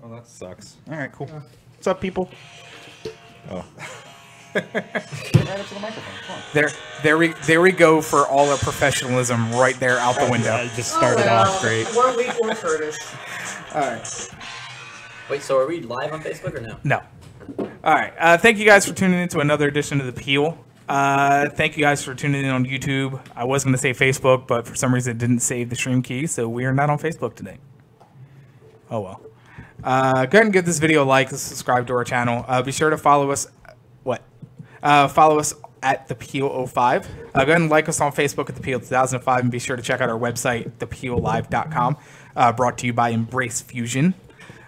Oh, that sucks. All right, cool. What's up, people? Oh. Right up to the microphone. Come on. There we go for all our professionalism right there out the window. Yeah, just started off great. 1 week, 1 Curtis. All right. Wait, so are we live on Facebook or no? No. All right. Thank you guys for tuning in to another edition of The Peel. Thank you guys for tuning in on YouTube. I was going to say Facebook, but for some reason it didn't save the stream key, so we are not on Facebook today. Oh, well. Go ahead and give this video a like and subscribe to our channel. Be sure to follow us. Follow us at The Peel 05. Go ahead and like us on Facebook at The Peel 2005, and be sure to check out our website, thepeellive.com. Brought to you by Embrace Fusion.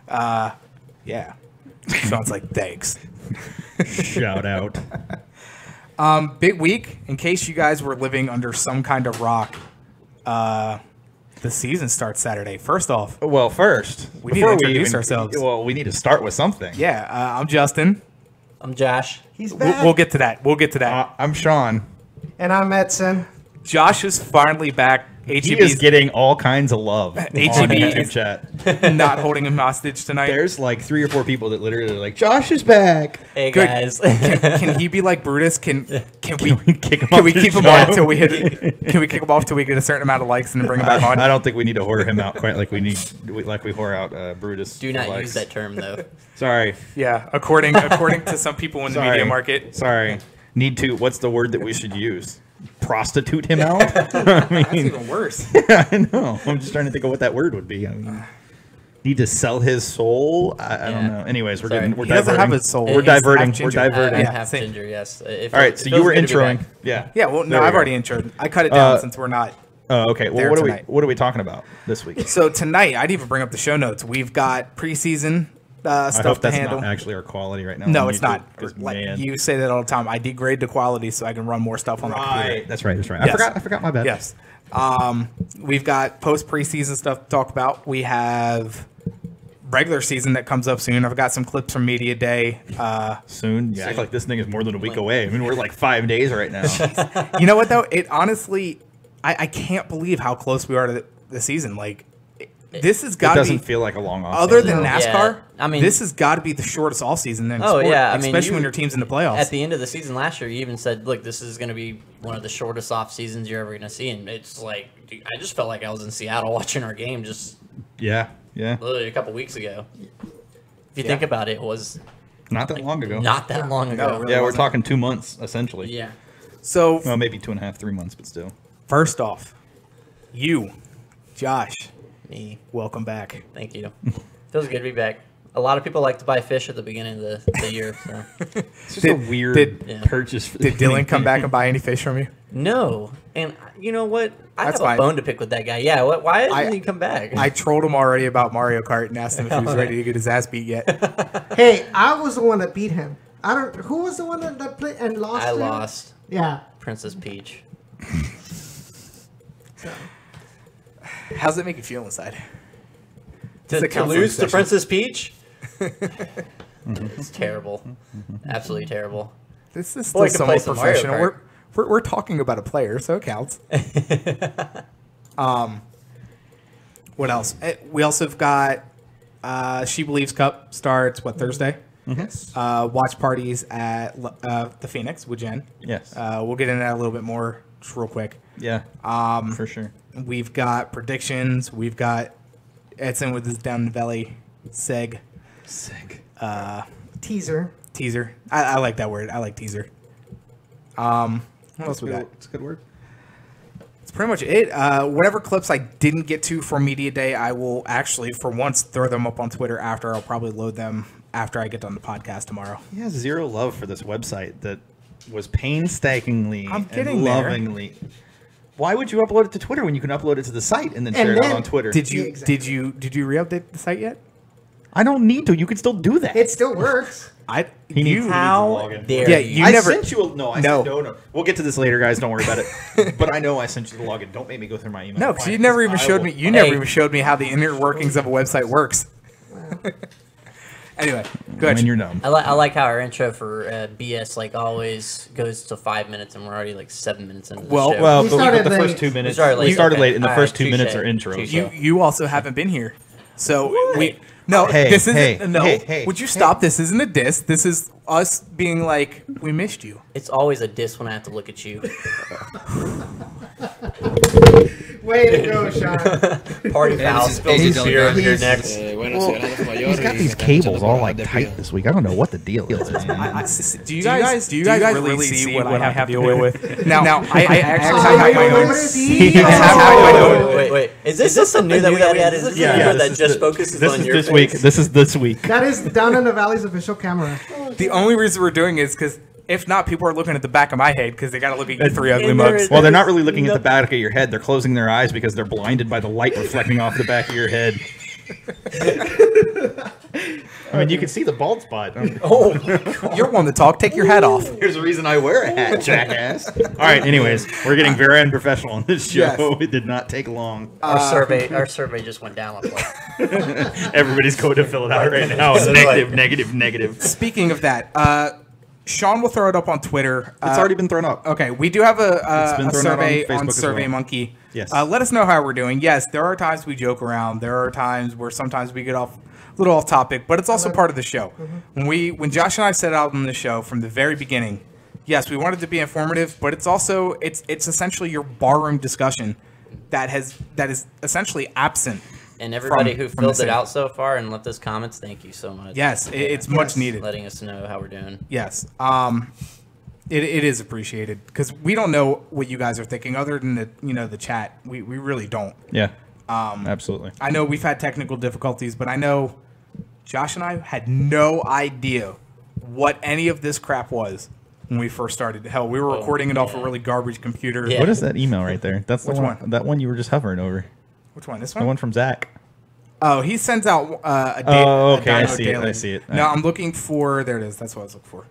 Yeah. Sounds like thanks. Shout out. Big week. In case you guys were living under some kind of rock, the season starts Saturday. First off, Well, first, we need to introduce ourselves. Well, we need to start with something. Yeah, I'm Justin. I'm Josh. He's back. We'll get to that. We'll get to that. I'm Sean. And I'm Edson. Josh is finally back. He is HEB's getting all kinds of love on HEB YouTube is- chat. not holding him hostage tonight. There's like 3 or 4 people that literally are like, Josh is back. Hey Good. guys. Can he be like Brutus? Can we Kick him can off we the keep him show. on until we hit? Can we kick him off till we get a certain amount of likes and then bring him back on? I don't think we need to whore him out quite like we whore out Brutus. Do not likes. use that term though. Sorry. Yeah, according to some people in the Sorry. media market. Sorry. Need to. What's the word that we should use? Prostitute him out? I That's mean, even worse. I know. I'm just trying to think of what that word would be. I mean, need to sell his soul? I don't know. Anyways, we're Sorry. getting. We're He doesn't diverting. have his soul. We're He's diverting. half We're ginger. diverting. Yeah, half same. ginger, yes. If All right. it So feels you were good to be introing. back. Yeah. Yeah, well, no, There we I've go. already introed. I cut it down since we're not. Oh, okay. Well, there what tonight. are we talking about this week? So tonight, I didn't even bring up the show notes. We've got preseason I stuff hope to that's handle. not actually our quality right now. No, on it's YouTube, not. 'cause, Like man. you say that all the time. I degrade the quality so I can run more stuff on the computer. Right. That's right. That's right. Yes. I forgot. My bad. Yes. We've got post preseason stuff to talk about. We have regular season that comes up soon. I've got some clips from Media Day. Soon. Yeah. Act like this thing is more than a week away. I mean, we're like 5 days right now. You know what though? It honestly, I can't believe how close we are to the season. Like this has It got to doesn't be. feel like a long off. Other season. than Yeah, NASCAR, I mean- this has got to be the shortest all season in Oh sport, yeah, I mean, especially when your team's in the playoffs. At the end of the season last year, you even said, "Look, this is going to be one of the shortest off seasons you're ever going to see." And it's like, dude, I just felt like I was in Seattle watching our game just Yeah. literally a couple weeks ago. If you think about it, it was Not that long ago. not that long ago. really Yeah, we're wasn't. talking 2 months essentially. Yeah. So Well, maybe 2.5, 3 months, but still. first off, you, Josh, Me. welcome back. Thank you. Feels good to be back. A lot of people like to buy fish at the beginning of the year. So. It's just Did- a weird did- purchase. For Did Dylan come back and buy any fish from you? No, and you know what? I That's have fine. a bone to pick with that guy. Yeah, why I- didn't he come back? I trolled him already about Mario Kart and asked him if he was ready to get his ass beat yet. Hey, I was the one that beat him. I don't. Who was the one that played and lost? I to him? lost Yeah. Princess Peach. So. How's it make you feel inside? It's a To counseling lose to session. Princess Peach? It's terrible. Absolutely terrible. This is Boy, still I can play somewhat some Mario professional. Kart. We're talking about a player, so it counts. What else? We also have got She Believes Cup starts Thursday. Yes. Watch parties at the Phoenix with Jen. Yes. We'll get into that a little bit more just real quick. Yeah. For sure. We've got predictions. We've got Edson with his down the valley seg Sick. Teaser. teaser. I like that word. I like teaser. What else we got? It's a good word. That's pretty much it. Whatever clips I didn't get to for Media Day, I will actually, for once, throw them up on Twitter after. I'll probably load them after I get done the podcast tomorrow. He has zero love for this website that was painstakingly I'm and getting there. lovingly. Why would you upload it to Twitter when you can upload it to the site and then share it out on Twitter? Did you Exactly. did you re-update the site yet? I don't need to. You can still do that. It still works. He needs to How log in. dare Yeah, you? you I never. sent you a no. I No. said no. We'll get to this later, guys. Don't worry about it. But I know I sent you the login. Don't make me go through my email. No, because you never even showed me. You never even showed me how the inner workings of a website works. Anyway, go ahead. When you're dumb. I like how our intro for BS like always goes to 5 minutes, and we're already like 7 minutes into the show. Well, We but we started put the first late. 2 minutes. started late. We started Okay. late, and the All first right, 2 minutes touche. are intros. Touche. You also haven't been here, so we. No, Hey, this isn't. hey, no, hey, would you stop? This isn't a diss. This is us being like, we missed you. It's always a diss when I have to look at you. Way to go, Sean. Party foul spills his beer on your necks. He's got these cables all like tight this week. I don't know what the deal is. Man. Do you guys really see what I have to deal with? Now, I actually have my own. Oh, I have my own. Wait. Is this something new that we had? Is this Yeah, a video this that is just focuses This on is your this face? week. This is this week. That is Down in the Valley's official camera. The only reason we're doing it is because if not, people are looking at the back of my head because they got to look at you three ugly And there mugs. is- Well, they're not really looking at the back of your head. They're closing their eyes because they're blinded by the light reflecting off the back of your head. I mean, you can see the bald spot. You're one to talk. Take your hat off. Here's the reason I wear a hat, jackass. All right. Anyways, we're getting very unprofessional on this show. Yes. It did not take long. Our survey just went down a point. Everybody's going to fill it out right now. Negative. Speaking of that, Sean will throw it up on Twitter. It's already been thrown up. Okay, we do have It's been a thrown out on survey Facebook on as Survey well. Monkey. Yes. Let us know how we're doing. Yes, there are times we joke around. There are times where sometimes we get a little off topic, but it's also part of the show. When Josh and I set out on the show from the very beginning, yes, we wanted to be informative, but it's essentially your barroom discussion that is essentially absent. And everybody From who the filled it same. out so far and left us comments, thank you so much. Yes, it's much needed. Letting us know how we're doing. Yes. It is appreciated because we don't know what you guys are thinking other than the chat. We really don't. Yeah. Absolutely. I know we've had technical difficulties, but I know Josh and I had no idea what any of this crap was when we first started. Hell, we were recording it off a really garbage computer. Yeah. What is that email right there? That's the Which one. one? That one you were just hovering over. Which one? This The one? one from Zach. Oh, he sends out a day. Oh, okay, I a see it, daily. I see it. No, I'm looking for. There it is. That's what I was looking for.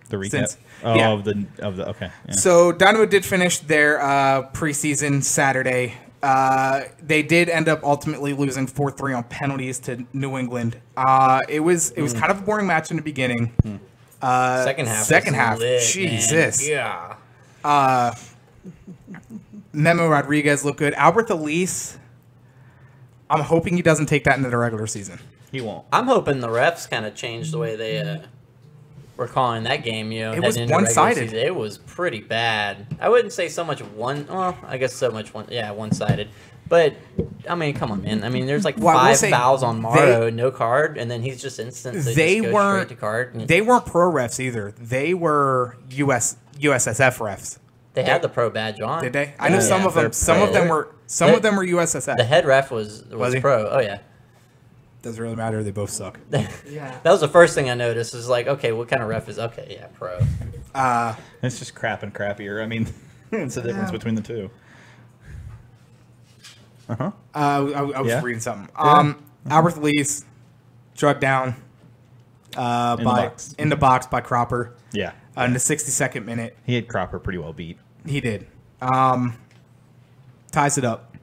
The recap. Since- Oh, yeah. of the okay. Yeah. So Dynamo did finish their preseason Saturday. They did end up ultimately losing 4-3 on penalties to New England. It was kind of a boring match in the beginning. Second half. Second was half, lit, Jesus. Man. Yeah. Memo Rodriguez looked good. Albert Elise, I'm hoping he doesn't take that into the regular season. He won't. I'm hoping the refs kind of changed the way they were calling that game. You know, It was heading into regular one-sided. season. It was pretty bad. I wouldn't say so much one. Well, I guess so much one. Yeah, one-sided. But I mean, come on, man. I mean, there's like Well, I will 5 say fouls on Morrow, no card, and then he's just instantly They just goes weren't. straight to card. And They weren't pro refs either. They were USSF refs. they had the pro badge on. Did they? I know Yeah, some of them. they're Some of them were. Some The- of them were USSF. The head ref was Was he? pro. Oh yeah. Doesn't really matter. They both suck. Yeah. That was the first thing I noticed. Is like, okay, what kind of ref is? Okay, yeah, pro. It's just crap and crappier. I mean, it's the difference Yeah. between the two. I was Yeah? reading something. Albert Elise, drug down box. in the box by Cropper Yeah. in the 62nd minute. He had Cropper pretty well beat. He did. Ties it up,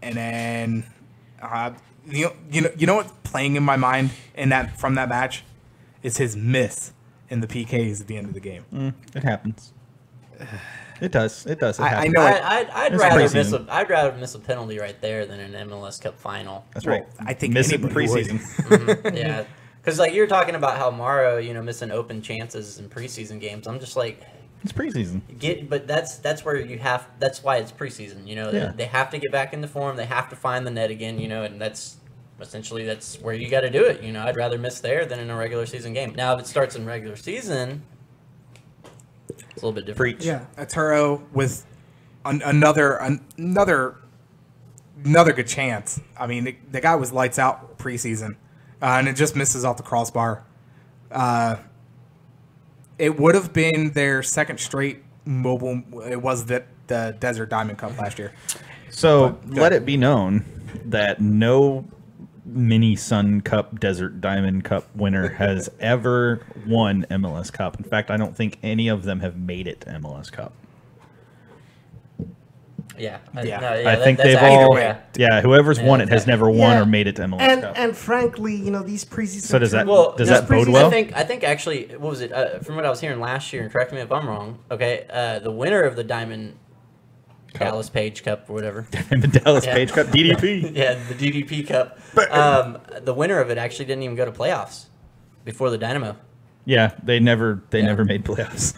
and then you know what's playing in my mind from that match is his miss in the PKs at the end of the game. It happens. It does. It does. It I happens. know it. I'd It's rather preseason. I'd rather miss a penalty right there than an MLS Cup final. That's right. I think miss it in anybody would. preseason. Yeah, because like you're talking about how Morrow, missing open chances in preseason games. I'm just like, It's preseason. but that's where you have. That's why it's preseason. Yeah. They have to get back into form. They have to find the net again. And that's essentially that's where you got to do it. I'd rather miss there than in a regular season game. Now, if it starts in regular season, it's a little bit different. Preach. Yeah. Arturo with another good chance. I mean, the guy was lights out preseason, and it just misses off the crossbar. It would have been their second straight mobile. It was the Desert Diamond Cup last year. So let it be known that no Mini Sun Cup Desert Diamond Cup winner has ever won MLS Cup. In fact, I don't think any of them have made it to MLS Cup. Yeah. I think they've all. Yeah, whoever's won it has never won or made it to MLS Cup. And frankly, these preseason. So does that bode well? I think actually, what was it? From what I was hearing last year, and correct me if I'm wrong. Okay, the winner of the Diamond Dallas Page Cup or whatever. Diamond Dallas Page Cup, DDP. Yeah, the DDP Cup. The winner of it actually didn't even go to playoffs before the Dynamo. Yeah, they never made playoffs.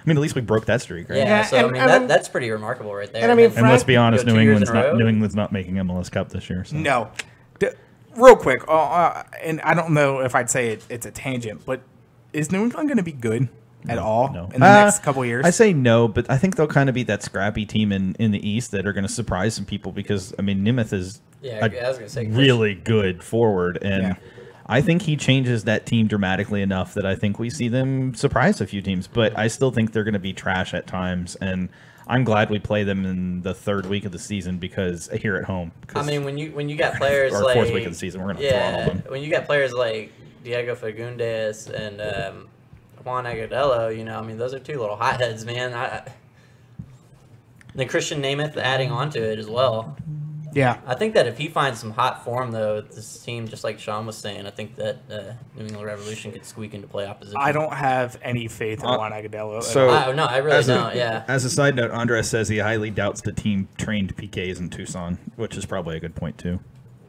I mean, at least we broke that streak, right? Yeah, so that's pretty remarkable right there. And I mean, and let's be honest, New England's England's not making MLS Cup this year. So. No. Real quick, and I don't know if I'd say it's a tangent, but is New England going to be good at all in the next couple of years? I say no, but I think they'll kind of be that scrappy team in the East that are going to surprise some people because, I mean, Nemeth is really good forward, and I think he changes that team dramatically enough that I think we see them surprise a few teams, but I still think they're going to be trash at times, and I'm glad we play them in the third week of the season because here at home. I mean, when you got players or like fourth week of the season, we're going to throttle them. When you got players like Diego Fagundes and Juan Agudelo, I mean, those are two little hotheads, man. Then Christian Nemeth adding on to it as well. Yeah. I think that if he finds some hot form, though, this team, just like Sean was saying, I think that New England Revolution could squeak into playoff position. I don't have any faith in Juan Agudelo. No, I really don't, As a side note, Andres says he highly doubts the team trained PKs in Tucson, which is probably a good point, too.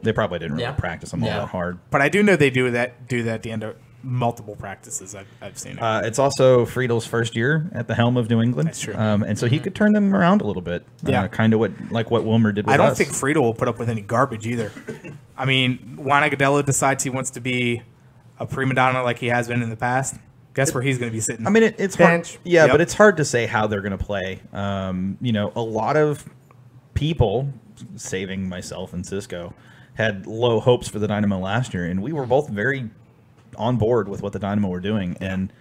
They probably didn't really practice them all that hard. But I do know they do that at the end of multiple practices I've seen. It's also Friedel's first year at the helm of New England. That's true. And so he could turn them around a little bit. Kind of what Wilmer did with us. I don't think Friedel will put up with any garbage either. I mean, Juan Agudelo decides he wants to be a prima donna like he has been in the past. Guess where he's going to be sitting? I mean, it's hard. Yeah, but it's hard to say how they're going to play. A lot of people, saving myself and Cisco, had low hopes for the Dynamo last year, and we were both very on board with what the Dynamo were doing, and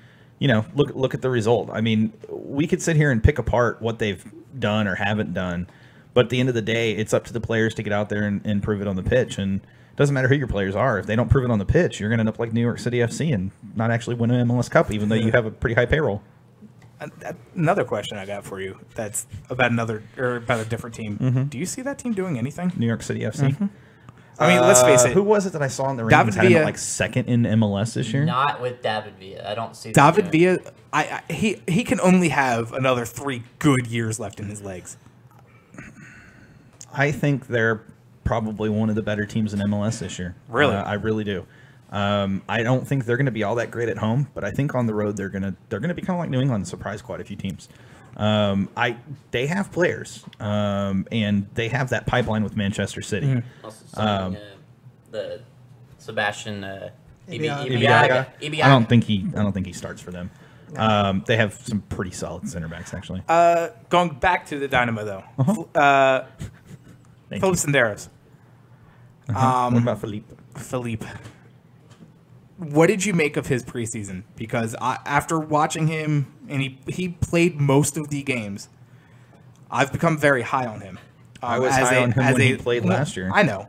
look at the result. I mean, we could sit here and pick apart what they've done or haven't done, but at the end of the day, it's up to the players to get out there and prove it on the pitch. And it doesn't matter who your players are. If they don't prove it on the pitch, you're going to end up like New York City FC and not actually win an MLS Cup, even though you have a pretty high payroll. Another question I got for you that's about a different team. Mm-hmm. Do you see that team doing anything? New York City FC? Mm-hmm. I mean, let's face it. Who was it that I saw in the rankings had him second in MLS this year? Not with David Villa. I don't see David Villa. He can only have another 3 good years left in his legs. I think they're probably one of the better teams in MLS this year. Really? I really do. I don't think they're going to be all that great at home, but I think on the road they're going to be kind of like New England and surprise quite a few teams. They have players, and they have that pipeline with Manchester City. Mm-hmm. Also the Sebastian Ibiaga. I don't think he starts for them. They have some pretty solid center backs, actually. Going back to the Dynamo, though. Philip Senderos. What about Philippe. What did you make of his preseason? Because after watching him, and he played most of the games, I've become very high on him. I was high on him when he played last year. I know.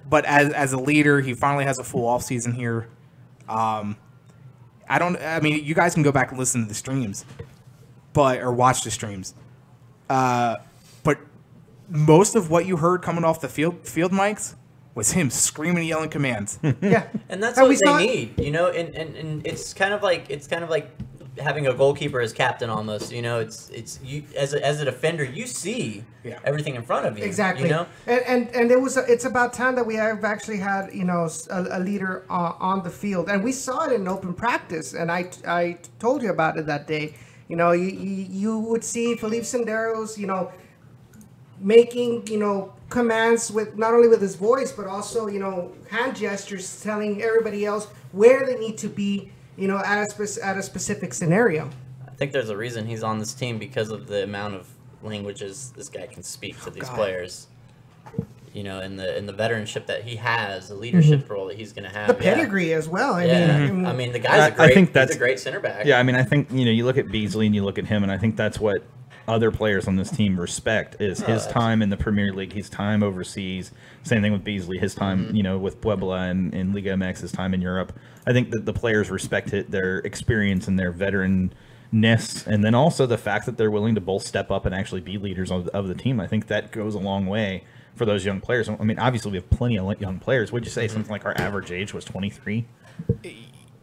But as a leader, he finally has a full offseason here. You guys can go back and listen to the streams, or watch the streams. But most of what you heard coming off the field mics was him screaming and yelling commands. Yeah, and that's what they need, And it's kind of like having a goalkeeper as captain almost. It's you as a defender, you see everything in front of you. Exactly. And it's about time that we have actually had a leader on the field, and we saw it in open practice. And I told you about it that day. You would see Felipe Senderos, making commands with not only with his voice but also hand gestures, telling everybody else where they need to be at a specific scenario. I think there's a reason he's on this team because of the amount of languages this guy can speak to these players. you know, in the veteranship that he has, the leadership role that he's going to have. The pedigree as well. I mean, the guy's he's a great center back. Yeah, I mean, I think, you know, you look at Beasley and you look at him, and I think that's what other players on this team respect is his time in the Premier League, his time overseas. Same thing with Beasley, his time, you know, with Puebla and Liga MX, his time in Europe. I think that the players respect their experience and their veteran-ness, and then also the fact that they're willing to both step up and actually be leaders of the team. I think that goes a long way for those young players. I mean, obviously we have plenty of young players. Would you say something like our average age was 23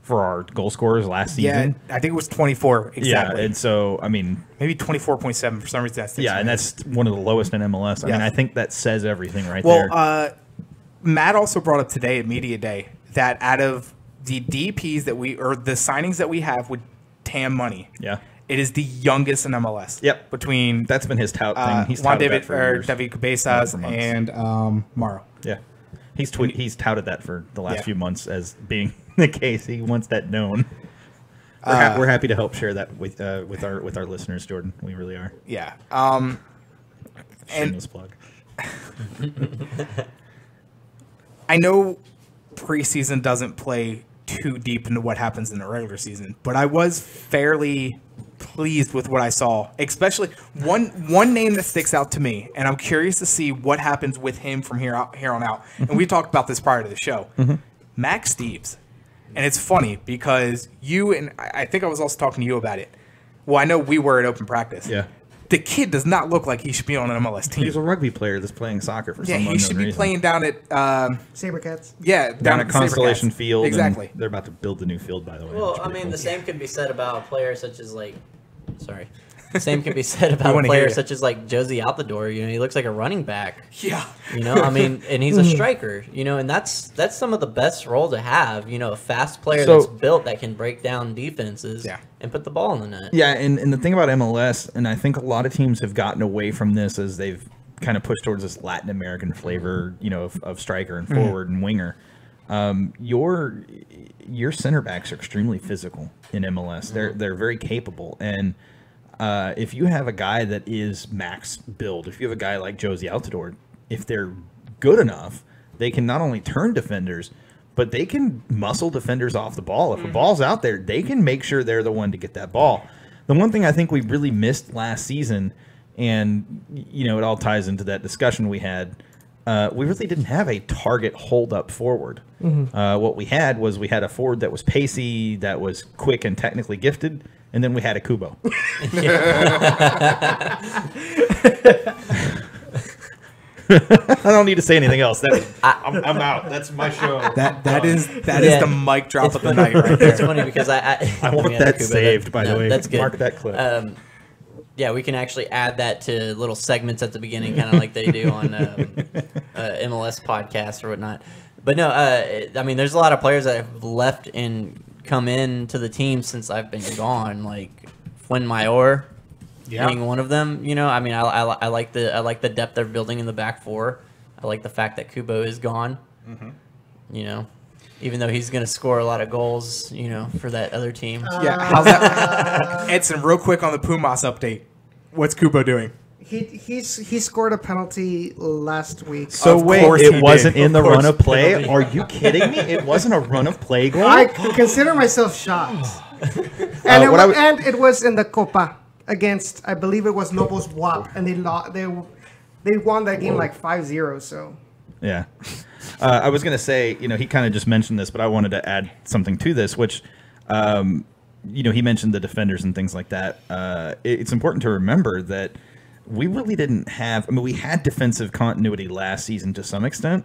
for our goal scorers last season? Yeah, I think it was 24 exactly. Yeah, and so I mean, maybe 24.7 for some reason. That's and that's one of the lowest in MLS. I mean, I think that says everything there. Well, Matt also brought up today at Media Day that out of the DPs that the signings that we have with TAM money, it is the youngest in MLS. Yep. Between that's been his tout thing. He's Juan touted David Cabezas and Morrow. Yeah, he's touted that for the last few months as being the case. He wants that known. We're happy to help share that with our listeners, Jordan. We really are. Yeah. Shameless plug. I know preseason doesn't play too deep into what happens in the regular season, but I was fairly pleased with what I saw, especially one name that sticks out to me, and I'm curious to see what happens with him from here on out. And we talked about this prior to the show. Max Steves. And it's funny because you and I think I was also talking to you about it. Well, I know we were at open practice. Yeah. The kid does not look like he should be on an MLS team. He's a rugby player that's playing soccer for some unknown reason. He should be playing down at Sabercats. Yeah, down at Constellation Field. Exactly. They're about to build the new field, by the way. Well, I mean, the same could be said about players such as same can be said about players such as like Josie Altidore. You know, he looks like a running back. Yeah. You know, I mean, and he's a striker. You know, and that's some of the best role to have. You know, a fast player that's built that can break down defenses and put the ball in the net. Yeah, and the thing about MLS, and I think a lot of teams have gotten away from this as they've kind of pushed towards this Latin American flavor, you know, of striker and forward and winger. Your center backs are extremely physical in MLS. They're very capable, and if you have a guy that is max build, if you have a guy like Josie Altidore, if they're good enough, they can not only turn defenders, but they can muscle defenders off the ball. If a ball's out there, they can make sure they're the one to get that ball. The one thing I think we really missed last season, and you know, it all ties into that discussion we had, we really didn't have a target hold-up forward. What we had a forward that was pacey, that was quick and technically gifted, and then we had a Kubo. I don't need to say anything else. I'm out. That's my show. That is the mic drop of the night right there. It's funny because I want that saved, by the way. That's good. Mark that clip. Yeah, we can actually add that to little segments at the beginning, kind of like they do on MLS podcasts or whatnot. But no, I mean, there's a lot of players that have left and come in to the team since I've been gone, like Fuen Mayor being one of them. You know, I mean, I like the depth they're building in the back four. I like the fact that Kubo is gone. You know, even though he's going to score a lot of goals, you know, for that other team. How's that? Edson, real quick on the Pumas update. What's Kubo doing? He scored a penalty last week. So wait, it wasn't in the run of play? Are you kidding me? It wasn't a run of play goal? I consider myself shocked. And it was in the Copa against, I believe it was Lobos WAP, and they won that game like 5-0. So yeah. I was going to say, you know, he kind of just mentioned this, but I wanted to add something to this, which, you know, he mentioned the defenders and things like that. It's important to remember that we really didn't have, I mean, we had defensive continuity last season to some extent,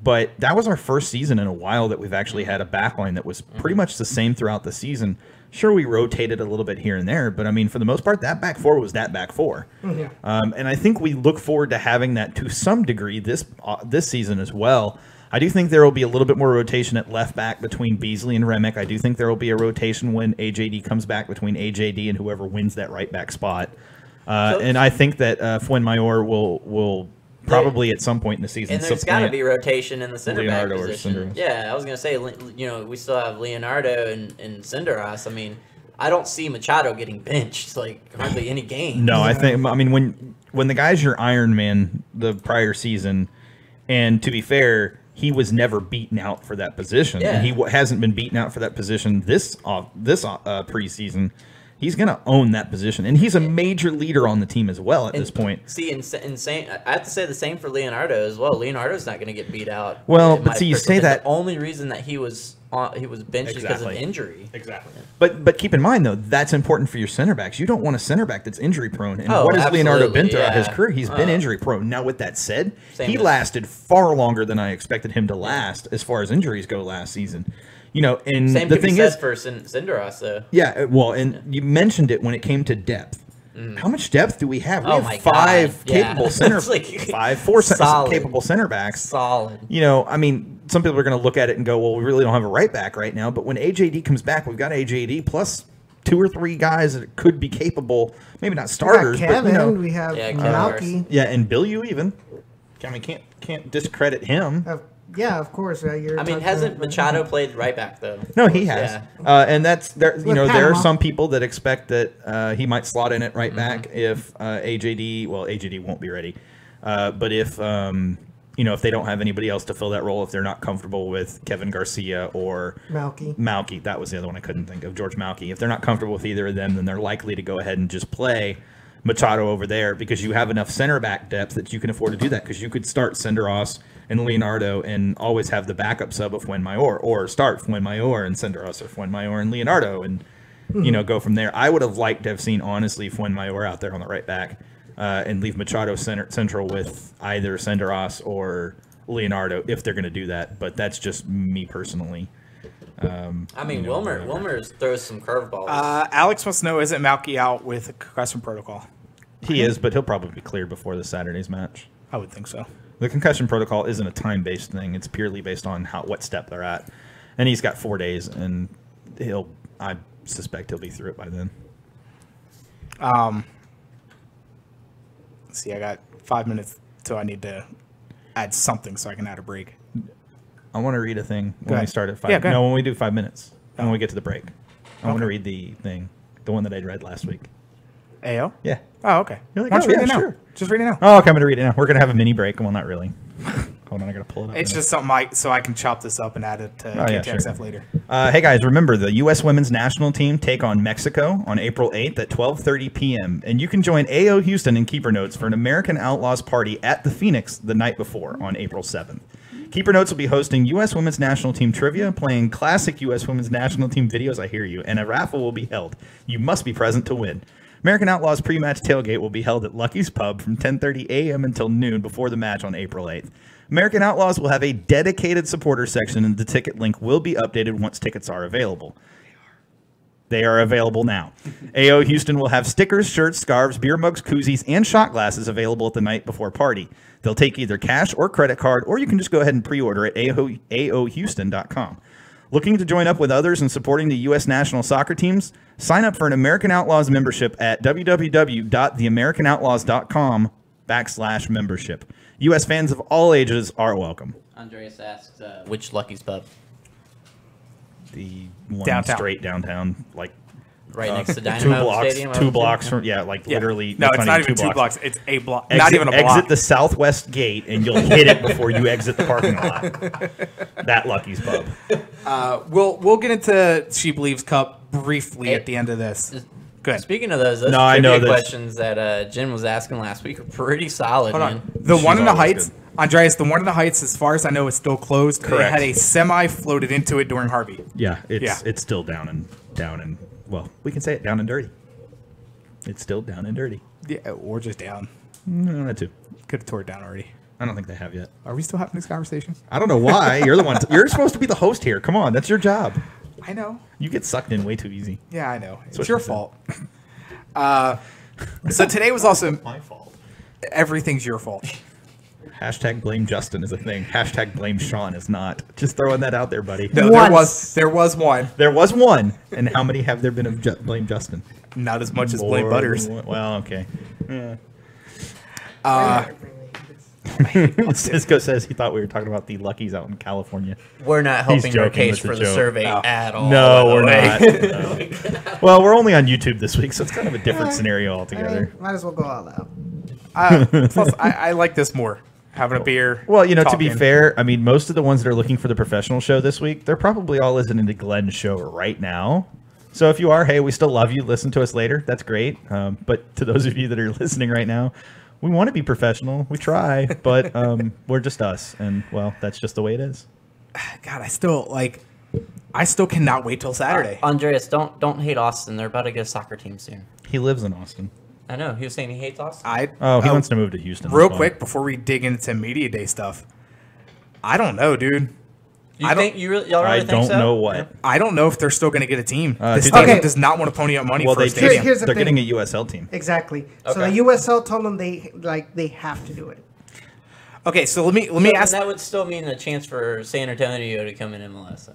but that was our first season in a while that we've actually had a backline that was pretty much the same throughout the season. Sure, we rotated a little bit here and there, but I mean, for the most part, that back four was that back four. And I think we look forward to having that to some degree this season as well. I do think there will be a little bit more rotation at left back between Beasley and Remick. I do think there will be a rotation when AJD comes back between AJD and whoever wins that right back spot. And I think that Fuen Mayor will probably at some point in the season. And there's got to be rotation in the center back position. Yeah, I was going to say, you know, we still have Leonardo and Senderas. I mean, I don't see Machado getting benched like hardly any game. No, I mean when the guy's your Iron Man the prior season, And to be fair, he was never beaten out for that position. Yeah. And he hasn't been beaten out for that position this preseason. He's going to own that position. And he's a major leader on the team as well at this point. See, insane. I have to say the same for Leonardo as well. Leonardo's not going to get beat out. Well, but see, you say that. The only reason that he was benched is because of injury. Exactly. But keep in mind, though, that's important for your center backs. You don't want a center back that's injury prone. And what has Leonardo been throughout his career? He's been injury prone. Now, with that said, he lasted far longer than I expected him to last as far as injuries go last season. You know, and Same the could be thing said is, for Sinderos, though. yeah, well, and you mentioned it when it came to depth. How much depth do we have? We have five capable capable center backs. Solid. You know, I mean, some people are going to look at it and go, "Well, we really don't have a right back right now." But when AJD comes back, we've got AJD plus 2 or 3 guys that could be capable. Maybe not starters, Kevin, but you know, we have Malky. yeah, and Billy even. I mean, can't discredit him. Yeah, of course. I mean, hasn't Machado played right back though? No, he has. Yeah. And that's there. You know, Panama. there are some people that expect that he might slot in it right back if AJD. Well, AJD won't be ready, but if you know, if they don't have anybody else to fill that role, if they're not comfortable with Kevin Garcia or Malky, that was the other one I couldn't think of. George Malky. If they're not comfortable with either of them, then they're likely to go ahead and just play Machado over there because you have enough center back depth that you can afford to do that because you could start Sinderos and Leonardo and always have the backup sub of Fuenmayor or start Fuenmayor and Sinderos or Fuenmayor and Leonardo and you know, go from there. I would have liked to have seen honestly Fuenmayor out there on the right back and leave Machado central with either Sinderos or Leonardo if they're going to do that, but that's just me personally. I mean, Wilmer throws some curveballs. Alex wants to know, isn't Malky out with a concussion protocol? He is, but he'll probably be cleared before the Saturday's match. I would think so. The concussion protocol isn't a time-based thing. It's purely based on what step they're at. And he's got 4 days, and I suspect he'll be through it by then. Let's see, I got 5 minutes till I need to add something so I can add a break. I want to read a thing when we start at 5. Yeah, go ahead. No, when we do 5 minutes. When we get to the break. I want to read the thing. The one that I read last week. AO? Yeah. Oh, okay. You're like, Why don't you read it now? sure. Just read it now. Oh, okay, I'm going to read it now. We're going to have a mini break. Well, not really. Hold on, I got to pull it up. It's just something so I can chop this up and add it to KTXF later. Hey, guys, remember, the U.S. women's national team take on Mexico on April 8th at 12:30 p.m., and you can join AO Houston and Keeper Notes for an American Outlaws party at the Phoenix the night before on April 7th. Keeper Notes will be hosting U.S. women's national team trivia, playing classic U.S. women's national team videos, I hear you, and a raffle will be held. You must be present to win. American Outlaws pre-match tailgate will be held at Lucky's Pub from 10:30 a.m. until noon before the match on April 8th. American Outlaws will have a dedicated supporter section, and the ticket link will be updated once tickets are available. They are available now. AO Houston will have stickers, shirts, scarves, beer mugs, koozies, and shot glasses available at the night before party. They'll take either cash or credit card, or you can just go ahead and pre-order at aohouston.com. Looking to join up with others in supporting the U.S. national soccer teams? Sign up for an American Outlaws membership at www.theamericanoutlaws.com/membership. U.S. fans of all ages are welcome. Andreas asks, which Lucky's Pub? The one downtown. Straight downtown, like right next to Dynamo Stadium. 2 blocks from, literally. No, it's not even 2 blocks. It's a block. Not even a block. Exit the southwest gate, and you'll hit it before you exit the parking lot. That Lucky's Pub. We'll get into She Believes Cup briefly at the end of this. Good. Speaking of those questions that Jen was asking last week are pretty solid, man. The one in the Heights, good. Andreas, the one in the Heights, as far as I know, is still closed. Correct. They had a semi floated into it during Harvey. Yeah, it's still down and well, we can say it, down and dirty. It's still down and dirty. Yeah, or just down. No, that too. Could have tore it down already. I don't think they have yet. Are we still having this conversation? I don't know why. You're the one. You're supposed to be the host here. Come on, that's your job. I know. You get sucked in way too easy. Yeah, I know. It's your fault. So today was also my fault. Everything's your fault. Hashtag blame Justin is a thing. Hashtag blame Sean is not. Just throwing that out there, buddy. No, there was one. There was one. And how many have there been of blame Justin? Not as much as blame Butters. Well, okay. Yeah. Cisco says he thought we were talking about the Luckies out in California. We're not helping our case for the survey at all. No, we're not. No. Well, we're only on YouTube this week, so it's kind of a different scenario altogether. Might as well go all out. Plus, I like this more. having a beer. Well, to be talking. fair, I mean, most of the ones that are looking for the professional show this week, they're probably all listening to Glenn's show right now. So if you are, hey, we still love you. Listen to us later. That's great. But to those of you that are listening right now, we want to be professional. We try, but we're just us. And, well, that's just the way it is. God, I still cannot wait till Saturday. Andreas, don't hate Austin. They're about to get a soccer team soon. He lives in Austin. I know. He was saying he hates Austin. He wants to move to Houston. Real quick, before we dig into Media Day stuff, I don't know, dude. Y'all really think so? I don't know what. I don't know if they're still going to get a team. The dude, stadium Okay. does not want to pony up money Well, for a they stadium. Here's the they're thing. getting a USL team. Exactly. So Okay. the USL told them they have to do it. Okay, so let me ask. That would still mean a chance for San Antonio to come in MLS.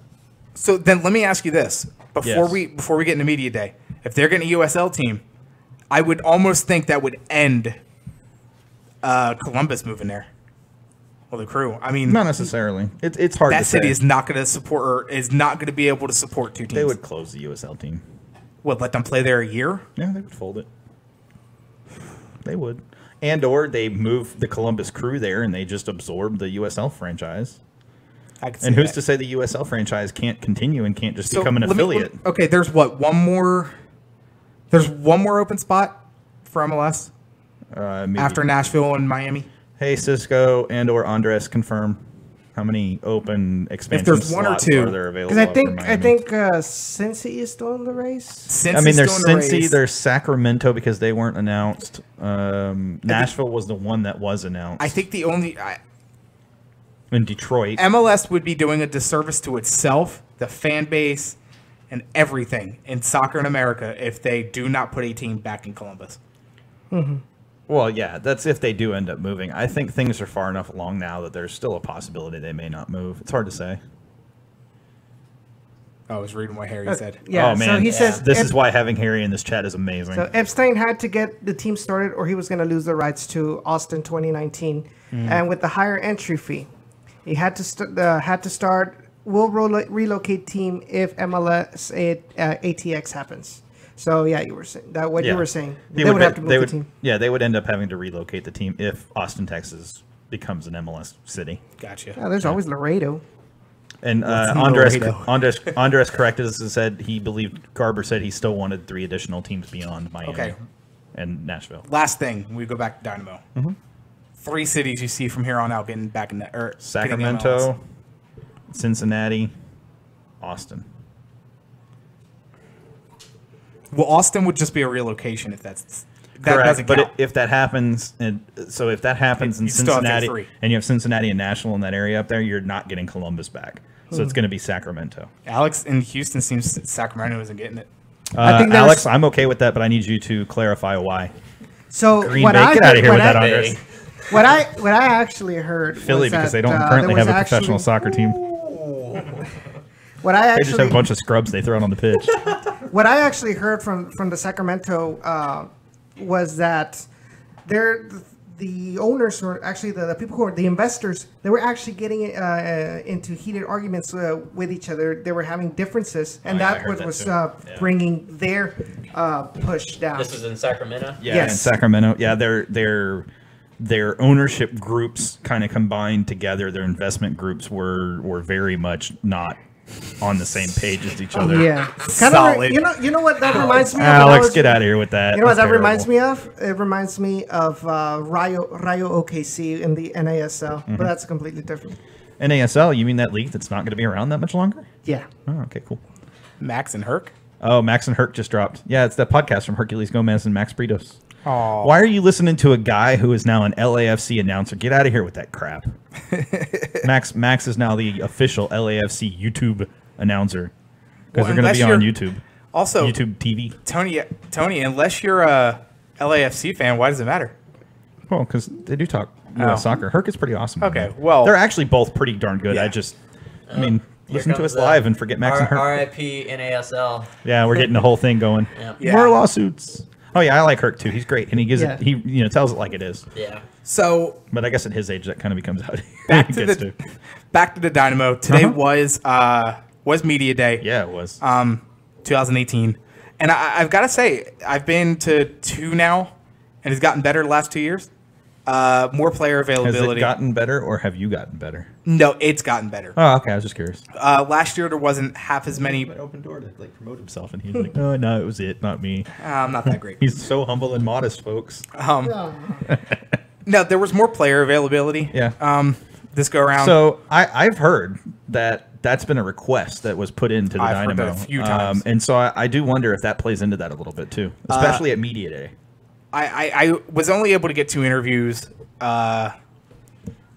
So then let me ask you this before Yes. before we get into Media Day. If they're getting a USL team, I would almost think that would end Columbus moving there. Well, the crew. I mean, Not necessarily. It's hard to that city say. is not going to support or is not going to be able to support two teams. They would close the USL team. Would let them play there a year? Yeah, they would fold it. They would. And or they move the Columbus crew there and they just absorb the USL franchise. I could see And who's that. to say the USL franchise can't continue and can't just So become an let me- affiliate? okay, there's one more open spot for MLS Maybe. after Nashville and Miami. Hey, Cisco and or Andres, confirm how many open expansion there's one or slots two. are there available? Because I after think Miami? Cincy is still in the race. Since I mean, there's still in the Cincy, race, there's Sacramento because they weren't announced. Nashville was the one that was announced. I think the only in Detroit. MLS would be doing a disservice to itself, the fan base, and everything in soccer in America if they do not put a team back in Columbus. Well, yeah, that's if they do end up moving. I think things are far enough along now that there's still a possibility they may not move. It's hard to say. I was reading what Harry said. Yeah. Oh, man. So he says This is why having Harry in this chat is amazing. So Epstein had to get the team started, or he was going to lose the rights to Austin 2019. And with the higher entry fee, he had to start. Will relocate team if MLS ATX happens. So yeah, you were saying that. What you were saying, they would have to move the team. Yeah, they would end up having to relocate the team if Austin, Texas becomes an MLS city. Gotcha. Yeah, there's always Laredo. And Andres corrected us and said he believed Garber said he still wanted 3 additional teams beyond Miami and Nashville. Last thing, we go back to Dynamo. 3 cities you see from here on out getting back in that. Sacramento, Cincinnati, Austin. MLS. Well, Austin would just be a relocation if that Correct, doesn't but count. if that happens, and so if that happens in You still have to have Cincinnati, 3. and you have Cincinnati and Nashville in that area up there, you're not getting Columbus back. So it's going to be Sacramento. Alex in Houston seems Sacramento isn't getting it. I think Alex, I'm okay with that, but I need you to clarify why. So Green what Bay, I get out of here what with that, I- Andres. What I actually heard Philly, was because that, they don't there currently was have a professional actually- soccer team. What I They just have a actually bunch of scrubs they throw out on the pitch. what I actually heard from the Sacramento was that the owners were actually the people who were the investors. They were actually getting into heated arguments with each other. They were having differences, and I that heard was that too. bringing their push down. This is in Sacramento. Yeah, Yes. in Sacramento. Yeah, their ownership groups kind of combined together. Their investment groups were very much not on the same page as each other. Yeah, kind of. Solid. You know what that reminds me of? Alex, get out of here with that. You know what That's that reminds terrible. me of? It reminds me of Rayo OKC in the NASL, but that's completely different. NASL, you mean that league that's not going to be around that much longer? Yeah. Oh, okay, cool. Max and Herc. Oh, Max and Herc just dropped. Yeah, it's that podcast from Hercules Gomez and Max Britos. Oh, Why are you listening to a guy who is now an LAFC announcer? Get out of here with that crap. Max is now the official LAFC YouTube announcer because Well, they're going to be on unless YouTube. Also, YouTube TV. Tony, unless you're a LAFC fan, why does it matter? Well, because they do talk US soccer. Herc is pretty awesome. Okay, well- they're actually both pretty darn good. Yeah. I mean, listen to comes us the live and forget Max and Herc. RIP NASL. Yeah, we're getting the whole thing going. Yeah. Yeah. More lawsuits. Oh yeah, I like Herc too. He's great, and he gives Yeah. it. He tells it like it is. Yeah. So But I guess at his age, that kind of becomes out. back He to gets the Dynamo. Today was media day. Yeah, it was. 2018, and I've got to say I've been to 2 now, and it's gotten better the last 2 years. More player Has availability. it gotten better, or have you gotten better? No, it's gotten better. Oh, okay. I was just curious. Last year there wasn't half as many. Open door to like promote himself, and he's like, "Oh no, it was it, not me." I'm not that great. He's so humble and modest, folks. No, there was more player availability. Yeah. This go around. So I've heard that's been a request that was put into the I've heard Dynamo that a few times. and so I do wonder if that plays into that a little bit too, especially at Media Day. I was only able to get 2 interviews. I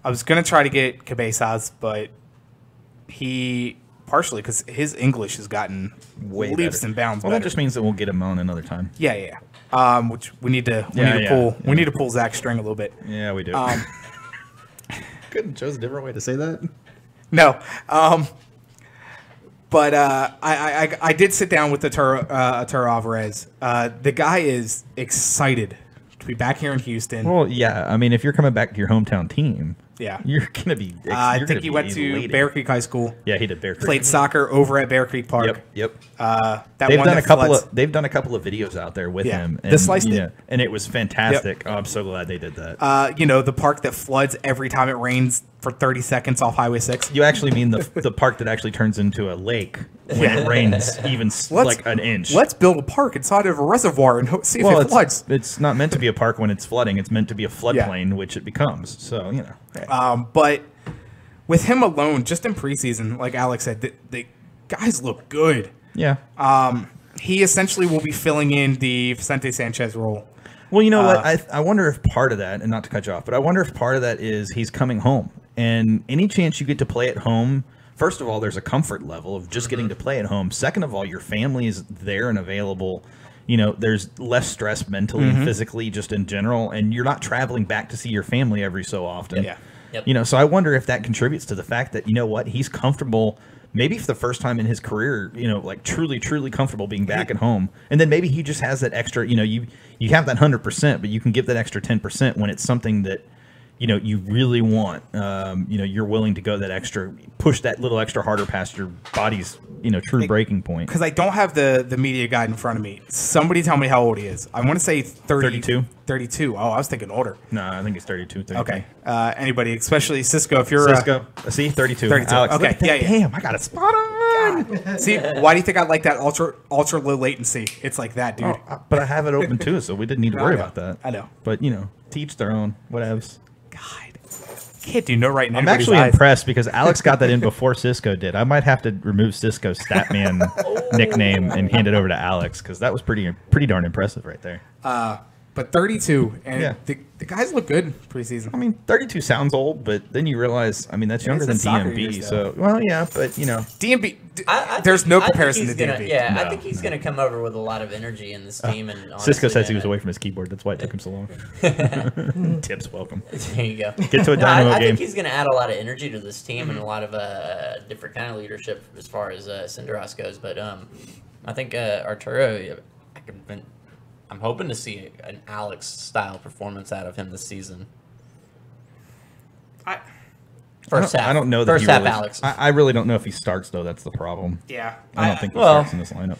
was going to try to get Cabezas, but he partially because his English has gotten Way leaps better. and bounds Well, better. that just means that we'll get him on another time. Yeah. Which we need to Yeah. pull. We need to pull Zach's string a little bit. Yeah, we do. Couldn't chose a different way to say that. No. But I did sit down with Arturo Alvarez. The guy is excited to be back here in Houston. Well, yeah. I mean, if you're coming back to your hometown team, Yeah. you're gonna be. I think he went to elated. Bear Creek High School. Yeah, he did Bear Creek. Played soccer over at Bear Creek Park. Yep. That They've one done that a couple floods- of. They've done a couple of videos out there with Yeah. him. The Slice did. yeah, and it was fantastic. Oh, I'm so glad they did that. the park that floods every time it rains for 30 seconds off Highway 6. You actually mean the park that actually turns into a lake when it rains even like an inch. Let's build a park inside of a reservoir and see if Well, it floods. it's not meant to be a park when it's flooding. It's meant to be a floodplain, which it becomes. So, you know. But with him alone, just in preseason, like Alex said, the guys look good. Yeah. He essentially will be filling in the Vicente Sanchez role. Well, you know what? I wonder if part of that, and not to cut you off, but I wonder if part of that is he's coming home. And any chance you get to play at home, first of all, there's a comfort level of just getting to play at home. Second of all, your family is there and available. You know, there's less stress mentally and physically just in general, and you're not traveling back to see your family every so often. Yeah. Yep. You know, so I wonder if that contributes to the fact that, you know what, he's comfortable, maybe for the first time in his career, you know, like truly, truly comfortable being back at home. And then maybe he just has that extra, you know, you have that 100%, but you can give that extra 10% when it's something that, you know, you really want. You know, you're willing to go that extra, push that little extra harder past your body's, you know, true breaking point. Because I don't have the media guide in front of me. Somebody tell me how old he is. I want to say 32? 32. Oh, I was thinking older. No, I think he's 32. 33. Okay. Anybody, especially Cisco, if you're... Cisco. See, 32. 32. Alex, Okay, look at that. yeah, yeah. Damn, I got it spot on. See, why do you think I like that ultra low latency? It's like that, dude. But I have it open too, so we didn't need to worry know. about that. I know. But, you know, teach their own, whatevs. God. Can't do no right in I'm anybody's actually eyes. impressed because Alex got that in before Cisco did. I might have to remove Cisco's Statman nickname and hand it over to Alex because that was pretty darn impressive right there. But 32, and Yeah. the guys look good preseason. I mean, 32 sounds old, but then you realize, I mean, that's younger than it's soccer DMB. years, So, well, yeah, but, you know. DMB, I there's think- no I think comparison he's to gonna- DMB. Yeah, I No, think he's going to come over with a lot of energy in this team. And Cisco honestly, says he was man, away from his keyboard. That's why it took him so long. Tips welcome. There you go. Get to a No, Dynamo I game. think he's going to add a lot of energy to this team and a lot of different kind of leadership as far as Cinderos goes. But I think Arturo, I'm hoping to see an Alex style performance out of him this season. First half. I don't know that First he half, really, Alex. I really don't know if he starts, though. That's the problem. Yeah. I don't think he well, starts in this lineup.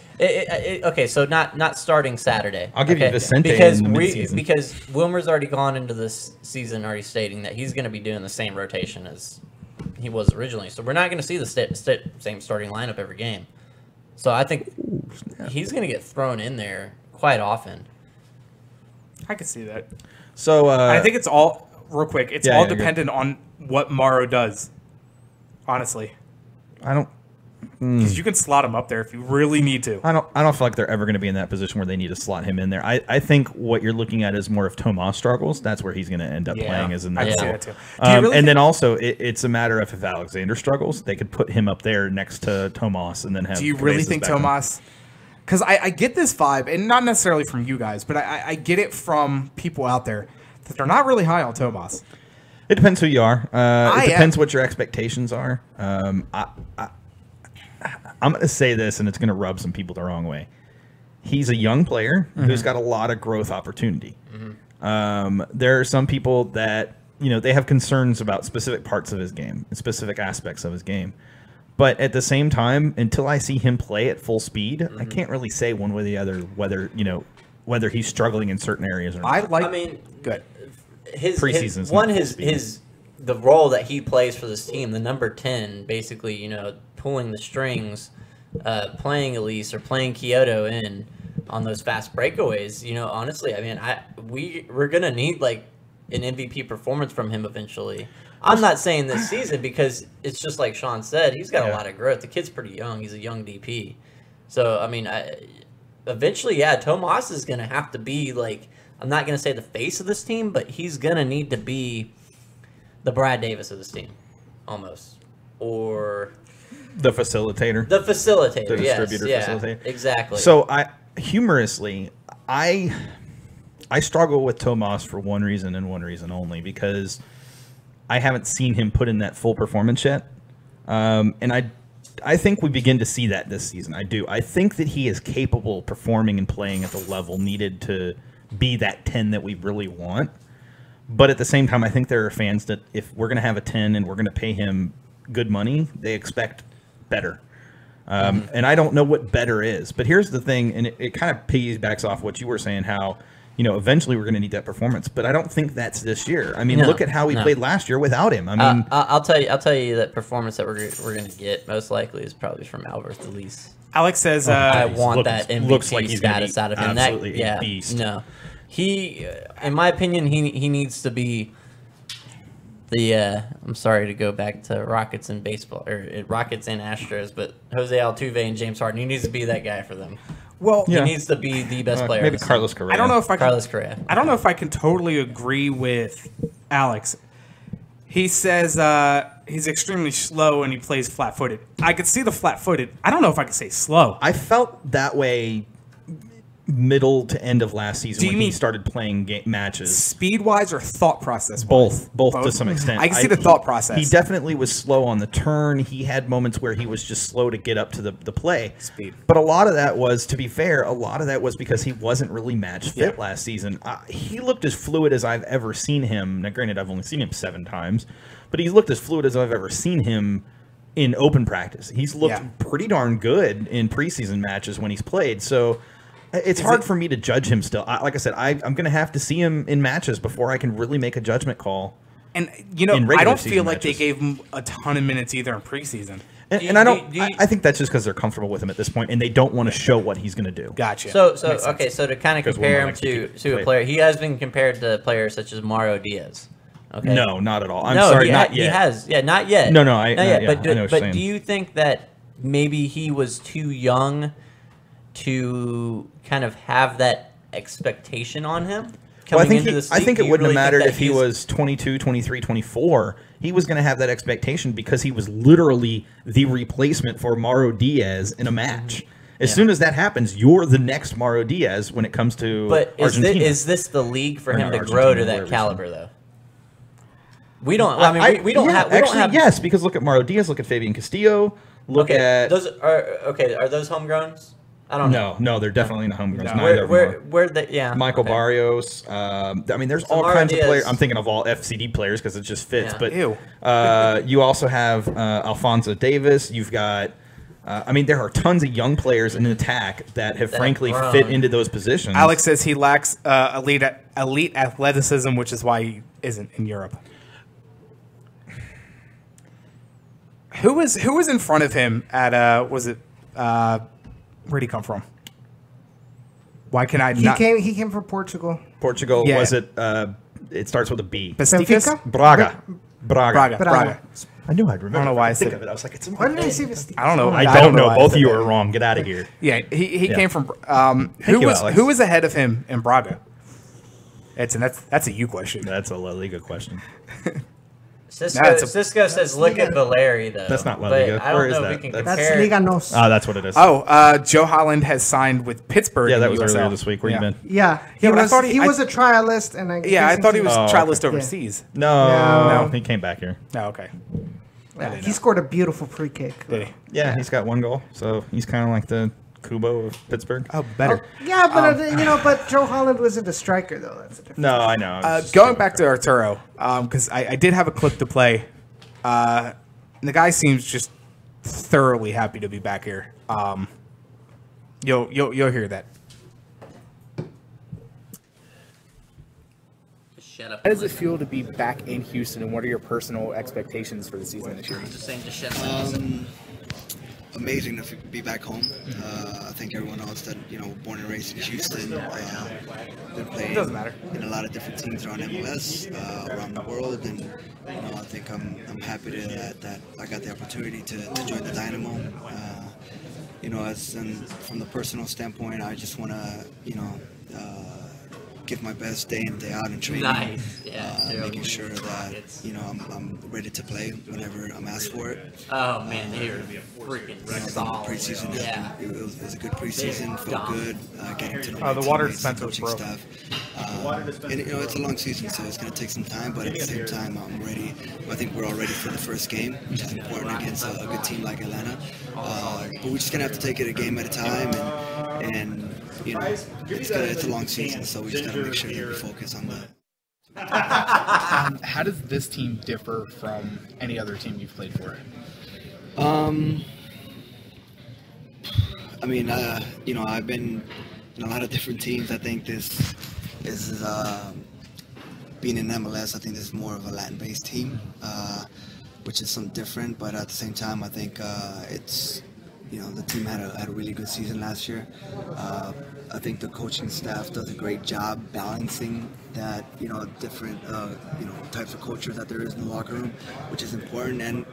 Okay, so not starting Saturday. I'll give you okay? Vicente because in the midseason. because Wilmer's already gone into this season already stating that he's going to be doing the same rotation as he was originally. So we're not going to see the same starting lineup every game. So I think he's going to get thrown in there quite often. I can see that. So I think it's all, real quick, it's Yeah, all yeah, go. dependent on what Morrow does, honestly. I don't. Because you can slot him up there if you really need to. I don't feel like they're ever going to be in that position where they need to slot him in there. I think what you're looking at is more if Tomas struggles, that's where he's going to end up Yeah. playing, is in I that can see role. that too. Do you really And then think- also, it's a matter of if Alexander struggles, they could put him up there next to Tomas and then have. Do you really Cabezas think back on. Tomas? Because I get this vibe, and not necessarily from you guys, but I get it from people out there that they're not really high on Tomas. It depends who you are. I It depends am. what your expectations are. I'm going to say this, and it's going to rub some people the wrong way. He's a young player who's got a lot of growth opportunity. There are some people that, you know, they have concerns about specific parts of his game, specific aspects of his game. But at the same time, until I see him play at full speed, I can't really say one way or the other whether he's struggling in certain areas or not. I I mean, good. the role that he plays for this team, the number 10, basically, pulling the strings, playing Elise or playing Kyoto in on those fast breakaways. Honestly, I mean, we're gonna need like an MVP performance from him eventually. I'm not saying this season because it's just like Sean said, he's got a lot of growth. The kid's pretty young. He's a young DP. So, I mean, eventually, Tomas is going to have to be, like, I'm not going to say the face of this team, but he's going to need to be the Brad Davis of this team, almost. Or... the facilitator. The facilitator, the distributor facilitator. Exactly. So, humorously, I struggle with Tomas for one reason and one reason only, because I haven't seen him put in that full performance yet. And I think we begin to see that this season. I do. I think that he is capable of performing and playing at the level needed to be that 10 that we really want. But at the same time, I think there are fans that if we're going to have a 10 and we're going to pay him good money, they expect better. And I don't know what better is. But here's the thing, and it kind of piggybacks off what you were saying, how eventually we're going to need that performance, but I don't think that's this year. I mean, look at how we played last year without him. I mean, I'll tell you that performance that we're going to get most likely is probably from Albert Elise. Alex says, I want that MVP looks like he's status out of him. Absolutely a beast. No, he, in my opinion, he needs to be the. I'm sorry to go back to Rockets and baseball, or Rockets and Astros, but Jose Altuve and James Harden. He needs to be that guy for them. Well, he needs to be the best player. Maybe Carlos Correa. I don't know if I can, Carlos Correa. I don't know if I can totally agree with Alex. He says he's extremely slow and he plays flat-footed. I could see the flat-footed. I don't know if I could say slow. I felt that way middle to end of last season when he started playing matches. Speed-wise or thought process? Both to some extent. I can see the thought process. He definitely was slow on the turn. He had moments where he was just slow to get up to the play. Speed. But a lot of that was, to be fair, because he wasn't really match fit last season. He looked as fluid as I've ever seen him. Now, granted, I've only seen him 7 times, but he's looked as fluid as I've ever seen him in open practice. He's looked pretty darn good in preseason matches when he's played. So it's hard for me to judge him still. Like I said, I'm going to have to see him in matches before I can really make a judgment call. And, I don't feel like they gave him a ton of minutes either in preseason. And I think that's just because they're comfortable with him at this point, and they don't want to show what he's going to do. Gotcha. So to kind of compare him to a player, he has been compared to players such as Mario Diaz. Okay. No, not at all. I'm sorry, not yet. He has, not yet. No, not yet. Yeah, but do you think that maybe he was too young to kind of have that expectation on him? Well, I think it wouldn't have mattered if he was 22, 23, 24. He was going to have that expectation because he was literally the replacement for Mauro Diaz in a match. As soon as that happens, you're the next Mauro Diaz when it comes to Argentina. But is this the league for him to grow to that caliber, though? We don't. I mean, we don't have. Yes, because look at Mauro Diaz. Look at Fabian Castillo. Look at those. Are those homegrowns? I don't know. No, they're definitely not homegrowns. No. Where they? Yeah. Michael Barrios. I mean, there's all kinds of players. I'm thinking of all FCD players because it just fits. Yeah. But you also have Alfonso Davis. You've got. I mean, there are tons of young players in attack that have frankly fit into those positions. Alex says he lacks elite athleticism, which is why he isn't in Europe. Who was in front of him at where'd he come from? Why can I not? He came from Portugal. Portugal, was it? It starts with a B. Benfica? Braga. I knew I'd remember. I don't know why I think said of it. I was like, it's. Why did I say Benfica? I don't know. I don't know. Both of you are wrong. Get out of here. Yeah, he came from. Who was ahead of him in Braga? That's a you question. That's a La Liga question. Cisco says, look at Valeri, though. That's not La Liga. I don't know if we can compare. That's Liga Nos. Oh, that's what it is. Oh, Joe Holland has signed with Pittsburgh. Yeah, that was earlier this week. Where you been? Yeah, he was a trialist, and I thought he was trialist overseas. No, he came back here. Oh, okay. Yeah, he scored a beautiful free kick. Did he? Yeah, he's got 1 goal, so he's kind of like the Kubo of Pittsburgh. Oh, better. Yeah, but but Joe Holland wasn't a striker though. That's a different. No, I know. Going back to Arturo, because I did have a clip to play. The guy seems just thoroughly happy to be back here. You'll hear that. shut up. How does it feel to be back in Houston, and what are your personal expectations for the season this year? Just saying, just shut up. Amazing to be back home. I think everyone knows that, born and raised in Houston. Been playing in a lot of different teams around MLS, around the world, and I think I'm happy that I got the opportunity to join the Dynamo. From the personal standpoint, I just want to give my best day in, day out in training. Nice. Yeah. Making sure that I'm ready to play whenever I'm asked for it. Oh man, they are freaking solid. Preseason, it was a good preseason. Felt good. Getting to know the water dispenser was broken. Stuff. And it's a long season, so it's going to take some time. But at the same time, I'm ready. I think we're all ready for the first game, which is important against a good team like Atlanta. But we're just going to have to take it a game at a time, and it's a long season, so we just got to make sure that we focus on that. How does this team differ from any other team you've played for? I've been in a lot of different teams. I think this is being in MLS. I think this is more of a Latin-based team, which is something different. But at the same time, I think it's. The team had a really good season last year. I think the coaching staff does a great job balancing that, different, types of culture that there is in the locker room, which is important. And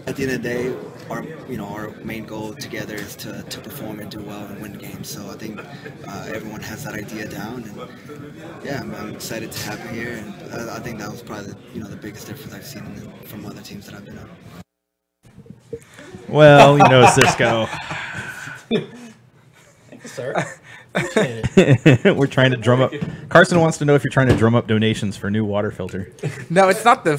at the end of the day, our main goal together is to perform and do well and win games. So I think everyone has that idea down. And I'm excited to have it here. And I think that was probably the biggest difference I've seen from other teams that I've been on. Well, Cisco. Thank you, sir. We're trying to drum up. Carson wants to know if you're trying to drum up donations for a new water filter. No, it's not the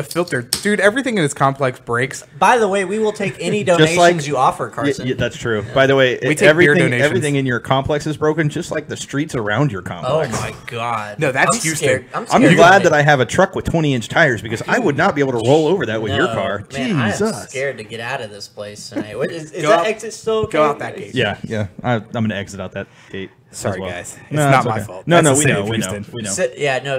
filter, dude. Everything in this complex breaks. By the way, we will take any donations you offer, Carson. Yeah, that's true. By the way, we take beer donations. Everything in your complex is broken, just like the streets around your complex. Oh my god. No, that's Houston. I'm glad that I have a truck with 20-inch tires because I would not be able to roll over that with your car. Man, Jesus. I'm scared to get out of this place tonight. Is that exit still okay? Go out that gate. Yeah. I'm going to exit out that gate. Sorry, guys. It's not my fault. No, we know.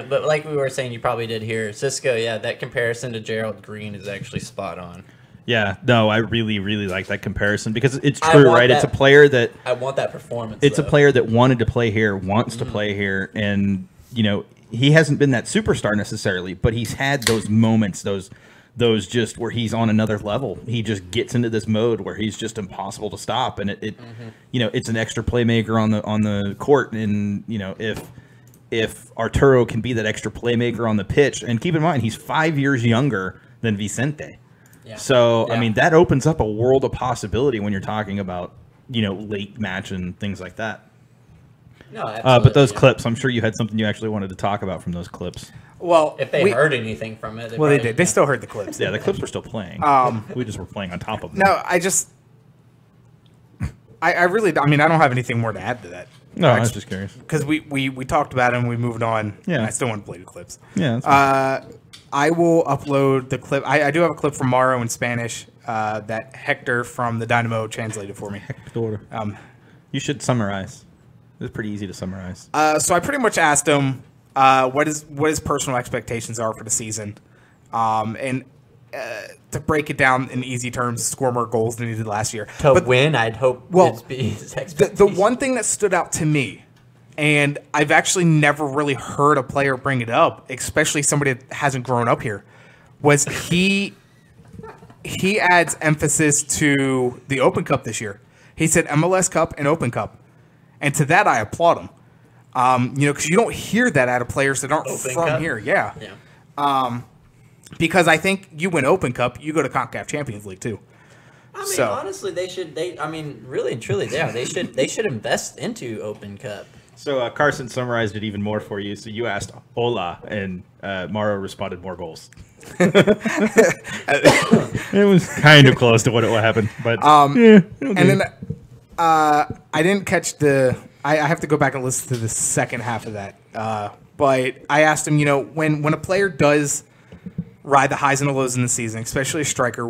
But like we were saying, you probably did hear Cisco. Yeah, that comparison to Gerald Green is actually spot on. Yeah, no, I really, really like that comparison because it's true, right? It's a player that I want that performance. It's a player that wanted to play here, wants to play here, and he hasn't been that superstar necessarily, but he's had those moments, those just where he's on another level. He just gets into this mode where he's just impossible to stop, and it's an extra playmaker on the court. And if Arturo can be that extra playmaker on the pitch, and keep in mind he's 5 years younger than Vicente, so I mean that opens up a world of possibility when you're talking about late match and things like that. No, absolutely, but those clips, I'm sure you had something you actually wanted to talk about from those clips. Well, if they heard anything from it, they did. They still heard the clips. Yeah, the clips were still playing. We just were playing on top of them. No, I really, I don't have anything more to add to that. No, I was just curious because we talked about it and we moved on. Yeah, and I still want to play the clips. Yeah. That's I will upload the clip. I do have a clip from Mauro in Spanish that Hector from the Dynamo translated for me. Hector. You should summarize. It's pretty easy to summarize. So I pretty much asked him what his personal expectations are for the season, and to break it down in easy terms, score more goals than he did last year. To win, I'd hope. Well, the one thing that stood out to me, and I've actually never really heard a player bring it up, especially somebody that hasn't grown up here, was he adds emphasis to the Open Cup this year. He said MLS Cup and Open Cup. And to that, I applaud him. Because you don't hear that out of players that aren't from here. Yeah. Because I think you win Open Cup, you go to CONCACAF Champions League too. Honestly, they should. Really and truly, they should invest into Open Cup. So Carson summarized it even more for you. So you asked "Hola," and Mauro responded, "More goals." It was kind of close to what happened, but okay. And then. I didn't catch I have to go back and listen to the second half of that. But I asked him, when a player does ride the highs and the lows in the season, especially a striker,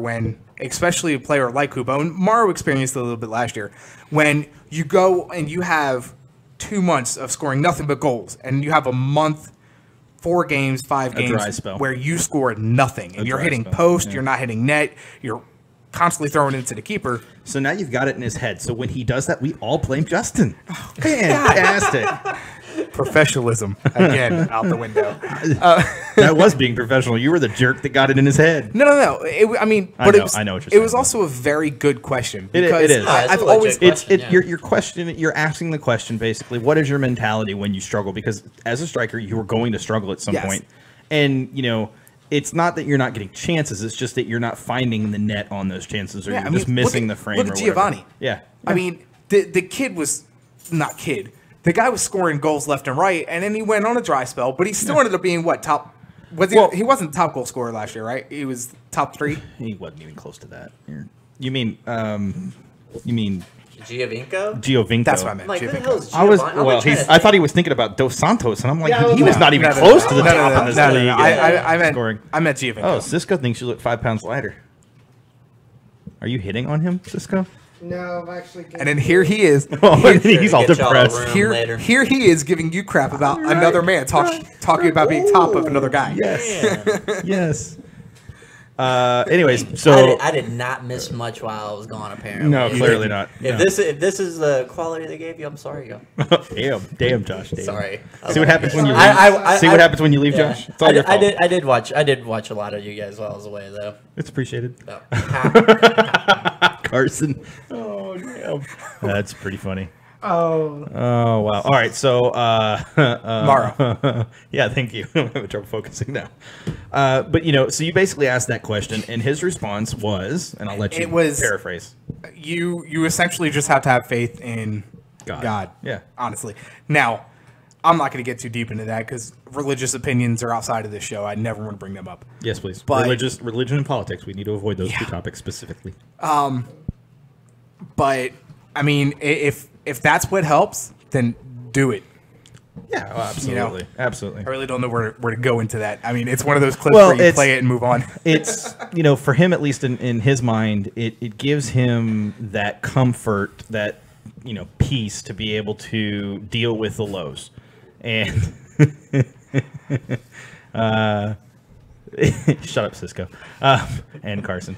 especially a player like Kubo, and Mauro experienced it a little bit last year, when you go and you have 2 months of scoring nothing but goals, and you have a month 4 games, 5 dry games spell. where you score nothing and you're dry hitting spell, post, yeah. you're not hitting net, you're constantly throwing into the keeper. So now you've got it in his head. So when he does that, we all blame Justin. Fantastic. Professionalism again out the window. That was being professional. You were the jerk that got it in his head. No. I mean, I but know- it was, I know what you're it saying, was though. also a very good question. It because is. Yeah, it's I've a always legit It's question, yeah. your question. You're asking the question basically. What is your mentality when you struggle? Because as a striker, you are going to struggle at some Yes. point. And it's not that you're not getting chances. It's just that you're not finding the net on those chances, or Yeah, you're I mean, just missing look the at- frame. look or at whatever. Giovanni. Yeah. I mean, the kid was not kid. The guy was scoring goals left and right, and then he went on a dry spell. But he still ended up being what top? Was he? Well- He wasn't top goal scorer last year, right? He was top 3. He wasn't even close to that. You mean Giovinco? Giovinco? That's what I I'm meant. like, who the Giovinco. hell is I was Giovanni? I'm well. like trying He's. to I thought think. he was thinking about Dos Santos, and I'm like, Yeah, I he was was not like- even No, close to the No, top in this no, league. I meant Scoring. I meant Giovinco. Oh, Cisco thinks you look 5 pounds lighter. Are you hitting on him, Cisco? No, I'm actually. And then here he is. Oh, he's all Get y'all a depressed. room. later. Here he is giving you crap about another man talking about being top of another guy. Yes. Yes. Anyways, so I did not miss much while I was gone. Apparently, no, clearly not. If No. this is the quality they gave you, I'm sorry, yo. damn, Josh. Damn. Sorry. See what happens when you leave. I- See what happens when you leave, Yeah. Josh. It's all your fault. I did watch a lot of you guys while I was away though. It's appreciated. So, Carson. Oh damn. That's pretty funny. Oh, Oh wow. All right. So Mara. yeah. Thank you. I'm having trouble focusing now. But so you basically asked that question, and his response was, and I'll let you It was- paraphrase. You essentially just have to have faith in God. Yeah. Honestly. Now, I'm not going to get too deep into that because religious opinions are outside of this show. I never want to bring them up. Yes, please. But- Religion and politics. We need to avoid those two topics specifically. But I mean, if that's what helps, then do it. Yeah, absolutely, absolutely. I really don't know where to go into that. I mean, it's one of those clips Well, where you it's- play it and move on. It's for him, at least in his mind, it gives him that comfort, that peace to be able to deal with the lows, and shut up, Cisco, and Carson.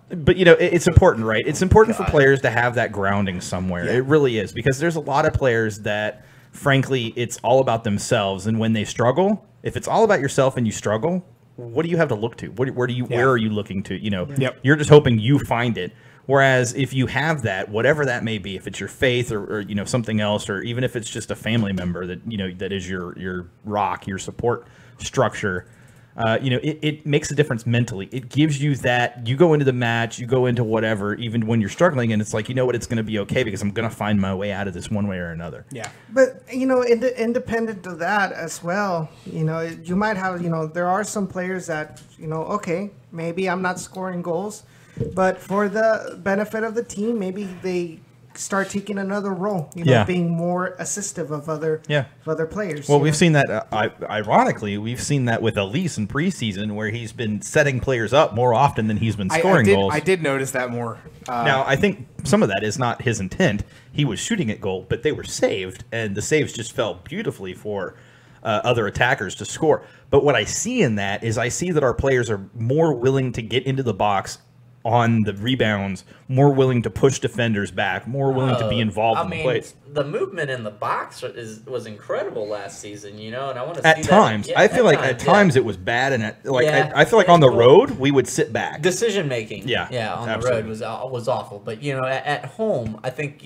But it's important, right? It's important for players to have that grounding somewhere. Yeah. It really is, because there's a lot of players that, frankly, it's all about themselves, and when they struggle, if it's all about yourself and you struggle, what do you have to look to? Where are you looking to? Yep. You're just hoping you find it. Whereas if you have that, whatever that may be, if it's your faith or something else, or even if it's just a family member that that is your rock, your support structure, it makes a difference mentally. It gives you that, you go into the match, you go into whatever, even when you're struggling, and it's like, it's going to be okay because I'm going to find my way out of this one way or another. Yeah. but independent of that as well, you might have, there are some players that, okay, maybe I'm not scoring goals, but for the benefit of the team, maybe they start taking another role, Yeah. being more assistive of other players. Well, we've seen that, ironically, we've seen that with Elise in preseason, where he's been setting players up more often than he's been scoring goals. I did notice that more. Now, I think some of that is not his intent. He was shooting at goal, but they were saved, and the saves just fell beautifully for other attackers to score. But what I see in that is I see that our players are more willing to get into the box on the rebounds, more willing to push defenders back, more willing to be involved in the plays. The movement in the box was incredible last season, and I want to At see times, that. I feel like at times it was bad, and Yeah. I feel like on the road we would sit back. decision making. Yeah, on absolutely. the road was awful, but at home, I think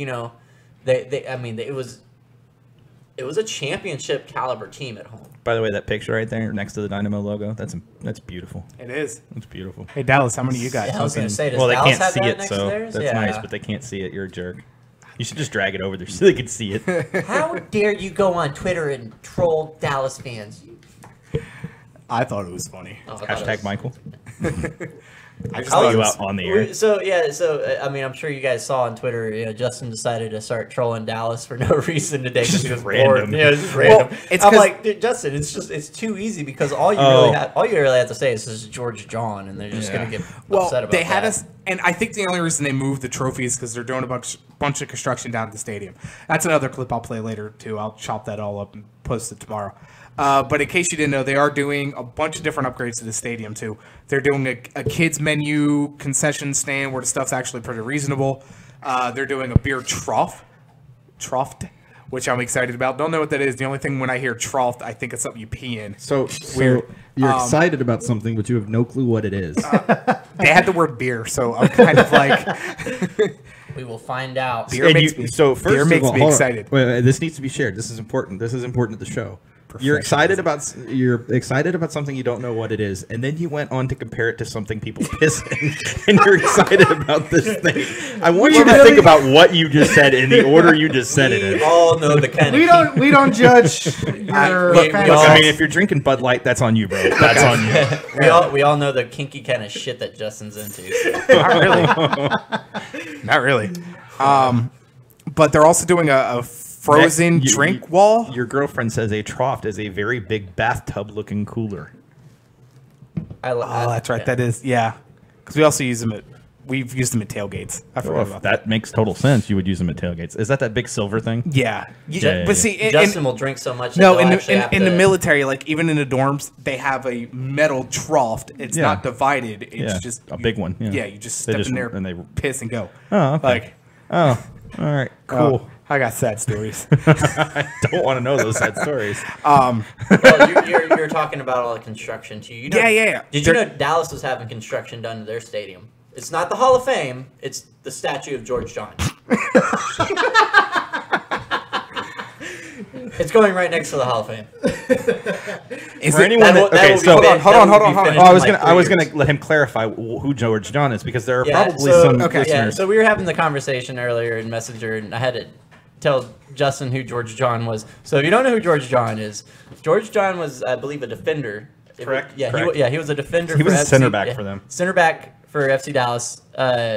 it was a championship caliber team at home. By the way, that picture right there next to the Dynamo logo, that's beautiful. It is. That's beautiful. Hey, Dallas, how many you got? Yeah, I was going to say, does Well, they Dallas can't have see that it, next so to theirs? that's Yeah. nice, but they can't see it. You're a jerk. You should just drag it over there so they can see it. How dare you go on Twitter and troll Dallas fans? I thought it was funny. Oh, I thought it Hashtag was- Michael. I just Call thought it you was, out on the air. So I'm sure you guys saw on Twitter. Justin decided to start trolling Dallas for no reason today because he was random. bored. Yeah, it's just random. it's I'm 'cause- like, dude, Justin, it's too easy because all you really have to say is this is George John, and they're just gonna get well, upset about they had that. us, and I think the only reason they moved the trophy is because they're doing a bunch of construction down at the stadium. That's another clip I'll play later too. I'll chop that all up and post it tomorrow. But in case you didn't know, they are doing a bunch of different upgrades to the stadium too. They're doing a kids menu concession stand where the stuff's actually pretty reasonable. They're doing a beer trough, which I'm excited about. Don't know what that is. The only thing when I hear trough, I think it's something you pee in. So you're excited about something, but you have no clue what it is. They had the word beer, so I'm kind of like... We will find out. Beer makes me excited. Wait, this needs to be shared. This is important. This is important to the show. You're excited about something you don't know what it is, and then you went on to compare it to something people piss in, and you're excited about this thing. I want you to think about what you just said in the order you just said it in. We all know the kind of we don't judge your look, I mean, if you're drinking Bud Light, that's on you, bro. That's on you. we all know the kinky kind of shit that Justin's into. Not really. But they're also doing a frozen drink wall. Your girlfriend says a trough is a very big bathtub-looking cooler. That's right. Yeah. That is, because we also use them we've used them at tailgates. I forgot about that. That makes total sense. You would use them at tailgates. Is that big silver thing? Yeah. But see, Justin will drink so much. No, in the military, like even in the dorms, they have a metal trough. It's not divided. It's just a big one. Yeah, you just step in there and they piss and go. Oh, okay. All right, cool. I got sad stories. I don't want to know those sad stories. Well, you're talking about all the construction too. You know, Did you know Dallas was having construction done to their stadium? It's not the Hall of Fame. It's the statue of George John. It's going right next to the Hall of Fame. I was gonna let him clarify who George John is because there are probably some listeners. Yeah, so we were having the conversation earlier in Messenger, and I had to tell Justin who George John was. So if you don't know who George John is, George John was, I believe, a defender. Correct. Correct. He was a defender. He was a center back for them. Center back for FC Dallas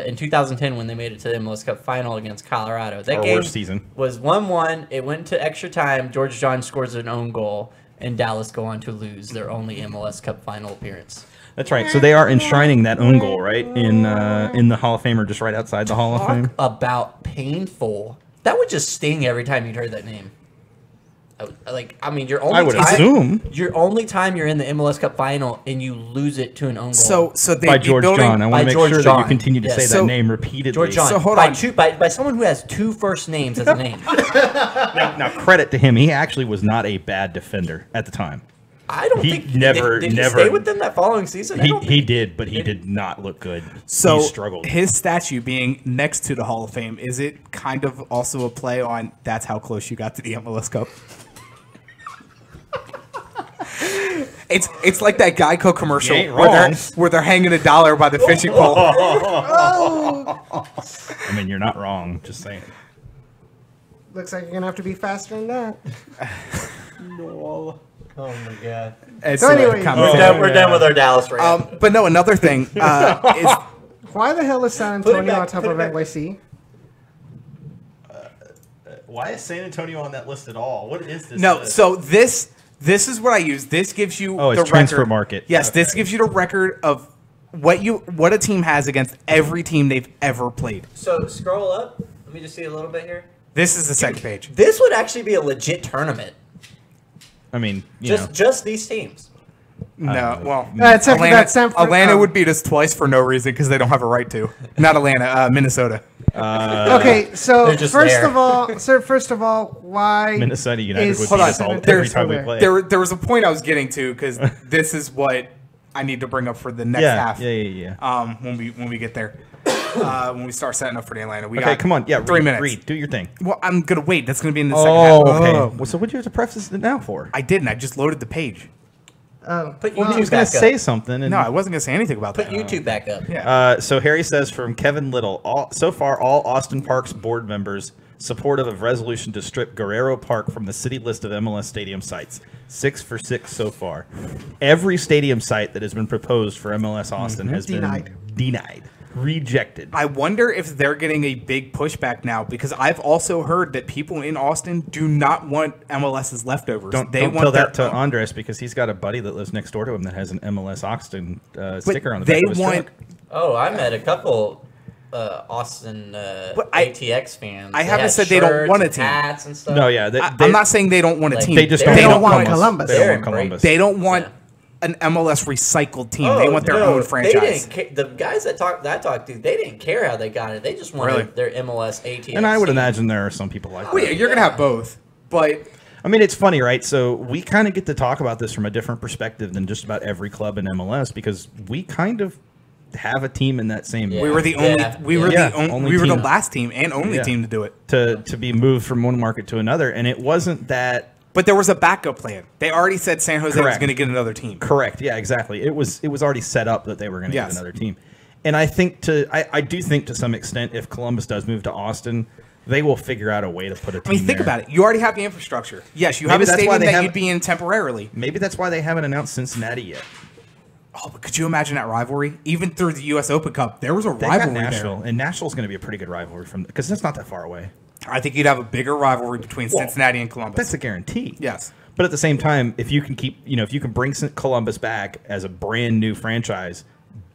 in 2010 when they made it to the MLS Cup final against Colorado. That game was 1-1. It went to extra time. George John scores an own goal, and Dallas go on to lose their only MLS Cup final appearance. That's right. So they are enshrining that own goal, right, in the Hall of Fame or just right outside the Hall of Fame. About painful. That would just sting every time you'd heard that name. Your only time you're in the MLS Cup final and you lose it to an own goal. So they by George John. I want to make sure that you continue to say that name repeatedly. George John. So hold on. By someone who has two first names as a name. now credit to him. He actually was not a bad defender at the time. I don't think he stay with them that following season. He did, but he did not look good. So he struggled. His statue being next to the Hall of Fame, is it kind of also a play on that's how close you got to the MLS Cup? It's like that Geico commercial where they're hanging $1 by the fishing pole. I mean, you're not wrong. Just saying. Looks like you're gonna have to be faster than that. No. Oh my God. So anyway, we're done with our Dallas rant. But no, another thing is why the hell is San Antonio on top of NYC? Why is San Antonio on that list at all? What is this? No, so this is what I use. This gives you the transfer market. Yes, okay. This gives you the record of what a team has against every team they've ever played. So scroll up. Let me just see a little bit here. This is the second page. This would actually be a legit tournament. I mean, just these teams. No, well, Atlanta would beat us twice for no reason because they don't have a right to. Not Atlanta, Minnesota. Okay, so first of all, why Minnesota United would beat us every time we play? There was a point I was getting to because this is what I need to bring up for the next half. Yeah. When we get there. When we start setting up for the Atlanta, come on, 3 minutes. Read, do your thing. Well, I'm gonna wait. That's gonna be in the second half. Okay. Well, so what do you have to preface it now for? I didn't. I just loaded the page. Put YouTube I was gonna say something. No, I wasn't gonna say anything about that. Put YouTube back up. Yeah. So Harry says from Kevin Little. So far, all Austin Parks board members supportive of resolution to strip Guerrero Park from the city list of MLS stadium sites. 6 for 6 so far. Every stadium site that has been proposed for MLS Austin has been denied. Rejected. I wonder if they're getting a big pushback now because I've also heard that people in Austin do not want MLS's leftovers. Don't tell that to Andres because he's got a buddy that lives next door to him that has an MLS Austin sticker on the back of his truck. Oh, I met a couple Austin But ATX fans. I They haven't had said they don't shirts want a and team. hats and stuff. No, yeah, I'm not saying they don't want a Like, team. they just They don't, don't want Columbus. Columbus. They don't They're want great. Columbus. They don't want Yeah. an MLS recycled team. They want their own franchise. The guys that I talked to, they didn't care how they got it. They just wanted Really? their MLS ATX. And I would team. imagine there are some people like Well, yeah, that. you're gonna have both, but I mean, it's funny, right? So we kind of get to talk about this from a different perspective than just about every club in MLS because we kind of have a team in that same Yeah. we were the Yeah. we were Yeah, the only, only we were the team. last team and only Yeah. team to do it. to be moved from one market to another, and it wasn't that But there was a backup plan. They already said San Jose was Correct. going to get another team. correct. Yeah, exactly. It was already set up that they were going to Yes. get another team, and I think I do think to some extent if Columbus does move to Austin, they will figure out a way to put a team. I mean, think there. about it. You already have the infrastructure. Yes, you have Maybe a that's why stadium they that have- you'd be in temporarily. Maybe that's why they haven't announced Cincinnati yet. Oh, but could you imagine that rivalry? Even through the U.S. Open Cup, there was a They got rivalry Nashville, there. and Nashville's going to be a pretty good rivalry from because that's not that far away. I think you'd have a bigger rivalry between Cincinnati and Columbus. That's a guarantee. Yes. But at the same time, if you can if you can bring Columbus back as a brand new franchise,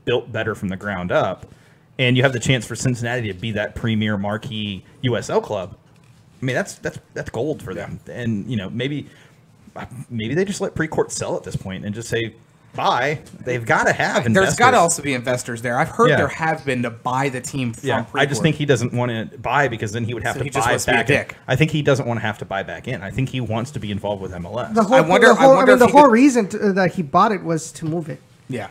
built better from the ground up, and you have the chance for Cincinnati to be that premier marquee USL club, I mean that's gold for them. And maybe they just let Precourt sell at this point and just say bye. They've got to have investors. There's got to also be investors there. I've heard Yeah. there have been to buy the team from Yeah, I just Precourt. think he doesn't want to buy because then he would have So to he just buy wants to be a back in. dick. I think he doesn't want to have to buy back in. I think he wants to be involved with MLS. The whole, I wonder- the whole, I wonder if the he whole could- reason that he bought it was to move it. Yeah.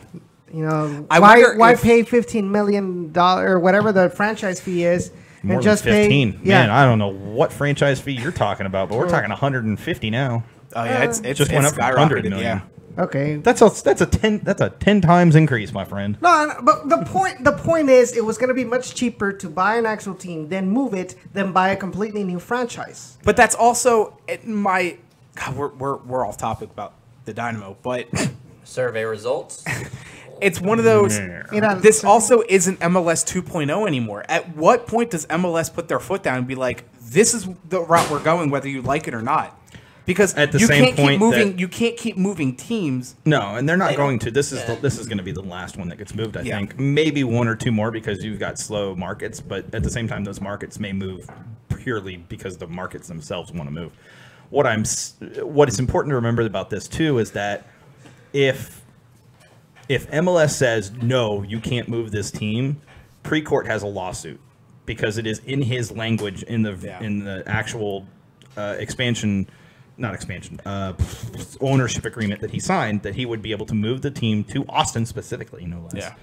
You know, I why wonder if- pay $15 million or whatever the franchise fee is, More and than just 15. pay? Yeah, Man, I don't know what franchise fee you're talking about, but we're talking 150 now. Oh yeah, it's Just went up from 100 skyrocketed. million. Yeah. okay. That's a 10 times increase, my friend. No, but the point is, it was going to be much cheaper to buy an actual team, then move it, than buy a completely new franchise. But that's also my. God, we're off topic about the Dynamo, but Survey results. it's one of those. You know, This also isn't MLS 2.0 anymore. At what point does MLS put their foot down and be like, "This is the route we're going, whether you like it or not"? Because At the you same can't keep point moving. that- You can't keep moving teams. No, and they're not They going don't- to. This is yeah. this is going to be the last one that gets moved. I Yeah. think maybe one or two more because you've got slow markets, but at the same time, those markets may move purely because the markets themselves want to move. What is important to remember about this too is that if MLS says no, you can't move this team, Precourt has a lawsuit because it is in his language in the actual ownership agreement that he signed that he would be able to move the team to Austin specifically, no less. Yeah.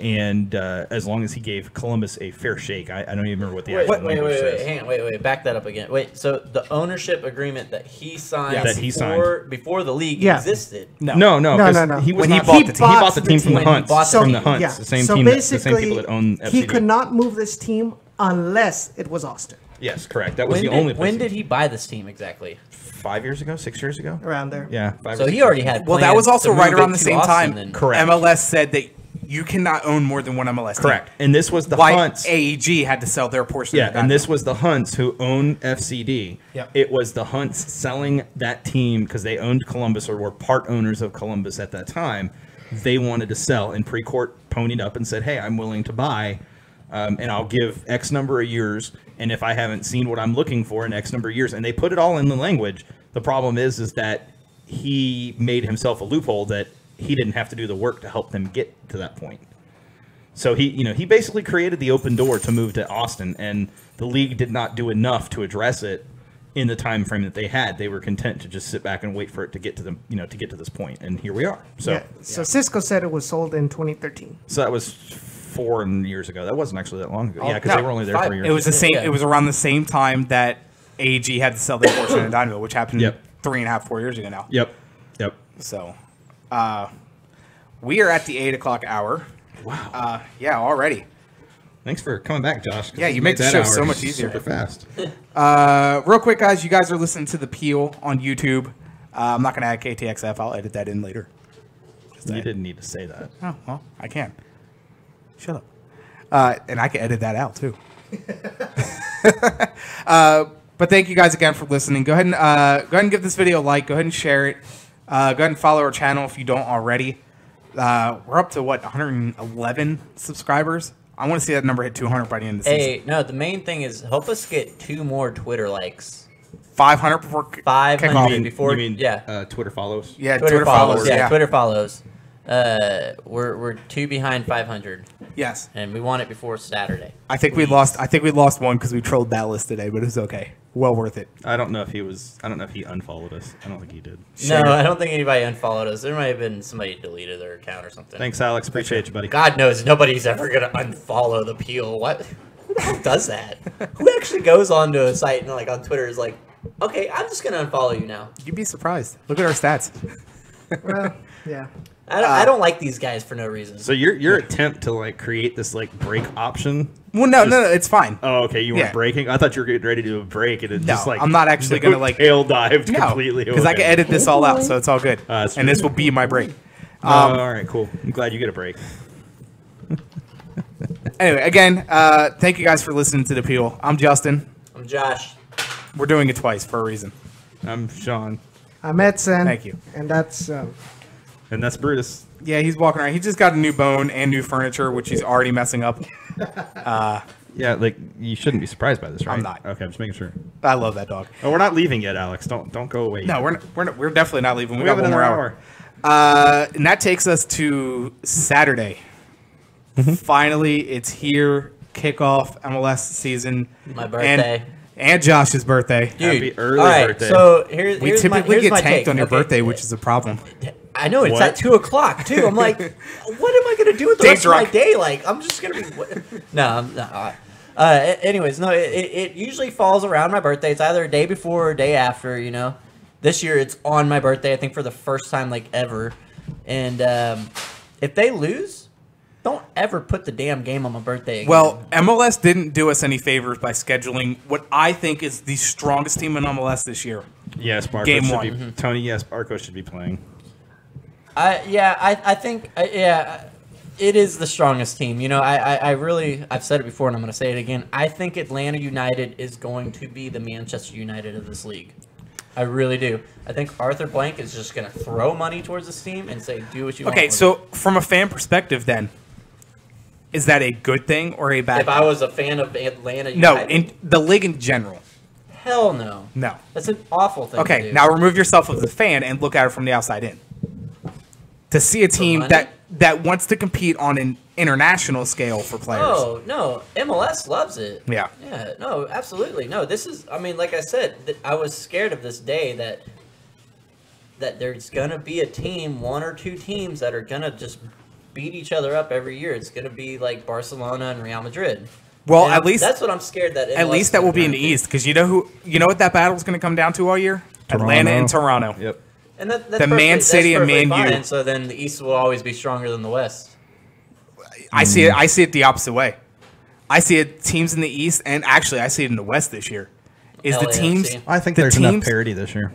And as long as he gave Columbus a fair shake, I don't even remember what the actual language Wait, says. hang on, wait, back that up again. Wait, so the ownership agreement that he signed, Yes. That he signed. before the league Yeah. existed. No, 'cause No. he was When he not bought the team. he bought the team from the When he Hunts. bought the From the team. Hunts, Yeah. the same so team, the same basically, people that own FCD. he could not move this team unless it was Austin. Yes, correct. That was the only. When place did he buy this team exactly? 5 years ago, 6 years ago? Around there. Yeah, 5 So or 6 he years already ago. had. Well, that plans was also to right move around it the to same Austin time. then. Correct. MLS said that you cannot own more than one MLS team. Correct. And this was the Why Hunts. AEG had to sell their portion. Yeah, of that. and this was the Hunts who own FCD. Yep. It was the Hunts selling that team because they owned Columbus or were part owners of Columbus at that time. They wanted to sell, and Precourt ponied up and said, "Hey, I'm willing to buy, and I'll give X number of years. And if I haven't seen what I'm looking for in X number of years," and they put it all in the language. The problem is that he made himself a loophole that he didn't have to do the work to help them get to that point. So he basically created the open door to move to Austin, and the league did not do enough to address it in the time frame that they had. They were content to just sit back and wait for it to get to them, to get to this point, and here we are. So, Yeah. So Cisco said it was sold in 2013. so that was 4 years ago. That wasn't actually that long ago. Oh, Yeah, because no, they were only there 5. 4 years. It was the same. Yeah. It was around the same time that AEG had to sell their portion of Dynamo, which happened Yep. 3.5, 4 years ago now. Yep. So, we are at the 8 o'clock hour. Wow. Yeah, already. Thanks for coming back, Josh. 'cause Yeah, you make the that show hour so much easier. super fast. Real quick, guys, you guys are listening to the Peel on YouTube. I'm not going to add KTXF. I'll edit that in later. You didn't need to say that. Oh, well, I can. Shut up. And I can edit that out, too. But thank you guys again for listening. Go ahead and give this video a like. Go ahead and share it. Go ahead and follow our channel if you don't already. We're up to, 111 subscribers I want to see that number hit 200 by the end of the season. Hey, no, the main thing is help us get 2 more Twitter likes. 500 before 500 kickoff. before. You mean yeah. Twitter follows? Yeah, Twitter follows. Yeah, Yeah. Twitter follows. We're 2 behind 500, Yes. and we want it before Saturday. I think we lost one because we trolled Dallas today, but it was okay. Well worth it. I don't know if he unfollowed us. I don't think he did. No, I don't think anybody unfollowed us. There might have been somebody deleted their account or something. Thanks, Alex. Appreciate you, buddy. God knows nobody's ever gonna unfollow the Peel. What? Who the hell does that? Who actually goes onto a site and like on Twitter is like, okay, I'm just gonna unfollow you now. You'd be surprised. Look at our stats. Well, yeah. I don't like these guys for no reason. So your attempt to like create this like break option. Well, no, it's fine. Oh, okay. You weren't Yeah. breaking. I thought you were getting ready to do a break, and it No, just like I'm not actually gonna, like- tail dived No, completely. because I can edit this all out, so it's all good. That's And true. this will be my break. All right, cool. I'm glad you get a break. Anyway, again, thank you guys for listening to the Peel. I'm Justin. I'm Josh. We're doing it twice for a reason. I'm Sean, I'm Edson. Thank you. And that's and that's Brutus. Yeah, he's walking around. He just got a new bone and new furniture, which he's already messing up. Yeah, like you shouldn't be surprised by this, right? I'm not. Okay, I'm just making sure. I love that dog. Oh, we're not leaving yet, Alex. Don't go away. No, we're definitely not leaving. We, we got have one more another hour. hour. And that takes us to Saturday. Finally, it's here. Kickoff MLS season. My birthday. And Josh's birthday. Dude, Happy early all right, birthday. So here's We here's typically here's get my tanked take. on your Okay. birthday, which is a problem. I know it's What? at 2:00 too. I'm like, what am I gonna do with the Day rest of my drunk. day? Like, I'm just gonna be. No, I'm not. Anyways, no. It usually falls around my birthday. It's either a day before or a day after. You know, this year it's on my birthday. I think for the first time like ever. And if they lose, don't ever put the damn game on my birthday again. Well, MLS didn't do us any favors by scheduling what I think is the strongest team in MLS this year. Yes, Barco Game should one. be Tony. Yes, Barco should be playing. I think it is the strongest team. You know, I've said it before and I'm going to say it again. I think Atlanta United is going to be the Manchester United of this league. I really do. I think Arthur Blank is just going to throw money towards this team and say, do what you want. Okay, with so it. from a fan perspective, then, is that a good thing or a bad If I was a fan of Atlanta United, No, in the league in general. hell no. No. That's an awful thing to Okay, do. now remove yourself as a fan and look at it from the outside in. To see a team money? that wants to compete on an international scale for players. Oh, no. MLS loves it. Yeah. Yeah, no, absolutely. No, this is, I mean, like I said, I was scared of this day that there's going to be a team, 1 or 2 teams that are going to just beat each other up every year. It's going to be like Barcelona and Real Madrid. Well, And at least that's what I'm scared that at MLS least that will be in the gonna East, because you know what that battle's going to come down to all year? Atlanta and Toronto. Yep. And that's the Man City and Man U. fine, so then the East will always be stronger than the West. I see it the opposite way. I see it teams in the East, and actually I see it in the West this year. Is the LAFC. teams? I think the there's teams, enough parity this year.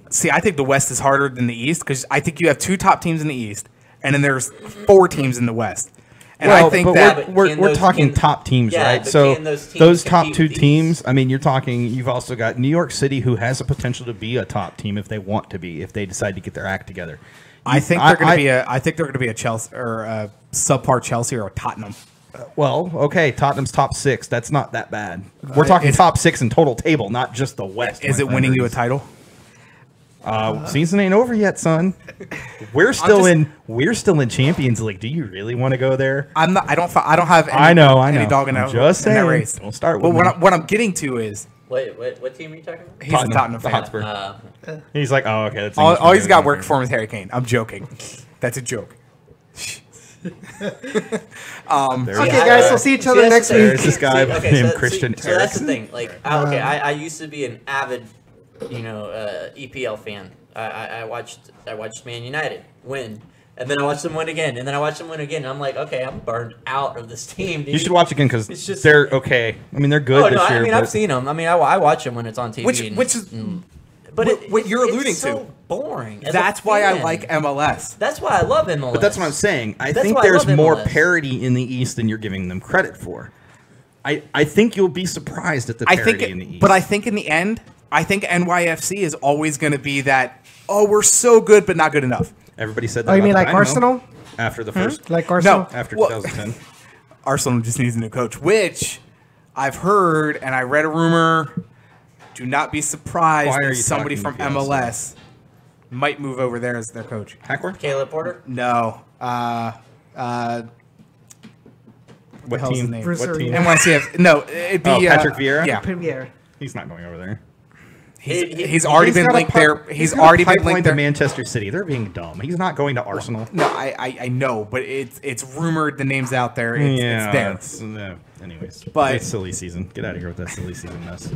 See, I think the West is harder than the East because I think you have 2 top teams in the East, and then there's 4 teams in the West. And I think but that we're can those- talking can- top teams, yeah, right? but So can those teams those top compete 2 with these? teams. I mean, you're talking. You've also got New York City, who has the potential to be a top team if they want to be, if they decide to get their act together. I think they're going to be a Chelsea or a subpar Chelsea or a Tottenham. Well, okay, Tottenham's top 6. That's not that bad. We're talking top 6 in total table, not just the West. Is it winning you a title? Season ain't over yet, son. We're still in Champions League. Do you really want to go there? I'm not. I don't have. Any, I know. Any dog in I'm that, just in that saying. race. Don't start But with me. what I'm getting to is Wait, what team are you talking about? he's a Tottenham fan. Hotspur. He's like, oh, okay. That's All he's got English. working for him is Harry Kane. I'm joking. That's a joke. There's Okay, guys, we'll see each other next There's week. this guy named Christian So that's the Eriksen. thing. Like, I used to be an avid, EPL fan. I watched Man United win, and then I watched them win again, and then I watched them win again. And I'm like, okay, I'm burned out of this team. Dude. You should watch again because It's just- they're okay. I mean, they're good Oh this no, year. I mean but I've seen them. I mean I watch them when it's on TV. Which is but what you're alluding it's so to. boring. As a That's why I fan. like MLS. That's why I love MLS. But that's what I'm saying. I That's think why I there's love more MLS. parity in the East than you're giving them credit for. I think you'll be surprised at the I parity think, in the East. but I think in the end, I think NYFC is always going to be that. Oh, we're so good, but not good enough. Everybody said that. Oh, you about mean the like Dynamo Arsenal? after the first Like Arsenal? No. after Well, 2010. Arsenal just needs a new coach, which I've heard and I read a rumor. Do not be surprised Why are if you somebody talking from to us? MLS might move over there as their coach. Hackworth? Caleb Porter. No. What hell's his team? name? What team? NYCF. No, it'd be Patrick Vieira? Yeah, Premier. He's not going over there. he's already been got a linked pipe- there. He's got a already been pipeline linked to there. Manchester City. They're being dumb. He's not going to Arsenal. No, I know, but it's rumored. The name's out there. It's there. Anyways, But- it's silly season. Get out of here with that silly season mess.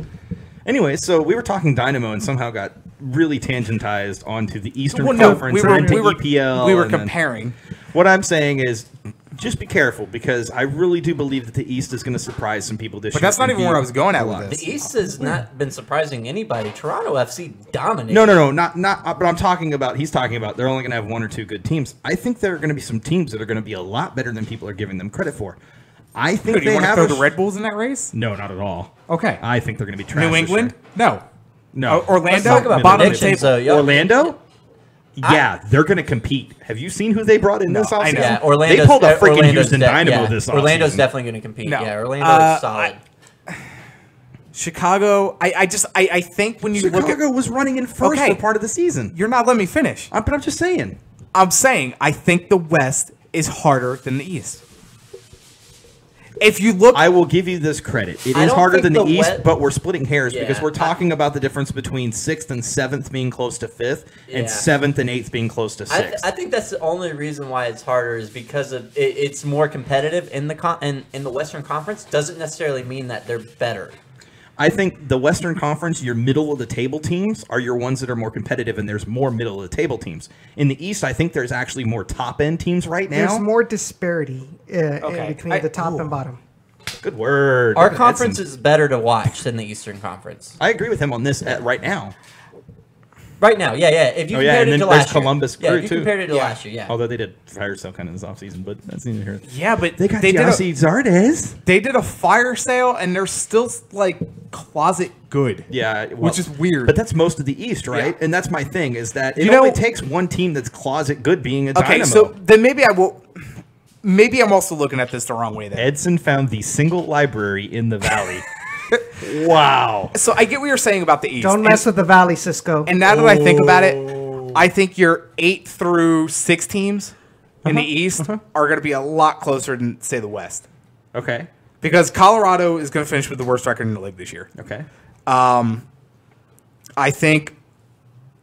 Anyway, so we were talking Dynamo and somehow got really tangentized onto the Eastern Well, no, Conference and into EPL. we were and then- comparing. What I'm saying is, just be careful because I really do believe that the East is going to surprise some people this year. But that's not and even be where I was going at a with lot. this. The East has not been surprising anybody. Toronto FC dominated. No, not. But I'm talking about. He's talking about. They're only going to have one or two good teams. I think there are going to be some teams that are going to be a lot better than people are giving them credit for. I think Do you they want to have throw a the Red Bulls in that race? No, not at all. Okay. I think they're going to be trash. New this England? year. No. No. Orlando? Let's talk about Bottom of the predictions, table. though. Y'all- Orlando? Yeah, they're going to compete. Have you seen who they brought in this I offseason? know. Yeah, Orlando's, They pulled a freaking Orlando's Houston Dynamo this offseason. Orlando's definitely going to compete. No. Yeah, Orlando's solid. Chicago, I think when you look at... Chicago was running in first Okay. for part of the season. You're not letting me finish. But I'm just saying. I'm saying I think the West is harder than the East. If you look... I will give you this credit. It I is don't harder think than the the East, West- but we're splitting hairs because Yeah, we're talking about the difference between 6th and 7th being close to 5th and Yeah. 7th and 8th being close to 6th. I think that's the only reason why it's harder is because of it's more competitive in the in the Western Conference. Doesn't necessarily mean that they're better. I think the Western Conference, your middle of the table teams are your ones that are more competitive, and there's more middle of the table teams. In the East, I think there's actually more top end teams right now. There's more disparity Okay. between the top and bottom. Good word. Our Good conference Edson. is better to watch than the Eastern Conference I agree with him on this right now. right now. Yeah. If you Oh, yeah, compared and it then to there's last year, Columbus yeah, Crew, if you too. compared it to Yeah. last year, yeah. Although they did fire sale kind of this offseason, but that's neither here. Yeah, but They got did Giassi Zardes. they did a fire sale, and they're still, like, closet good. Yeah, well, Which is weird. But that's most of the East, right? Yeah. And that's my thing is that it You know- only takes one team that's closet good being a Okay, Dynamo. so then maybe I will... Maybe I'm also looking at this the wrong way then. Edson found the single library in the valley. Wow. So I get what you're saying about the East. Don't mess with the Valley, Cisco. And now that I think about it, I think your 8 through 6 teams in the East are going to be a lot closer than, say, the West. Okay. Because Colorado is going to finish with the worst record in the league this year. Okay. I think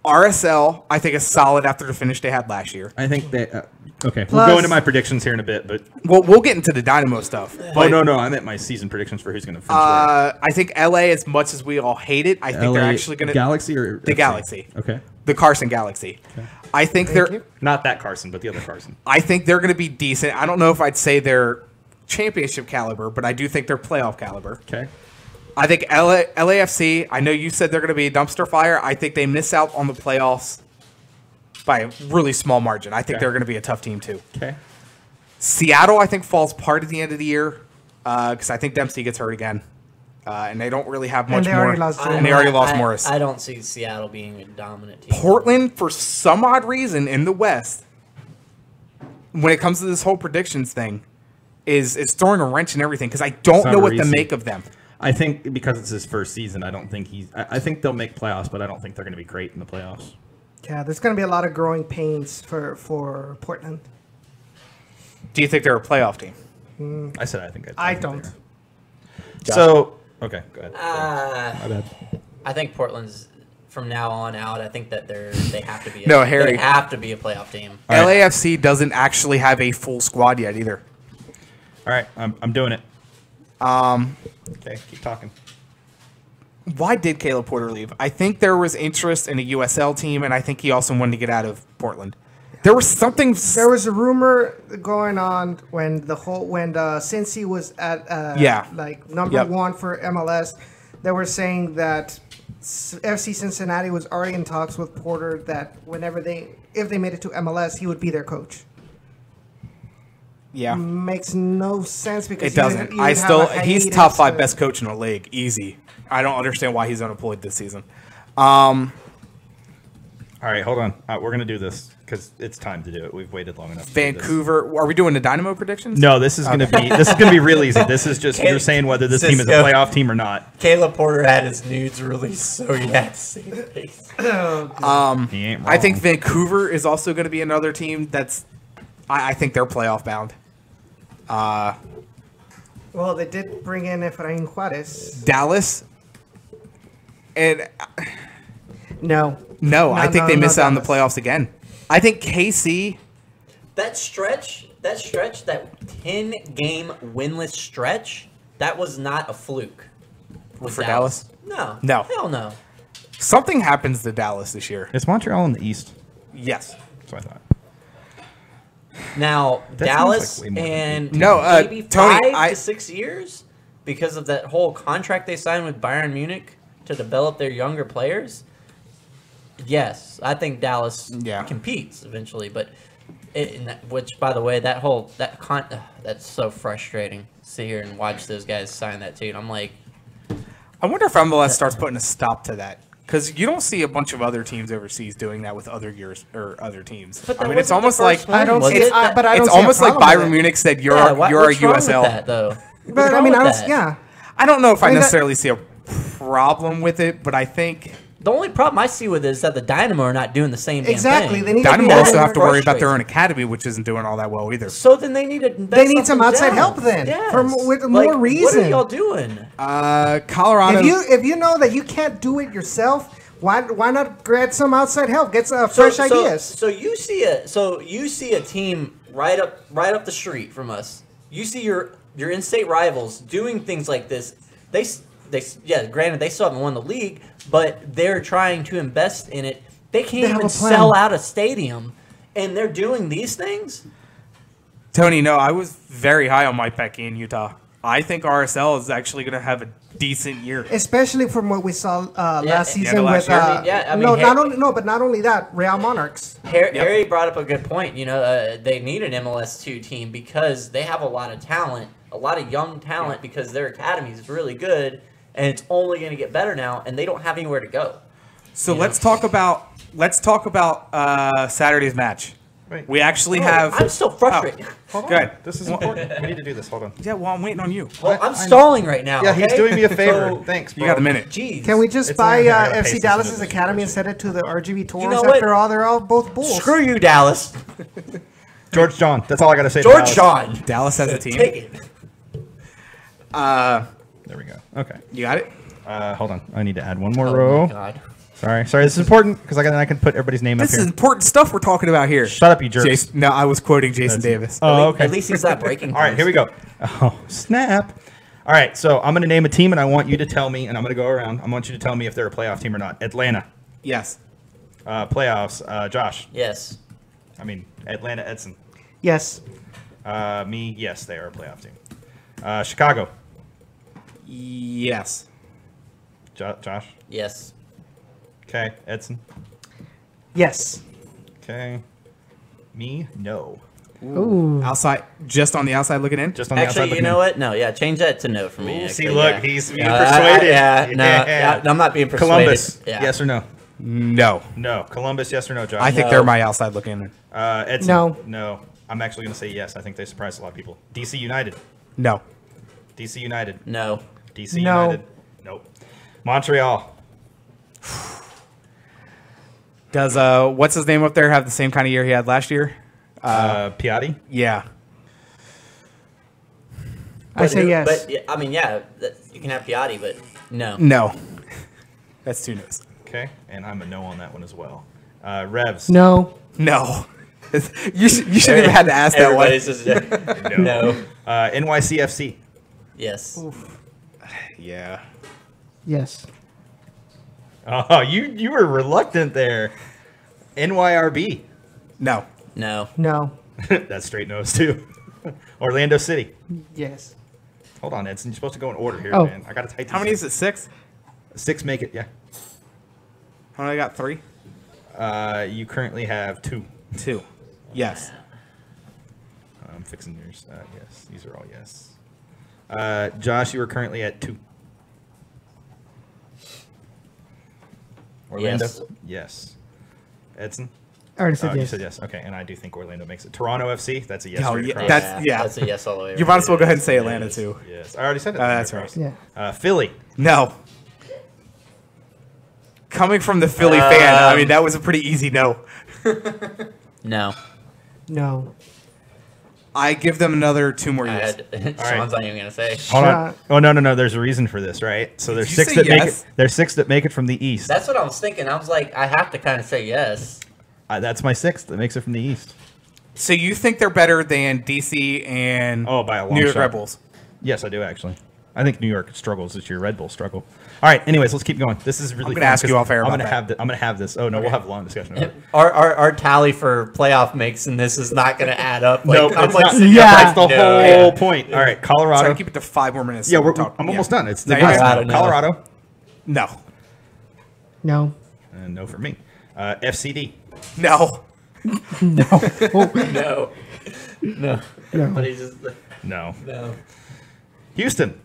RSL, I think, is solid after the finish they had last year. I think that. Okay. Plus- we'll go into my predictions here in a bit, but. Well, we'll get into the Dynamo stuff. But, no. I meant my season predictions for who's going to finish. I think LA, as much as we all hate it, I think they're actually going to... Galaxy or The FC? Galaxy. Okay. The Carson Galaxy. I think they're... Not that Carson, but the other Carson. I think they're going to be decent. I don't know if I'd say they're championship caliber, but I do think they're playoff caliber. Okay. I think LAFC, I know you said they're going to be a dumpster fire. I think they miss out on the playoffs by a really small margin. I think Okay. they're going to be a tough team too. Okay. Seattle, I think, falls apart at the end of the year because I think Dempsey gets hurt again. And they don't really have much they more. already lost And they already lost Morris. I don't see Seattle being a dominant team. Portland, for some odd reason, in the West, when it comes to this whole predictions thing, is throwing a wrench in everything because I don't know what to Savarese. make of them. I think because it's his first season, I don't think I think they'll make playoffs, but I don't think they're going to be great in the playoffs. Yeah, there's going to be a lot of growing pains for Portland. Do you think they're a playoff team? I said I think I think don't. they're. So okay, go ahead. My bad. I think Portland's from now on out. I think that they have to be. No, Harry. They have to be a playoff team. All right. LAFC doesn't actually have a full squad yet either. All right, I'm doing it. Okay, keep talking. Why did Caleb Porter leave? I think there was interest in a USL team, and I think he also wanted to get out of Portland. There was something. There was a rumor going on when Cincy was at Yeah. like number Yep. 1 for MLS. They were saying that FC Cincinnati was already in talks with Porter that if they made it to MLS, he would be their coach. Yeah, Makes no sense because it doesn't. He's top 5 best coach in the league, easy. I don't understand why he's unemployed this season. All right, hold on. We're gonna do this because it's time to do it. We've waited long enough. to do this. Vancouver. Are we doing the Dynamo predictions? No, this is gonna be real easy. This is just you're saying whether this team is a playoff team or not. Caleb Porter had his nudes released, so he had to see the face. He ain't wrong. I think Vancouver is also going to be another team that's. I think they're playoff bound. Well, they did bring in Efrain Juarez. Dallas. And No. I think they miss out on the Dallas. playoffs again. I think KC. That 10-game winless stretch, that was not a fluke. with For Dallas? No. No. Hell no. Something happens to Dallas this year. Is Montreal in the East? Yes. That's what I thought. Now, That Dallas seems like way more and than maybe Tony, 5 to 6 years because of that whole contract they signed with Bayern Munich to develop their younger players. Yes, I think Dallas competes eventually, but which, by the way, that's so frustrating. Sit here and watch those guys sign that too, and I'm like, I wonder if MLS starts putting a stop to that. Because you don't see a bunch of other teams overseas doing that with other years or other teams. But I mean, that it's wasn't almost the like first one, was it's, it? but I don't it's see a almost like problem with Bayern it. Munich said, "You're yeah, a what's wrong with USL." that, though? But What's I wrong mean, with I don't. that? Yeah. I don't know if I I mean, necessarily see a problem with it, but I think The only problem I see with it is that the Dynamo are not doing the same damn Exactly. thing. They need to Dynamo be also more have to worry about their frustrating. own academy, which isn't doing all that well either. So then they need to. They need some outside help then, with more What are reason. y'all doing? Colorado. If you know that you can't do it yourself, why not get some outside help? Get some fresh ideas. So you see a team right up the street from us. You see your in-state rivals doing things like this. Granted they still haven't won the league, but they're trying to invest in it. They can't have even a plan. sell out a stadium, and they're doing these things. Tony, no, I was very high on Mike Beckey in Utah. I think RSL is actually going to have a decent year. Especially from what we saw last yeah, season the last with. year. I mean, not only that, Real Monarchs. Harry brought up a good point. You know, they need an MLS2 team because they have a lot of talent, a lot of young talent, because their academy is really good, and it's only going to get better now, and they don't have anywhere to go. So let's talk about Saturday's match. Wait. We actually have. I'm still frustrated. Hold on. Good. This is important. We need to do this. Hold on. Yeah, well, I'm waiting on you. Well, I'm stalling right now. Yeah, okay? he's doing me a favor. So, Thanks, bro. You got a minute. Jeez. Can we just It's buy not- I gotta paste FC this Dallas's into the academy and send it to the RGB Tours? know what? After all, they're all both Bulls. Screw you, Dallas. George John. That's all I got to say. to George Dallas. Sean. Dallas has a team. Take it. There we go. Okay. You got it? Hold on. I need to add one more Oh row. my God. Sorry. This is important because I can put everybody's name This up is here. important stuff we're talking about here. Shut up, you jerks. Jason, no, I was quoting Jason Davis. Oh, okay. At least he's not breaking. All right, here we go. Oh, snap. All right, so I'm going to name a team, and I want you to tell me, and I'm going to go around. I want you to tell me if they're a playoff team or not. Atlanta. Yes. Playoffs. Josh. Yes. I mean, Atlanta Edson. Yes. Me, yes, they are a playoff team. Chicago. Yes. Josh. Yes. Okay, Edson. Yes. Okay. Me, no. Ooh. Outside, just on the outside looking in. Just on the outside Actually, you looking know in. what? No, yeah, change that to no for me. Ooh, see, actually, look, yeah. he's being I- persuaded. yeah, I'm not being persuaded. Columbus, Yeah. yes or no? No. No. Columbus, yes or no, Josh? I think No. they're my outside looking in. Edson. No. No. I'm actually going to say yes. I think they surprised a lot of people. DC United. No. DC United. No. DC No. United. Nope. Montreal. Does what's his name up there have the same kind of year he had last year? Piatti. Yeah. I say yes. But yeah, I mean, yeah, you can have Piatti, but no. No. That's two no's. Okay. And I'm a no on that one as well. Revs. No. No. You shouldn't have had to ask that one. Everybody's just no. NYCFC. Yes. Yeah. Yes. Oh, you were reluctant there. NYRB. No. No. No. That's straight nose too. Orlando City. Yes. Hold on, Edson. You're supposed to go in order here, Oh. man. I got to type. How many is it? 6? 6 make it. Yeah. How many I got? 3? You currently have 2. 2. Yes. I'm fixing yours. Yes, these are all yes. Josh, you are currently at 2. Orlando. Yes. Yes. Edson? I already said You yes. said yes. Okay, and I do think Orlando makes it. Toronto FC, that's a yes. Oh, straight yeah, across. that's That's a yes all the way. You might as well go ahead and say Atlanta too. Yes, I already said it. That's Across. right. Yeah. Philly. No. Coming from the Philly fan, I mean that was a pretty easy no. No. No. I give them another 2 more I years. Sean's not even gonna say. Hold on. Oh no. There's a reason for this, right? So there's Did you 6 say that make yes? it. There's 6 that make it from the east. That's what I was thinking. I was like, I have to kind of say yes. That's my 6th that makes it from the east. So you think they're better than DC and By a long New York shot. Red Bulls? Yes, I do actually. I think New York struggles this year. Red Bull struggle. All right. Anyways, let's keep going. This is really. I'm gonna ask you off air I'm about gonna that. have. I'm gonna have this. Oh no, we'll have a long discussion. About it. Our tally for playoff makes and this is not gonna add up. Like, No, I'm it's like, not. sitting Yeah. That's the No. whole point. All right, Colorado. So keep it to 5 more minutes. Yeah, so we're I'm almost done. It's the No, you're Colorado. right. Colorado. No. No. And no for me. FCD. No. no. No. No. But he's just No. no. Houston.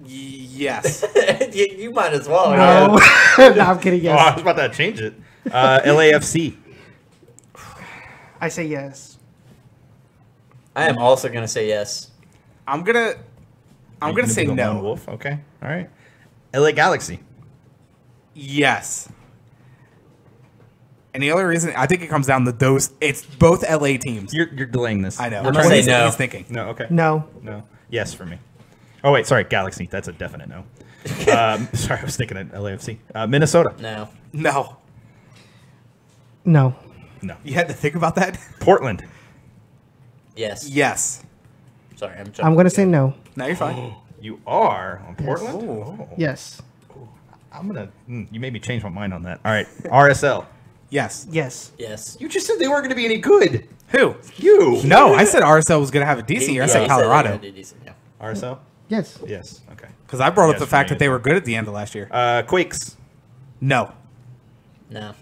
Yes. you might as well. No. Yeah. No, I'm kidding. Oh, I Yes. was about to change it. LAFC. I say yes. I am also gonna say yes. I'm gonna say Lone no. Wolf. Okay. All right. LA Galaxy. Yes. And the other reason I think it comes down to those. It's both LA teams. You're delaying this. I know. I'm Which gonna one say is no. he's thinking? No. Okay. No. No. Yes for me. Oh wait, sorry, Galaxy. That's a definite no. Sorry, I was thinking of LAFC. Minnesota. No. No. No. No. You had to think about that. Portland. Yes. Yes. Sorry, I'm. I'm gonna say no. No, you're fine. You are on Portland. Oh. Yes. I'm gonna. You made me change my mind on that. All right, RSL. Yes. Yes. Yes. You just said they weren't going to be any good. Who? You. No, I said RSL was gonna have a decent year. I Yeah, said he Colorado they did decent, yeah. RSL. Yes. Yes. Okay. because I brought up Yes, the fact for me that they as were good at the end of last year. Quakes. No. No.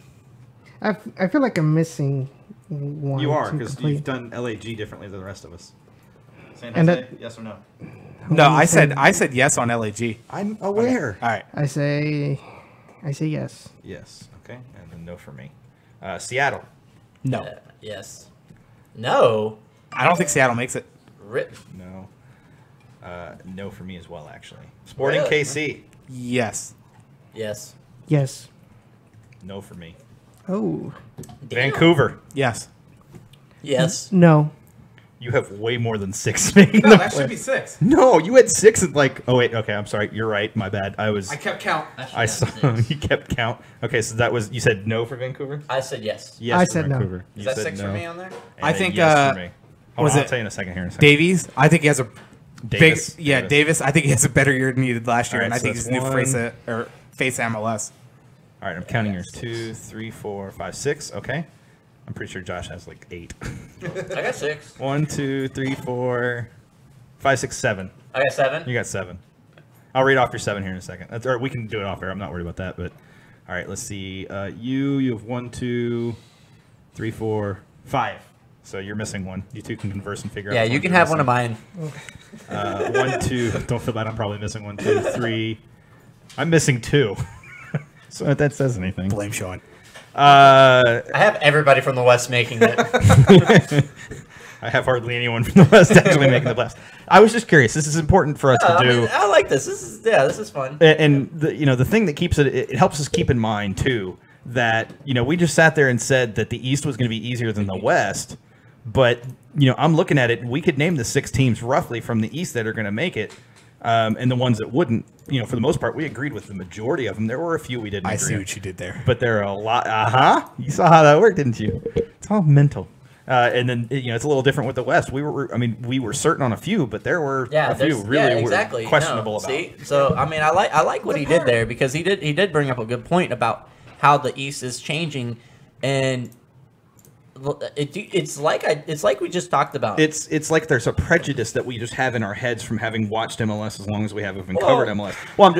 I feel like I'm missing one. You are to because complete. you've done LAG differently than the rest of us. San And Jose, that- yes or no? No, I'm I saying- said yes on LAG. I'm aware. All right. I say yes. Yes. Okay. And then no for me. Seattle. No. Yes. No. I don't think Seattle makes it. Rip. No. No for me as well, actually. Sporting Really? KC. Yes. Yes. Yes. No for me. Oh. Vancouver. Yes. Yes. No. You have way more than 6 making No, the that play. should be 6. No, you had 6 and like. Oh wait. Okay. I'm sorry. You're right. My bad. I was. I kept count. I saw you kept count. Okay, so that was you said no for Vancouver. I said yes. Yes, I for said no. Vancouver. Is You that said 6 for no. me on there? And I a think, yes for me. Hold was on, it I'll tell you in a second here. In a second. Davies, I think he has a Davis. big. Yeah, Davis. I think he has a better year than he did last year, All right, and I so think that's he's new one. face MLS. All right, I'm counting yours. 2, 3, 4, 5, 6. Okay, I'm pretty sure Josh has like 8. I got 6. 1, 2, 3, 4, 5, 6, 7. I got 7. You got 7. I'll read off your 7 here in a second. Or we can do it off air. I'm not worried about that. But all right, let's see. You have 1, 2, 3, 4, 5. So you're missing 1. You two can converse and figure out. Yeah, which you ones can you're have one of missing. mine. 1, 2. Don't feel bad. I'm probably missing 1, 2, 3. I'm missing 2. So if that says anything. Blame Sean. I have everybody from the West making it. I have hardly anyone from the West actually making the blast. I was just curious. This is important for us to I do. mean, I like this. This is fun. And the thing that keeps it helps us keep in mind too that we just sat there and said that the East was going to be easier than the West, but I'm looking at it. We could name the 6 teams roughly from the East that are going to make it, and the ones that wouldn't. For the most part, we agreed with the majority of them. There were a few we didn't. I agree see on. what you did there. But there are a lot. You saw how that worked, didn't you? It's all mental. And then it's a little different with the West. We were certain on a few, but there were a few really exactly. were questionable about. See, so I mean, I like what he did there because he did bring up a good point about how the East is changing, and it's like we just talked about. It's like there's a prejudice that we just have in our heads from having watched MLS as long as we have and covered MLS. Well,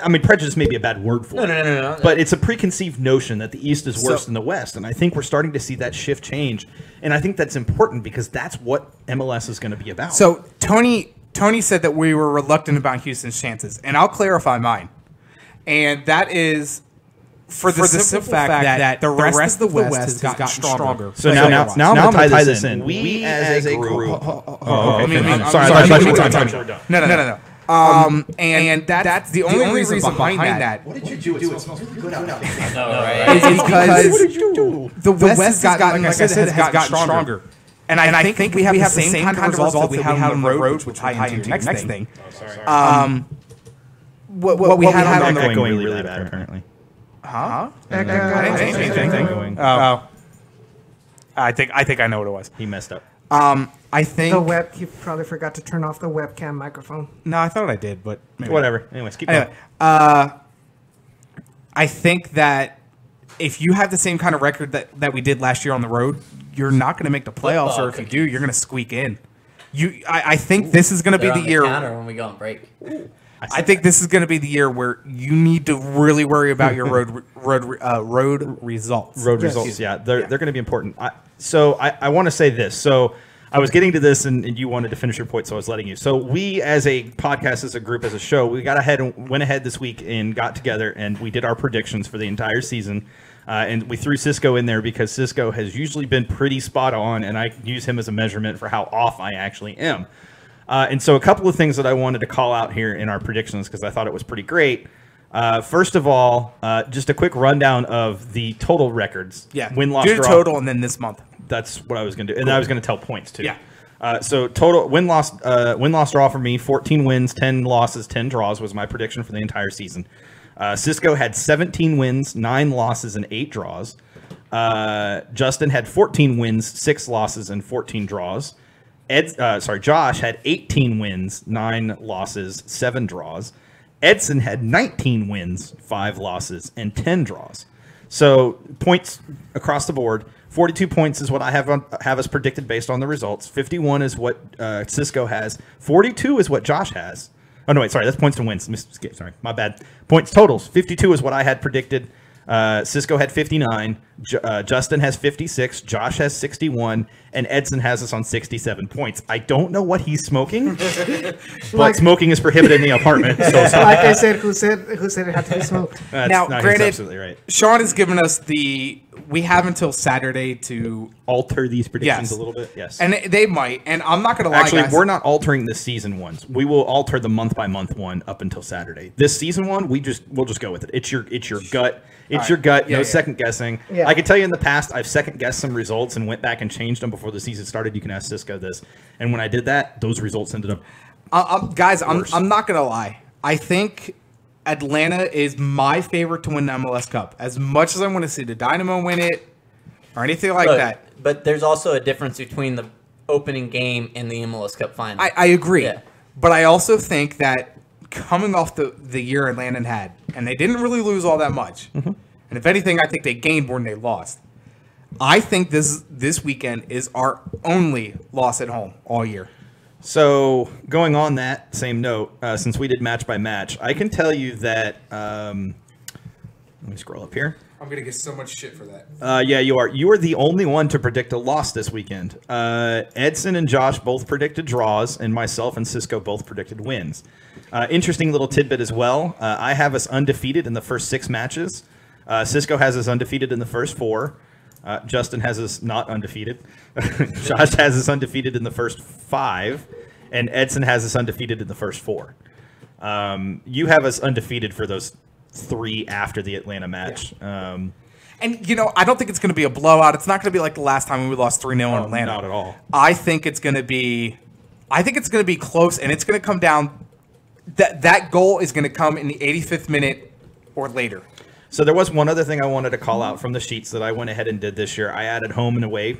I mean, prejudice may be a bad word for it. No. But it's a preconceived notion that the East is worse than the West, and I think we're starting to see that shift change, and I think that's important because that's what MLS is going to be about. So Tony said that we were reluctant about Houston's chances, and I'll clarify mine. And that is, for the simple fact that the rest of the West has gotten stronger. So now I'm going to tie this in. We as a group. Sorry. No. And that's the only reason behind that. What did you do? It smells really good out. I know, right? Is because What did you do? the West has gotten, like I said, has gotten stronger. And I think we have the same kind of results that we had on the road, which will tie into next thing. What we had on the road. Going really bad, apparently. Huh? I didn't change anything. I think I know what it was. He messed up. I think You probably forgot to turn off the webcam microphone. No, I thought I did, but maybe Whatever. Anyways, keep going. I think that if you have the same kind of record that we did last year on the road, you're not going to make the playoffs, or if you do, you're going to squeak in. I think this is going to be the year. Counter when we go on break. I think this is going to be the year where you need to really worry about your road results. Road results, yeah, they're going to be important. I want to say this. So I was getting to this, and you wanted to finish your point, so I was letting you. So we, as a podcast, as a group, as a show, we went ahead this week and got together, and we did our predictions for the entire season. And we threw Cisco in there because Cisco has usually been pretty spot on, and I use him as a measurement for how off I actually am. And so a couple of things that I wanted to call out here in our predictions because I thought it was pretty great. First of all, just a quick rundown of the total records. Yeah, win-loss do the draw. total and then this month. That's what I was going to do. And I was going to tell points, too. Yeah. So total win-loss draw for me, 14 wins, 10 losses, 10 draws was my prediction for the entire season. Cisco had 17 wins, 9 losses, and 8 draws. Justin had 14 wins, 6 losses, and 14 draws. Josh had 18 wins, 9 losses, 7 draws. Edson had 19 wins, 5 losses, and 10 draws. So points across the board. 42 points is what I have as predicted based on the results. 51 is what Cisco has. 42 is what Josh has. Oh, no, wait, sorry. That's points to wins. Sorry, my bad. Points totals. 52 is what I had predicted. Cisco had 59. Justin has 56. Josh has 61. And Edson has us on 67 points. I don't know what he's smoking, but smoking is prohibited in the apartment. So like I said, who said it had to be smoked? Now, he's granted, absolutely right. Sean has given us we have until Saturday to Alter these predictions a little bit. Yes. And they might. And I'm not going to lie, Actually, guys. we're not altering the season ones. We will alter the month by month one up until Saturday. This season one, we'll just go with it. It's your gut. It's your gut. No second guessing. Yeah. I can tell you in the past, I've second guessed some results and went back and changed them before the season started. You can ask Cisco this. And when I did that, those results ended up. Guys, I'm not going to lie. I think Atlanta is my favorite to win the MLS Cup. As much as I want to see the Dynamo win it or anything like that. But there's also a difference between the opening game and the MLS Cup final. I agree. Yeah. But I also think that coming off the year Atlanta had, and they didn't really lose all that much. Mm-hmm. And if anything, I think they gained more than they lost. I think this weekend is our only loss at home all year. So going on that same note, since we did match by match, I can tell you that. Let me scroll up here. I'm gonna get so much shit for that. Yeah, you are. You are the only one to predict a loss this weekend. Edson and Josh both predicted draws, and myself and Cisco both predicted wins. Interesting little tidbit as well. I have us undefeated in the first 6 matches. Cisco has us undefeated in the first 4. Justin has us not undefeated. Josh has us undefeated in the first 5. And Edson has us undefeated in the first 4. You have us undefeated for those 3 after the Atlanta match. Yeah. And, I don't think it's going to be a blowout. It's not going to be like the last time when we lost 3-0 in Atlanta. Not at all. I think it's going to be close, and it's going to come down. That goal is going to come in the 85th minute or later. So there was one other thing I wanted to call out from the sheets that I went ahead and did this year. I added home and away,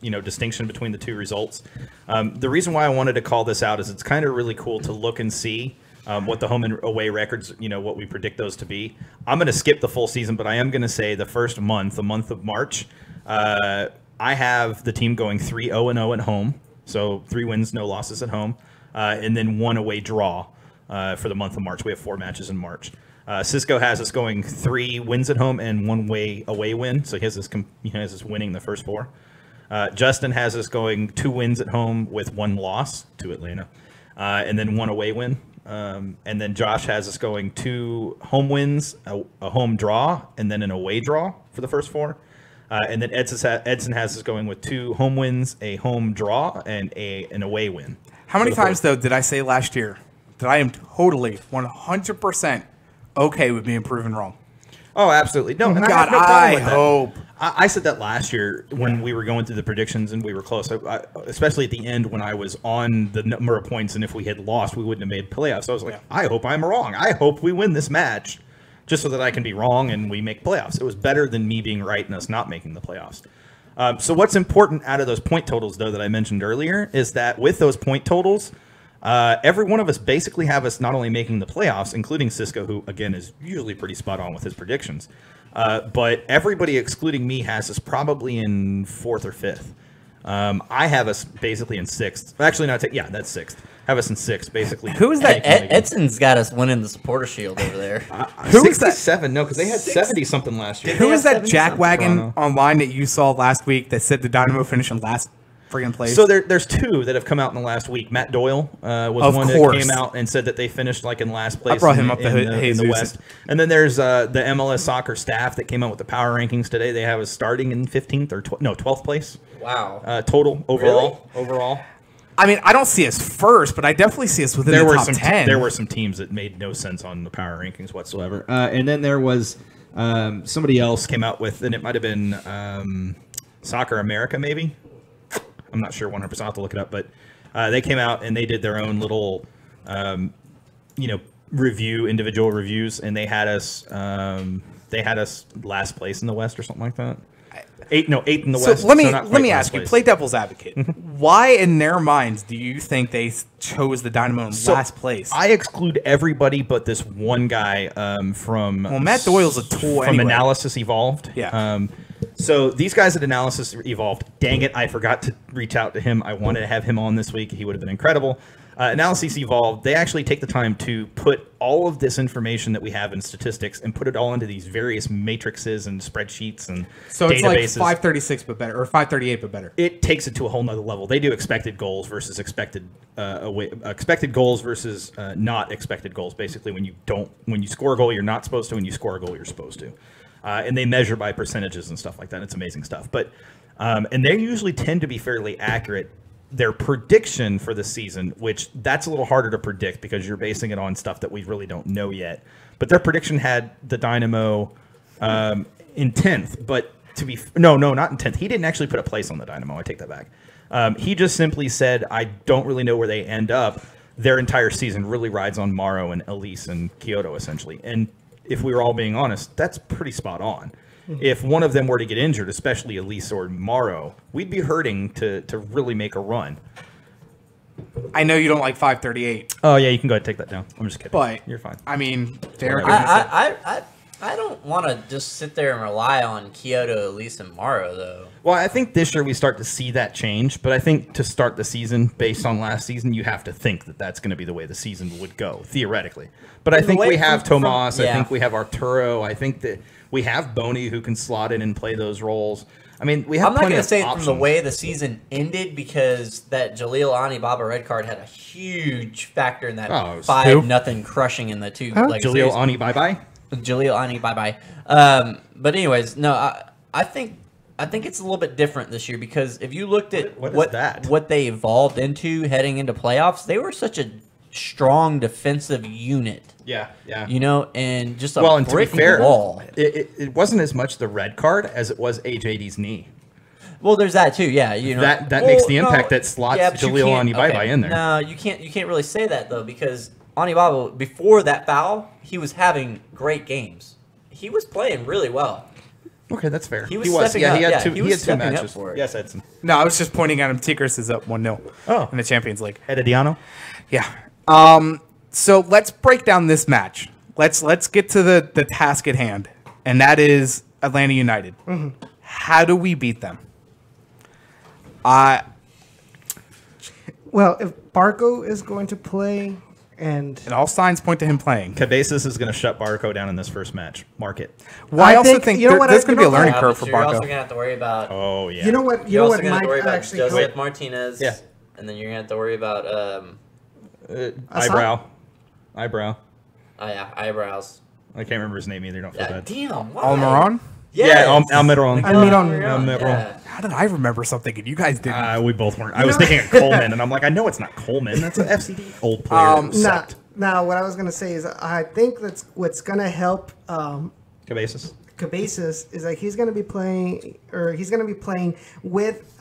distinction between the 2 results. The reason why I wanted to call this out is it's kind of really cool to look and see what the home and away records, what we predict those to be. I'm going to skip the full season, but I am going to say the first month, the month of March, I have the team going 3-0-0 at home. So 3 wins, no losses at home, and then 1 away draw for the month of March. We have 4 matches in March. Cisco has us going 3 wins at home and 1 away win. So he has us winning the first 4. Justin has us going 2 wins at home with 1 loss to Atlanta, and then 1 away win. and then Josh has us going 2 home wins, a home draw, and then an away draw for the first 4. And then Edson has us going with 2 home wins, a home draw, and an away win. How many times, though, did I say last year that I am totally 100% okay with being proven wrong? Oh, absolutely. No, God, I have no problem I with that. hope. I said that last year when we were going through the predictions and we were close, especially at the end when I was on the number of points, and if we had lost, we wouldn't have made playoffs. So I was like, I hope I'm wrong. I hope we win this match just so that I can be wrong and we make playoffs. It was better than me being right and us not making the playoffs. So what's important out of those point totals, though, that I mentioned earlier, is that with those point totals, every one of us basically have us not only making the playoffs, including Cisco, who, again, is usually pretty spot on with his predictions, but everybody excluding me has us probably in 4th or 5th. I have us basically in 6th. Actually, no, that's 6th. Have us in 6th, basically. Who is that? Edson's got us winning the supporter shield over there. Who is that? 67. No, because they had 70-something last year. Who is that jackwagon online that you saw last week that said the Dynamo finished in last friggin' place? So there's 2 that have come out in the last week. Matt Doyle was one that came out and said that they finished like in last place. I brought him up in the West. And then there's the MLS soccer staff that came out with the power rankings today. They have us starting in 15th or 12th place. Wow. Total overall. Really? Overall. I mean, I don't see us first, but I definitely see us within the top 10. There were some teams that made no sense on the power rankings whatsoever. And then there was somebody else came out with, and it might have been Soccer America, maybe. I'm not sure 100%. I'll have to look it up, but they came out and they did their own little, individual reviews, and they had us last place in the West or something like that. 8th in the West. So let me ask you, play devil's advocate. Why in their minds do you think they chose the Dynamo in last place? I exclude everybody but this one guy from Matt Doyle's a tool from anyway. Analysis Evolved. Yeah. So these guys at Analysis Evolved, dang it, I forgot to reach out to him. I wanted to have him on this week. He would have been incredible. Analysis Evolved, they actually take the time to put all of this information that we have in statistics and put it all into these various matrices and spreadsheets and so databases. It's like 536 but better, or 538 but better. It takes it to a whole nother level. They do expected goals versus expected goals versus not expected goals. Basically, when you score a goal you're not supposed to, and you score a goal you're supposed to. And they measure by percentages and stuff like that. It's amazing stuff. But and they usually tend to be fairly accurate. Their prediction for the season, which that's a little harder to predict because you're basing it on stuff that we really don't know yet. But their prediction had the Dynamo in 10th. But not in 10th. He didn't actually put a place on the Dynamo. I take that back. He just simply said, I don't really know where they end up. Their entire season really rides on Morrow and Elise and Kyoto, essentially. And if we were all being honest, that's pretty spot on. If one of them were to get injured, especially Elise or Morrow, we'd be hurting to really make a run. I know you don't like 538. Oh, yeah, you can go ahead and take that down. I'm just kidding. But you're fine. I mean, I don't want to just sit there and rely on Kyoto, Elise, and Morrow, though. Well, I think this year we start to see that change, but I think to start the season based on last season, you have to think that that's going to be the way the season would go, theoretically. But I think we have Tomas. I think we have Arturo. I think that we have Boney who can slot in and play those roles. I mean, we have. I'm not going to say options. from the way the season ended because that Jalil Anibaba red card had a huge factor in that 5-0 crushing in the two. Jalil Anibaba. Jalil Anibaba. But anyways, no, I think it's a little bit different this year because if you looked at what they evolved into heading into playoffs, they were such a strong defensive unit. Yeah. You know, and just a brick wall. It wasn't as much the red card as it was AJD's knee. Well, there's that too. Yeah, you know that makes the impact that slots Jalil Anibaba in there. No, you can't really say that though because Anibaba before that foul, he was having great games. He was playing really well. Okay, that's fair. He was stepping up. He had two matches. For it. Yes, Edson. No, I was just pointing at him. Tigres is up 1-0 in the Champions League. Herediano? Yeah. So let's break down this match. Let's get to the task at hand, and that is Atlanta United. Mm-hmm. How do we beat them? Well, if Barco is going to play, and all signs point to him playing, Cabezas is going to shut Barco down in this first match. Mark it. Well, I also think there's going to be a learning curve for Barco. You're also going to have to worry about. Oh yeah. You know what? You're also going to have to worry about Joseph Martinez. Yeah. And then you're going to have to worry about Eyebrow. Eyebrow. Oh yeah, eyebrows. I can't remember his name either. Don't feel bad. Damn. Why? Almiron? Yes. Yeah, Almiron. Almiron. Yeah. How did I remember something and you guys didn't? We both weren't. I was thinking of Coleman, and I'm like, I know it's not Coleman. That's an FCD old player. That sucked. Now, what I was gonna say is, I think that's what's gonna help Cabezas. Cabezas is like he's gonna be playing with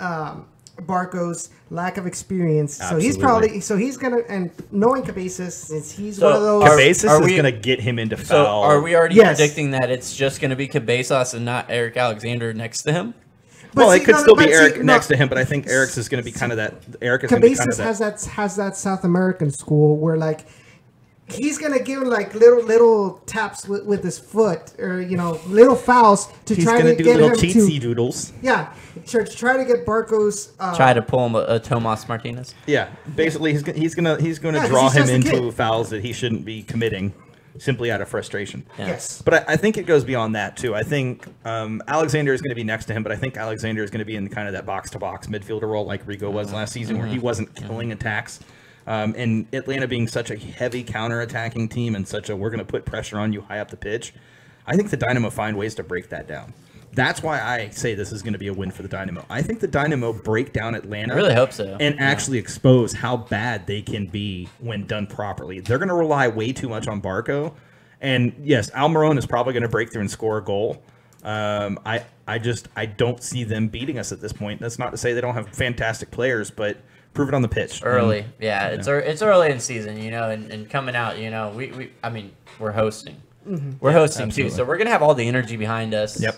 Barco's lack of experience. Absolutely. So he's gonna, and knowing Cabezas, since he's So one of those. Cabezas are is we- going to get him into So foul. are we already Yes. predicting that it's just going to be Cabezas and not Eric Alexander next to him? But Well, see, it could no, still but be see, Eric no. next to him, but I think Eric's is going to be kind of that. Eric is going to be kind of Cabezas that. has that South American school where like he's gonna give him like little taps with his foot, or little fouls to He's try going to to do get little him cheatsy to doodles. to try to get Barco's Try to pull him a Tomas Martinez. Yeah, basically he's going to Yeah, 'cause draw he's him just a into kid. fouls that he shouldn't be committing, simply out of frustration. Yeah. Yes. But I think it goes beyond that too. I think Alexander is going to be next to him, but I think Alexander is going to be in kind of that box-to-box midfielder role like Rigo was last season, where he wasn't killing attacks. And Atlanta being such a heavy counter-attacking team and such a we're going to put pressure on you high up the pitch, I think the Dynamo find ways to break that down. That's why I say this is going to be a win for the Dynamo. I think the Dynamo break down Atlanta. I really hope so. And actually expose how bad they can be when done properly. They're going to rely way too much on Barco. And yes, Almiron is probably going to break through and score a goal. I don't see them beating us at this point. That's not to say they don't have fantastic players, but prove it on the pitch. Early, it's early in season, and coming out, we're hosting. We're hosting Absolutely. too, so we're gonna have all the energy behind us. Yep.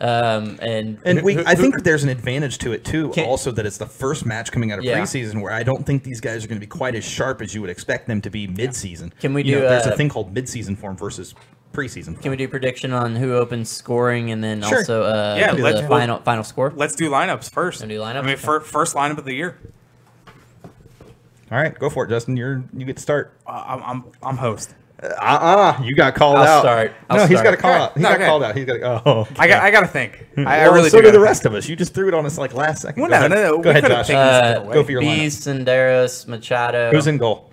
And I think there's an advantage to it too. Can- Also, that it's the first match coming out of Yeah. preseason, where I don't think these guys are going to be quite as sharp as you would expect them to be mid-season. Can we You know, do there's a- a thing called mid-season form versus preseason form. can we do prediction on who opens scoring, and then Sure. also Yeah, the let's- final score? Let's do lineups first. Wanna do lineups? I mean, first lineup of the year. All right, go for it, Justin. You get to start. I'm host. You got called I'll out. start. No, he's got to call Okay. out. He No, got okay. called out. He's got to. Oh, I got to think. I well, really so do do the gotta rest of us. You just threw it on us like last second. Well, Go no, ahead. no, Go ahead, we could've Josh. taken this different way. Go for your Bees, lineup. Senderos, Machado. Who's in goal?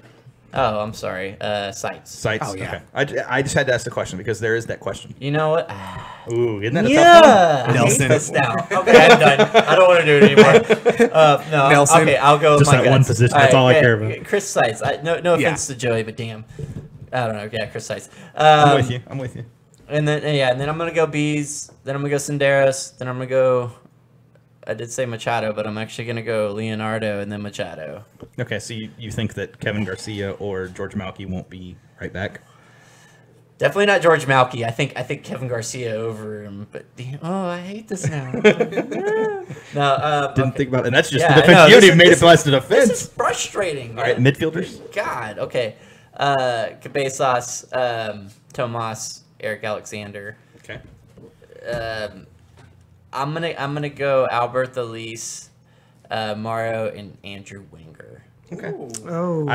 Oh, I'm sorry. Sites. Sights. Oh, yeah. Okay. I just had to ask the question because there is that question. You know what? Ooh, isn't that a tough Yeah, I hate Nelson. this now. Okay, I'm done. I don't want to do it anymore. No, Nelson. okay, I'll go with Just my that guts. one position, that's all I yeah, care about. Chris Seitz. No Yeah. offense to Joey, but damn. I don't know. Yeah, Chris Seitz. I'm with you. I'm with you. And then I'm gonna go Bees. Then I'm gonna go Senderos. Then I'm gonna go. I did say Machado, but I'm actually gonna go Leonardo and then Machado. Okay, so you think that Kevin Garcia or George Malky won't be right back? Definitely not George Malky. I think Kevin Garcia over him. But I hate this now. No, Didn't think about it. And that's just Yeah, the defense. I know, You haven't this even made is- it past the This defense. is frustrating. All right, man. midfielders. God. Okay. Cabezas, Tomas, Eric Alexander. Okay. I'm gonna go Alberto Elise, Mario, and Andrew Wenger. Okay. Oh,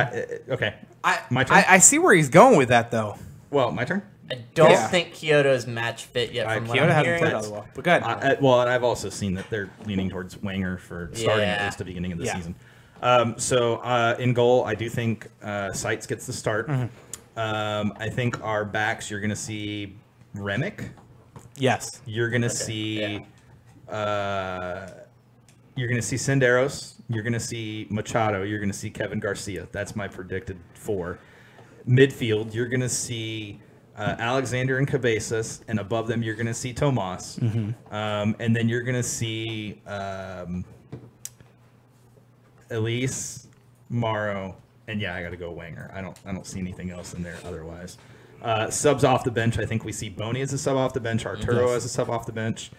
Okay. I, My turn? I see where he's going with that though. Well, my turn. I don't Yeah. think Kyoto's match fit yet. From what Kyoto I'm hasn't hearing. played all the well, but good. Well, and I've also seen that they're leaning towards Wenger for starting at Yeah. least the beginning of the Yeah. season. So in goal, I do think Seitz gets the start. I think our backs, you're going to see Remick. Yes. You're going to see you're going to see Senderos. You're going to see Machado. You're going to see Kevin Garcia. That's my predicted 4. Midfield, you're going to see Alexander and Cabezas, and above them you're going to see Tomas. And then you're going to see Elise, Morrow, and yeah, I got to go Wenger. I don't see anything else in there otherwise. Subs off the bench, I think we see Boney as a sub off the bench, Arturo as a sub off the bench,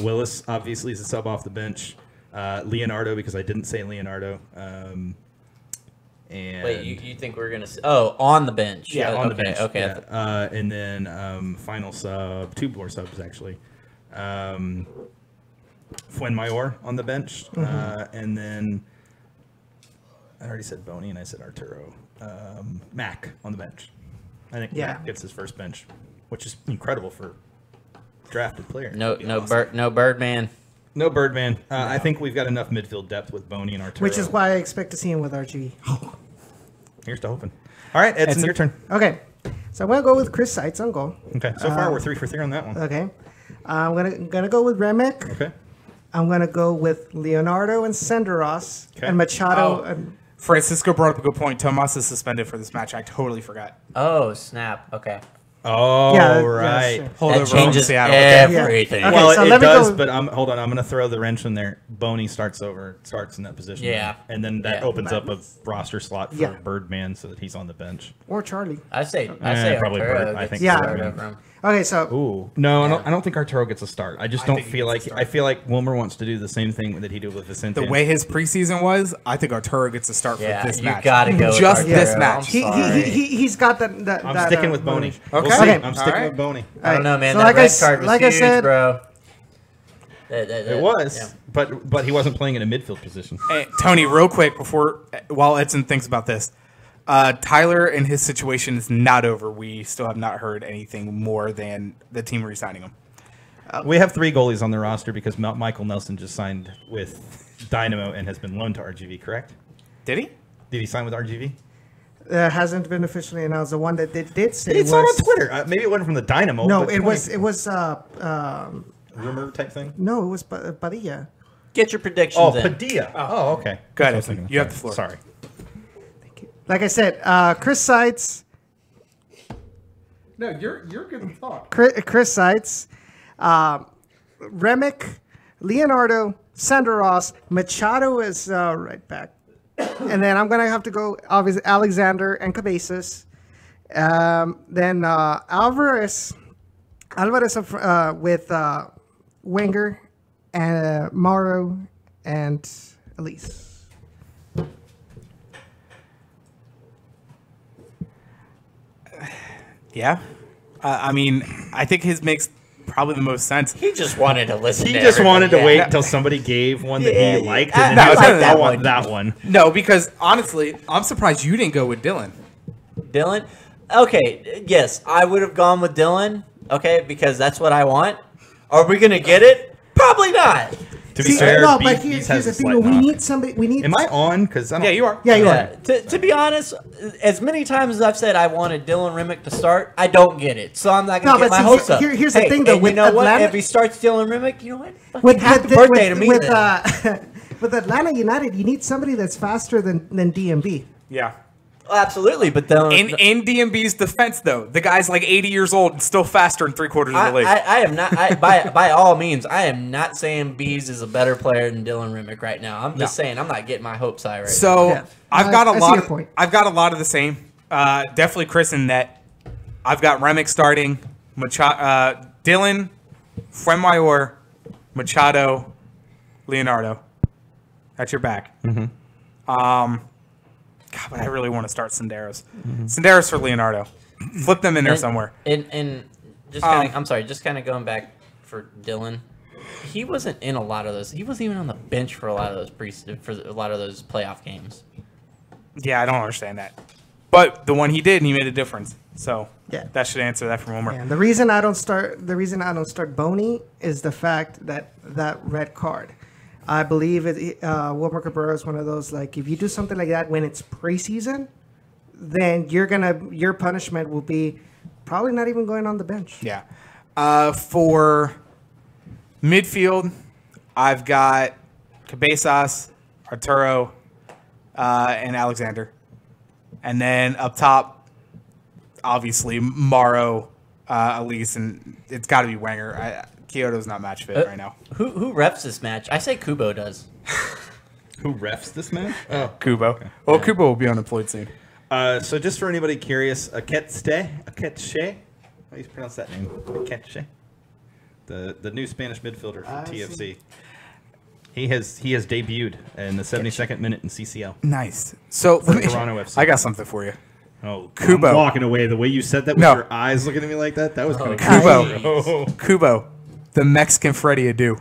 Willis obviously is a sub off the bench, Leonardo, because I didn't say Leonardo. And Wait, you think we're gonna? On the bench. yeah, on the okay, bench. Okay. Yeah. And then final sub, 2 more subs actually. Fuenmayor on the bench, and then I already said Boney and I said Arturo. Mac on the bench. I think Mac gets his first bench, which is incredible for a drafted player. No Awesome. Birdman. No Birdman. I think we've got enough midfield depth with Boney and Arturo. which is why I expect to see him with RG. Here's to hoping. All right, Edson, your turn. Okay. So I'm going to go with Chris Seitz on goal. Okay, so far we're 3 for 3 on that one. Okay. I'm gonna go with Remick. Okay. I'm going to go with Leonardo and Senderos Okay. and Machado. Oh. And, Francisco brought up a good point. Tomas is suspended for this match. I totally forgot. Oh, snap. Okay. Oh, Yeah, right. sure. Hold That over changes Seattle. everything. Okay, Well, so it let me does, go- but hold on. I'm going to throw the wrench in there. Boney starts in that position. Yeah. And then that Yeah. opens up a roster slot for Yeah. Birdman so that he's on the bench. or Charlie. I say probably Arturo Bird. I gets think Yeah. started Birdman. over him. Okay, so Ooh. No, I don't think Arturo gets a start. I just don't think he feel gets a like start. I feel like Wilmer wants to do the same thing that he did with Vicente. The way his preseason was, I think Arturo gets a start Yeah, for this you match. gotta go with Just Arturo. this I'm match. sorry. he's got that. I'm sticking with Boney. Okay. We'll see. Okay. I'm sticking Alright. with Boney. I don't know, man. So that like red I card was like I huge, said- bro. It was, yeah. but he wasn't playing in a midfield position. Hey, Tony, real quick while Edson thinks about this, Tyler and his situation is not over. We still have not heard anything more than the team re-signing him. We have 3 goalies on the roster because Michael Nelson just signed with Dynamo and has been loaned to RGV. Correct? Did he? Did he sign with RGV? Hasn't been officially announced. The one that they did say It's was on Twitter. Maybe it wasn't from the Dynamo. No, but it was. rumor type thing. No, it was Padilla. Get your predictions Oh, in. Padilla. Oh, okay. Go ahead, That's what I was Edson. thinking. You have the floor. Sorry. Like I said, Chris Seitz. No, you're good to talk. Chris Seitz, Remick, Leonardo, Senderos, Machado is right back, and then I'm gonna have to go obviously Alexander and Cabezas. Then Alvarez with Wenger and Mauro and Elise. Yeah. I mean, I think his makes probably the most sense. He just wanted to listen. He to just wanted to everybody. wait until somebody gave one that Yeah, he liked, yeah. and then No, he was I like, like I that want one. that one. No, because honestly, I'm surprised you didn't go with Dylan. Dylan? Okay, yes, I would have gone with Dylan, okay, because that's what I want. Are we going to get it? Probably not. To be fair, no, Beef but here's has the a thing. slight We knock. need somebody. We need. Am I on? Because I don't. Yeah, you are. Yeah, you Yeah, are. to be honest, as many times as I've said I wanted Dylan Remick to start, I don't get it. So I'm not going to No, get but my see, hopes up. here's the Hey, thing, though, and with you know what? Atlanta- If he starts Dylan Remick, you know what? Fucking happy With birthday to me with, then. with Atlanta United, you need somebody that's faster than DMB. Yeah. Absolutely, but then In DMB's defense, though, the guy's like 80 years old and still faster in 3/4 of the league. I am not. By all means, I am not saying Bees is a better player than Dylan Remick right now. I'm just saying I'm not getting my hopes high right now. So Yeah. I've got a I see lot. your point. I've got a lot of the same. Definitely Chris in net. I've got Remick starting. Dylan, Fremayor, Machado, Leonardo. That's your back. God, but I really want to start Senderos. Senderos for Leonardo. Flip them in there somewhere. And just kind of, I'm sorry, just kind of going back for Dylan. He wasn't in a lot of those. He wasn't even on the bench for a lot of those playoff games. Yeah, I don't understand that. But the one he did, and he made a difference. So Yeah. that should answer that from Wilmer. And the reason I don't start Boney is the fact that red card. I believe Wilmer Cabrera is one of those, like, if you do something like that when it's preseason, then your punishment will be probably not even going on the bench. Yeah. For midfield, I've got Cabezas, Arturo, and Alexander. And then up top, obviously, Mauro, Elise, and it's got to be Wenger. Kyoto's not match fit right now. Who refs this match? I say Kubo does. Who refs this match? Oh. Kubo. Okay. Well, Kubo will be unemployed soon. So just for anybody curious, Aketse, how do you pronounce that name? Aketse, the new Spanish midfielder from TFC. He has debuted in the 72nd minute in CCL. Nice. So Toronto FC. I got something for you. Oh, Kubo. I'm walking away. The way you said that with No. your eyes looking at me like that was kind of Kubo. Kubo. The Mexican Freddie Adu.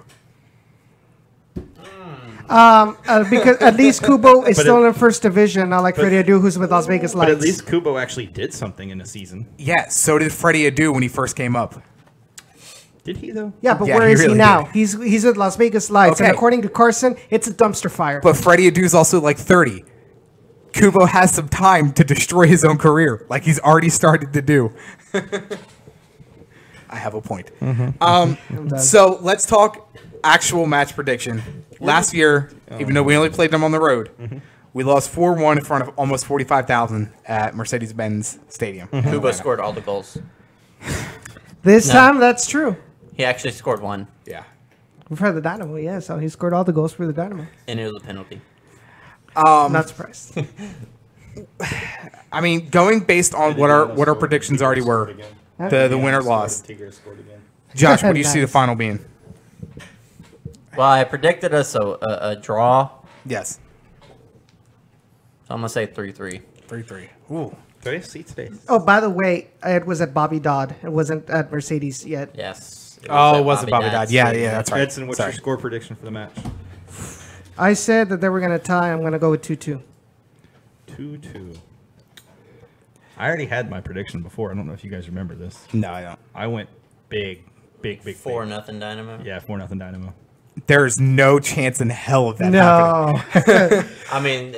Because at least Kubo is But still it- in first division, not like Freddie Adu, who's with Las Vegas Lights. But at least Kubo actually did something in a season. Yeah, so did Freddie Adu when he first came up. Did he though? Yeah, but Yeah, where he is he really now? did. He's with Las Vegas Lights, and Okay. according to Carson, it's a dumpster fire. But Freddie Adu's also like 30. Kubo has some time to destroy his own career, like he's already started to do. I have a point. So let's talk actual match prediction. Last year, even though we only played them on the road, we lost 4-1 in front of almost 45,000 at Mercedes-Benz Stadium. Kubo scored all the goals. This time, that's true. He actually scored one, Yeah. For the Dynamo, yeah. So he scored all the goals for the Dynamo. and it was a penalty. Not surprised. I mean, going based on what our predictions already were, the winner lost. Josh, what do you see the final being? Well, I predicted us a draw, Yes. so I'm gonna say 3-3. 3-3. Ooh. Today's seat space. Oh, by the way, it was at Bobby Dodd. It wasn't at Mercedes yet. Yes. Oh, it was a Bobby Dodd. Yeah, that's right. Edson, what's Sorry. your score prediction for the match? I said that they were going to tie. I'm going to go with 2-2. 2-2. I already had my prediction before. I don't know if you guys remember this. No, I don't. I went big. 4-0 Dynamo. Yeah, 4-0 Dynamo. There's no chance in hell of that happening. No. I mean,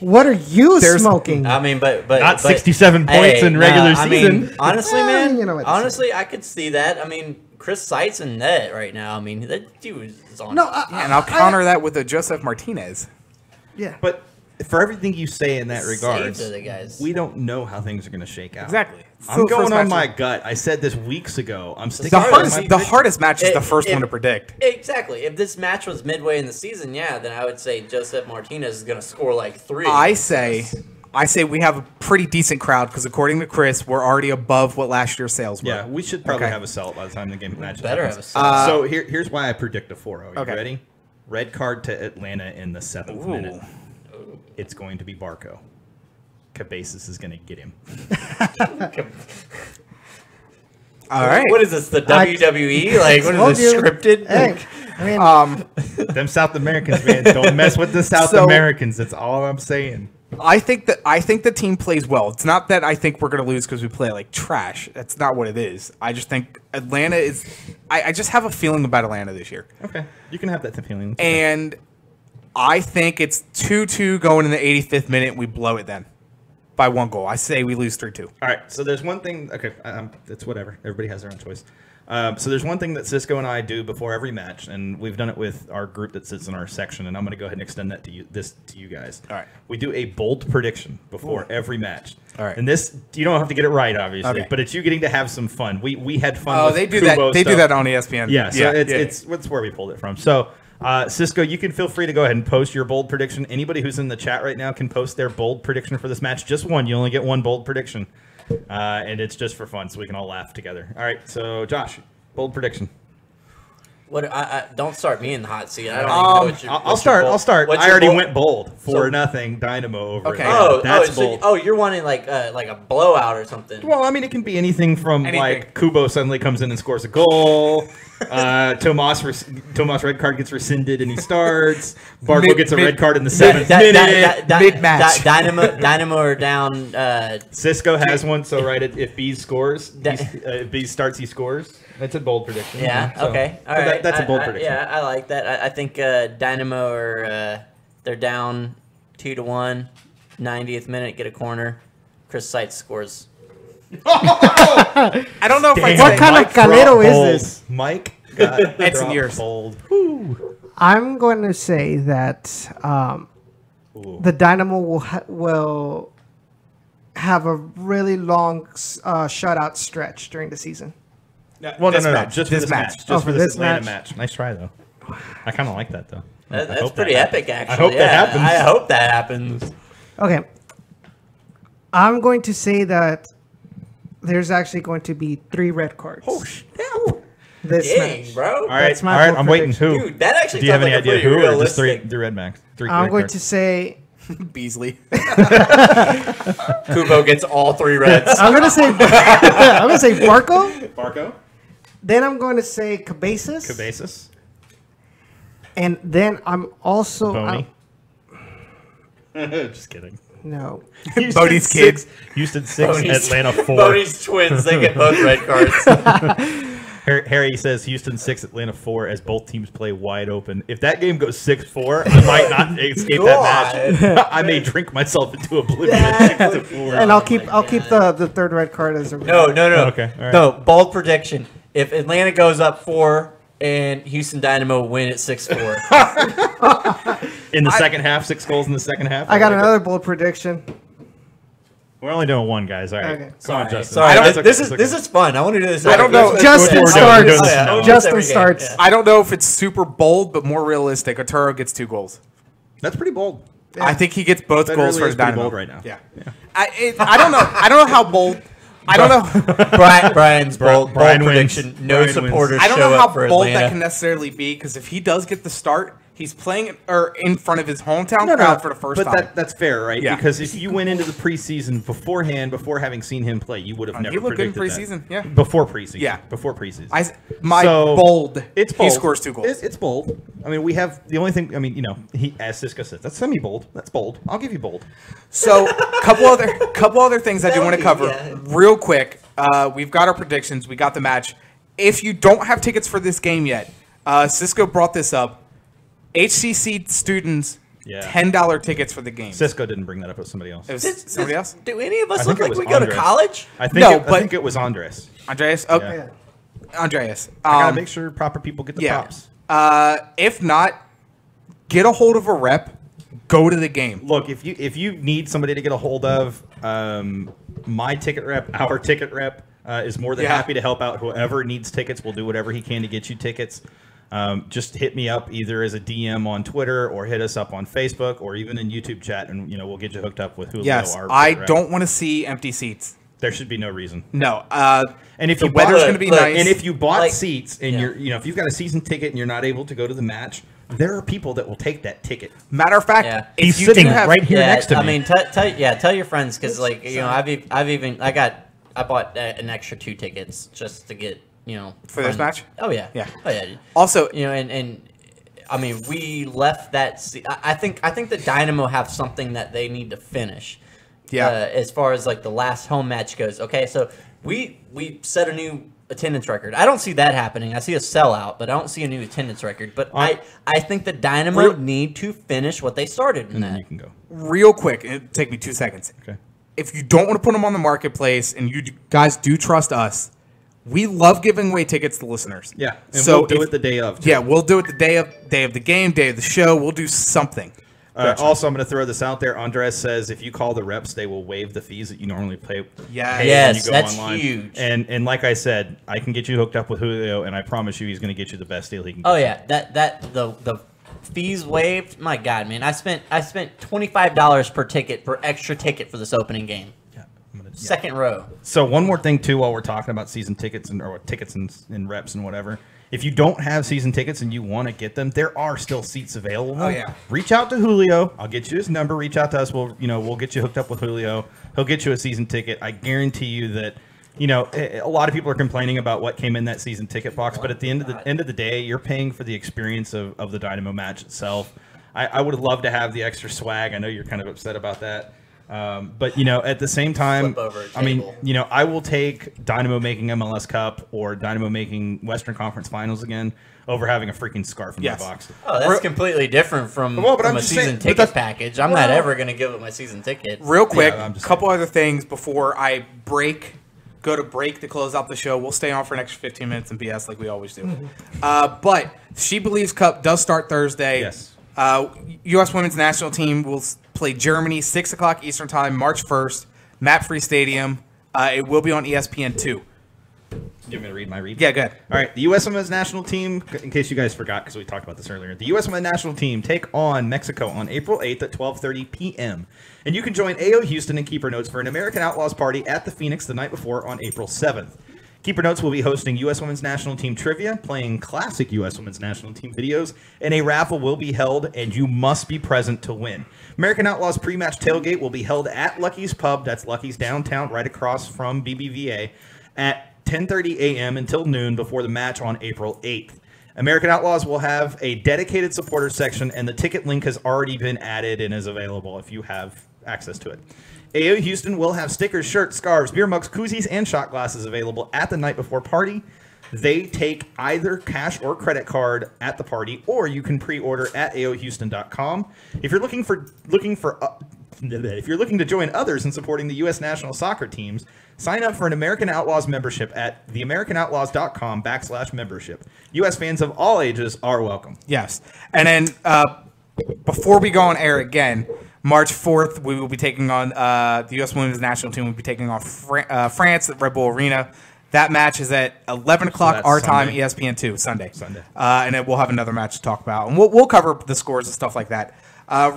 What are you There's- smoking? but Not 67 points in regular I season. mean, honestly, Well, man, you know what to honestly, I could see that. I mean, Chris Seitz in net right now. I mean, that dude is on. No, And I'll counter that with a Joseph Martinez. Yeah. But for everything you say in that regard, Saved the guys. we don't know how things are going to shake out. Exactly. I'm going First on match- my gut. I said this weeks ago. I'm sticking The with my hardest match is the first If- one to predict. Exactly. If this match was midway in the season, yeah, then I would say Joseph Martinez is going to score like 3. I say we have a pretty decent crowd because according to Chris, we're already above what last year's sales were. Yeah, we should probably Okay. have a sell by the time the game match Better happens. have a sell. So here's why I predict a 4-0. You Okay. ready? Red card to Atlanta in the 7th Ooh. minute. It's going to be Barco. Cabezas is going to get him. All right. What is this? The WWE? Like, what Told is this you. scripted? Hey, I mean, Them South Americans, man. Don't mess with the South So- Americans. That's all I'm saying. I think the team plays well. It's not that I think we're going to lose because we play like trash. That's not what it is. I just think Atlanta is. I just have a feeling about Atlanta this year, Okay. You can have that feeling. and I think it's 2-2 going in the 85th minute. We blow it then by 1 goal. I say we lose 3-2. All right, so there's one thing. Okay, it's whatever. Everybody has their own choice. So there's one thing that Cisco and I do before every match, and we've done it with our group that sits in our section, and I'm going to go ahead and extend that to you. This to you guys. All right. We do a bold prediction before every match. All right. And this, you don't have to get it right, obviously, Okay. but it's you getting to have some fun. We had fun. Oh, with they do Kubo that. They do stuff. that on ESPN. Yeah, so it's where we pulled it from. So, Cisco, you can feel free to go ahead and post your bold prediction. Anybody who's in the chat right now can post their bold prediction for this match. Just one. You only get one bold prediction, and it's just for fun, so we can all laugh together. All right, so Josh, bold prediction. What? I don't start me in the hot seat. I don't even know what your, I'll what's your start. bold- I'll start. what's I your already bold- went bold. So- 4-0 Dynamo over. Okay. Atlanta. That's so, bold. you're wanting like a blowout or something. Well, I mean, it can be anything from Anything. like Kubo suddenly comes in and scores a goal. Tomas red card gets rescinded and he starts. Barco gets a red card in the 7th minute. Mid-match. Dynamo are down. Cisco has one, so right if B scores, if B starts, he scores. That's a bold prediction. Yeah. So- Okay. All so right. that's a bold prediction. Yeah, I like that. I think Dynamo are they're down 2-1. 90th minute, get a corner. Chris Seitz scores. I don't know if I Damn, What kind of Mike dropped Calero is bold. this? Mike got Edson dropped years. bold. I'm going to say that Ooh. the Dynamo will have a really long shutout stretch during the season. Well, This no, match. just for This this match. match. Just Oh, for for this this Atlanta match. match. Nice try, though. I kind of like that, though. I That's hope pretty that epic, happens. actually. I hope that happens. I hope that happens. Okay. I'm going to say that there's actually going to be 3 red cards. Oh, shit. This Dang, match. bro. All right, That's my all right. bold I'm waiting. Who? Dude, that actually Do you have sounds any like a idea pretty who, or just realistic. three red max? I'm going to say Beasley. Kubo gets all 3 reds. I'm going to say Barco. Barco. Then I'm going to say Cabezas. Cabezas. And then I'm also Boney. Just kidding. no. Bodie's kid. Houston 6, Atlanta 4. Bodie's twins. They get both red cards. Harry says Houston 6, Atlanta 4 as both teams play wide open. If that game goes 6-4, I might not escape that match. I may drink myself into oblivion. And I'll keep the third red card as a No. Okay. All right. No, bold prediction. If Atlanta goes up 4 and Houston Dynamo win at 6-4. In the second half, 6 goals in the second half. I got another bold prediction. We're only doing one, guys. All right. Okay. Come on, Justin. Sorry, That's okay, this that's is okay. fun. I want to do this. I don't know. Justin We're doing this starts. now. Justin starts. Yeah. I don't know if it's super bold, but more realistic. Otero gets 2 goals. That's pretty bold. I think he gets both That goals really for is his pretty Dynamo bold right now. Yeah. I don't know. I don't know how bold. I don't know. Brian's bold Brian prediction. wins. No Brian supporters I don't show know up how for bold Atlanta. that can necessarily be because if he does get the start, he's playing in front of his hometown crowd for the first time. But that's fair, right? Yeah. Because if you went into the preseason beforehand, before having seen him play, you would have never he looked good in predicted preseason, that. yeah. Before preseason. Yeah. Before preseason. Bold. It's bold. He scores 2 goals. It's bold. I mean, we have the only thing. I mean, he, as Cisco says, that's semi-bold. That's bold. I'll give you bold. So, couple other things I do want to cover Yeah. real quick. We've got our predictions. We got the match. If you don't have tickets for this game yet, Cisco brought this up. HCC students, Yeah. $10 tickets for the game. Cisco didn't bring that up with somebody else. It was somebody else? Do any of I us think look it like was we go to Andres. college? I think. No, I but- think it was Andres. Andreas? Yeah. Okay. Andreas. I gotta make sure proper people get the yeah. props. If not, get a hold of a rep. Go to the game. Look, if you need somebody to get a hold of, my ticket rep, our ticket rep, is more than Yeah. happy to help out whoever needs tickets. We'll do whatever he can to get you tickets. Just hit me up either as a DM on Twitter or hit us up on Facebook or even in YouTube chat, and we'll get you hooked up with Julio. Yes, our I ticket rep. don't want to see empty seats. There should be no reason. No. And if the you weather's bought- going to be look, nice. And if you bought Like- seats and Yeah. if you've got a season ticket and you're not able to go to the match, there are people that will take that ticket. Matter of fact, Yeah. if He's you sitting do have, right here next to me. I mean, tell your friends because I bought an extra 2 tickets just to get For this match? Oh yeah, Yeah. Oh yeah. Also, and I mean we left that. I think the Dynamo have something that they need to finish. Yeah. As far as like the last home match goes. Okay, so we set a new attendance record. I don't see that happening. I see a sellout, but I don't see a new attendance record. But I think the Dynamo need to finish what they started in And then that. you can go. real quick, it'll take me 2 seconds. Okay. If you don't want to put them on the marketplace and you guys do trust us, we love giving away tickets to listeners. Yeah. And So we'll do if- it the day of. too. Yeah, we'll do it the day of the game, day of the show. We'll do something. Also, I'm going to throw this out there. Andres says if you call the reps, they will waive the fees that you normally pay. Yeah. pay Yes, when you go that's online. huge. And like I said, I can get you hooked up with Julio, and I promise you, he's going to get you the best deal he can. Oh get yeah, the fees waived. My God, man, I spent $25 per ticket per extra ticket for this opening game. Yeah, I'm gonna- yeah. Second row. So one more thing too, while we're talking about season tickets or tickets and reps and whatever. If you don't have season tickets and you want to get them, there are still seats available. Oh, yeah. Reach out to Julio. I'll get you his number. Reach out to us. We'll get you hooked up with Julio. He'll get you a season ticket. I guarantee you that. A lot of people are complaining about what came in that season ticket box, but at the end of the day, you're paying for the experience of the Dynamo match itself. I would love to have the extra swag. I know you're kind of upset about that. But at the same time, Flip over a I mean, table. I will take Dynamo making MLS Cup or Dynamo making Western Conference Finals again over having a freaking scarf in Yes. my box. Oh, that's completely different from, Well, but I'm a just season saying- but ticket that's- package. I'm not ever going to give up my season ticket. Real quick, I'm just couple other things before I go to break to close out the show. We'll stay on for an extra 15 minutes and BS like we always do. But She Believes Cup does start Thursday. Yes. U.S. Women's National Team will play Germany, 6 o'clock Eastern Time, March 1st, Map-Free Stadium. It will be on ESPN2. You want me to read my read? Yeah, good. All right, the U.S. Women's National Team, in case you guys forgot because we talked about this earlier, the U.S. Women's National Team take on Mexico on April 8th at 12:30 p.m. And you can join AO Houston and Keeper Notes for an American Outlaws party at the Phoenix the night before on April 7th. Keeper Notes will be hosting U.S. Women's National Team trivia, playing classic U.S. Women's National Team videos, and a raffle will be held, and you must be present to win. American Outlaws pre-match tailgate will be held at Lucky's Pub, that's Lucky's downtown, right across from BBVA, at 10:30 a.m. until noon before the match on April 8th. American Outlaws will have a dedicated supporters section, and the ticket link has already been added and is available if you have access to it. AO Houston will have stickers, shirts, scarves, beer mugs, koozies, and shot glasses available at the night before party. They take either cash or credit card at the party, or you can pre-order at aohouston.com. If you're looking to join others in supporting the U.S. national soccer teams, sign up for an American Outlaws membership at theamericanoutlaws.com/membership. U.S. fans of all ages are welcome. Yes. And then before we go on air again, March 4th, we will be taking on the U.S. women's national team will be taking on France at Red Bull Arena. That match is at 11 o'clock our time, ESPN2, Sunday. And then we'll have another match to talk about. And we'll cover the scores and stuff like that.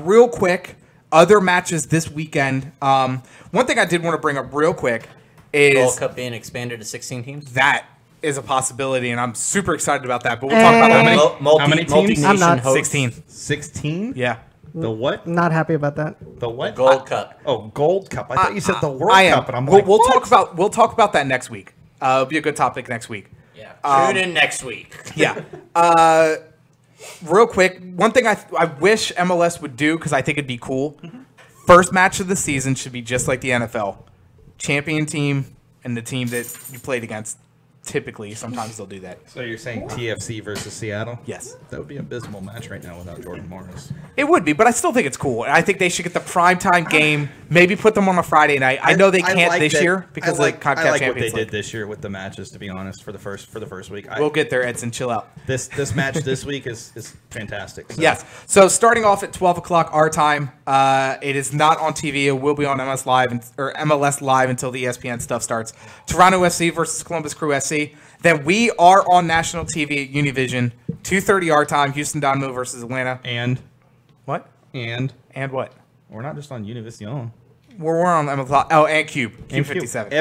Real quick, other matches this weekend. One thing I did want to bring up real quick is Gold Cup being expanded to 16 teams. that is a possibility, and I'm super excited about that. But we'll talk about that. How many teams? I'm not. 16. 16? Yeah. The what? Not happy about that. The what? Gold Cup. Oh, Gold Cup. I thought you said the World I am. Cup, and I'm like, we'll what? talk about that next week. It'll be a good topic next week. Yeah. Tune in next week. Yeah. Real quick, one thing I wish MLS would do, because I think it'd be cool. First match of the season should be just like the NFL. Champion team and the team that you played against. Typically, sometimes they'll do that. So you're saying TFC versus Seattle? Yes. That would be an abysmal match right now without Jordan Morris. It would be, but I still think it's cool. I think they should get the primetime game, maybe put them on a Friday night. I know they can't like this that- year because I like, of CONCACAF I like what they Champions did League. this year with the matches, to be honest, for the first week. We'll get there, Edson. Chill out. This match this week is fantastic. So. Yes. So starting off at 12 o'clock our time, it is not on TV. It will be on MLS Live until the ESPN stuff starts. Toronto FC versus Columbus Crew SC. Then we are on national TV at Univision, 2:30 our time. Houston Dynamo versus Atlanta. And What? and what? we're not just on Univision. We're on MLS. Oh, and Cube 57.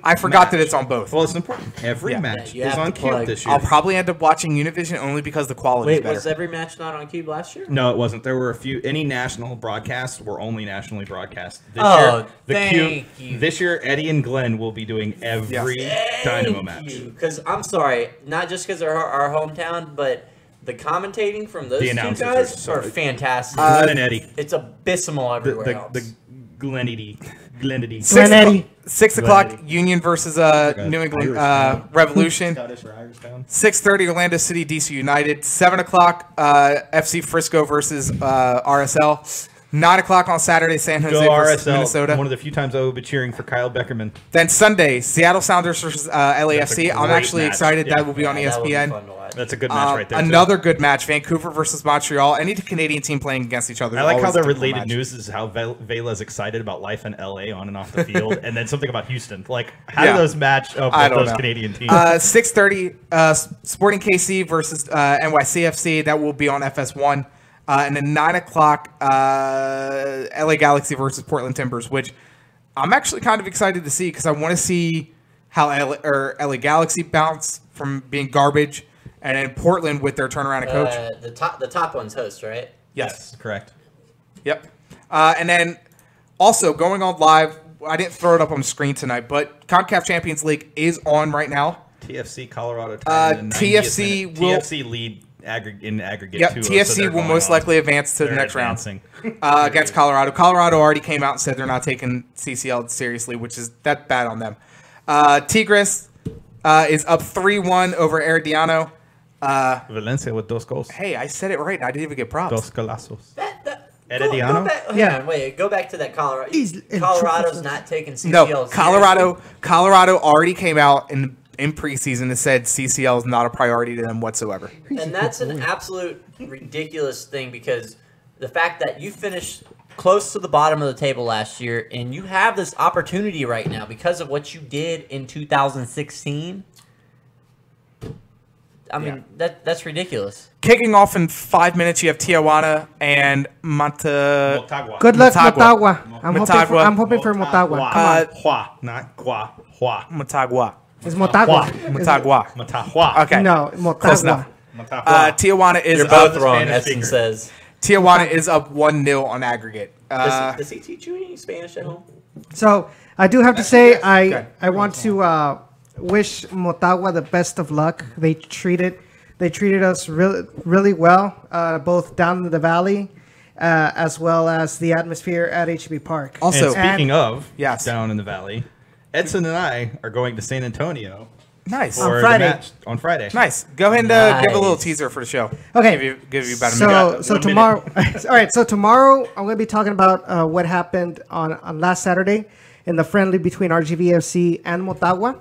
I forgot match. that it's on both. Well, it's important. Every Yeah. match Yeah, you is have on to Cube plug. this year. I'll probably end up watching Univision only because the quality is Wait, better. was every match not on Cube last year? No, it wasn't. There were a few. Any national broadcasts were only nationally broadcast. This Oh, year, thank you. This year, Eddie and Glenn will be doing every Dynamo match. Because I'm sorry, not just because they're our hometown, but the commentating from those The two announcers guys are are fantastic. Glenn and Eddie. It's abysmal everywhere else. The Glennity. 6 o'clock Union versus New England Revolution. 6:30 Orlando City DC United. 7 o'clock FC Frisco versus RSL. 9 o'clock on Saturday San Jose Go versus RSL. Minnesota. One of the few times I will be cheering for Kyle Beckerman. Then Sunday Seattle Sounders versus LAFC. That's a I'm great actually match. excited Yeah. that will be on That would be ESPN. fun to watch. That's a good match right there. too. Another good match. Vancouver versus Montreal. Any Canadian team playing against each other. I like how always the a difficult related match. news is how Vela's excited about life in LA on and off the field, and then something about Houston. Like, how Yeah. do those match up I with don't those know. Canadian teams? 6:30 Sporting KC versus NYCFC. That will be on FS1. And then 9 o'clock LA Galaxy versus Portland Timbers, which I'm actually kind of excited to see because I want to see how LA Galaxy bounce from being garbage, and then Portland with their turnaround of coach. The top one's host, right? Yes. Correct. Yep. And then also going on live, I didn't throw it up on the screen tonight, but CONCACAF Champions League is on right now. TFC Colorado. tied in the 90th TFC minute. will- TFC lead in aggregate. Yep, 2-0, so TFC they're will going most on. likely advance to the They're next advancing. round against Colorado. Colorado already came out and said they're not taking CCL seriously, which is that bad on them. Tigres is up 3-1 over Herediano. Valencia with dos goals. Hey, I said it right. I didn't even get props. Dos golazos. Herediano? Yeah. Go back to that Colorado. He's- Colorado's not taking CCL. No, Colorado already came out in preseason and said CCL is not a priority to them whatsoever. And that's an absolute ridiculous thing because the fact that you finished close to the bottom of the table last year and you have this opportunity right now because of what you did in 2016. I mean, that's ridiculous. Kicking off in 5 minutes, you have Tijuana and Manta. Motagua. Good luck, Motagua. Motagua. I'm hoping for Motagua. Come on. Hua, not Gua. Hua. Motagua. It's Motagua. Motagua. Matahua. Okay. No, Close enough. Motagua. Tijuana is You're up. both wrong, Spanish Edson speaker. says. Tijuana is up 1-0 on aggregate. Does he teach you any Spanish at home? So I do have to say Okay. I want to wish Motagua the best of luck. They treated us really well, both down in the valley as well as the atmosphere at HB Park. Also- And speaking of Yes. down in the valley, Edson and I are going to San Antonio Nice. for On Friday. the match on Friday. Nice. Go ahead and give a little Nice. teaser for the show. Okay. Give you about a minute. So tomorrow, all right. So tomorrow, I'm going to be talking about what happened on last Saturday in the friendly between RGVFC and Motagua.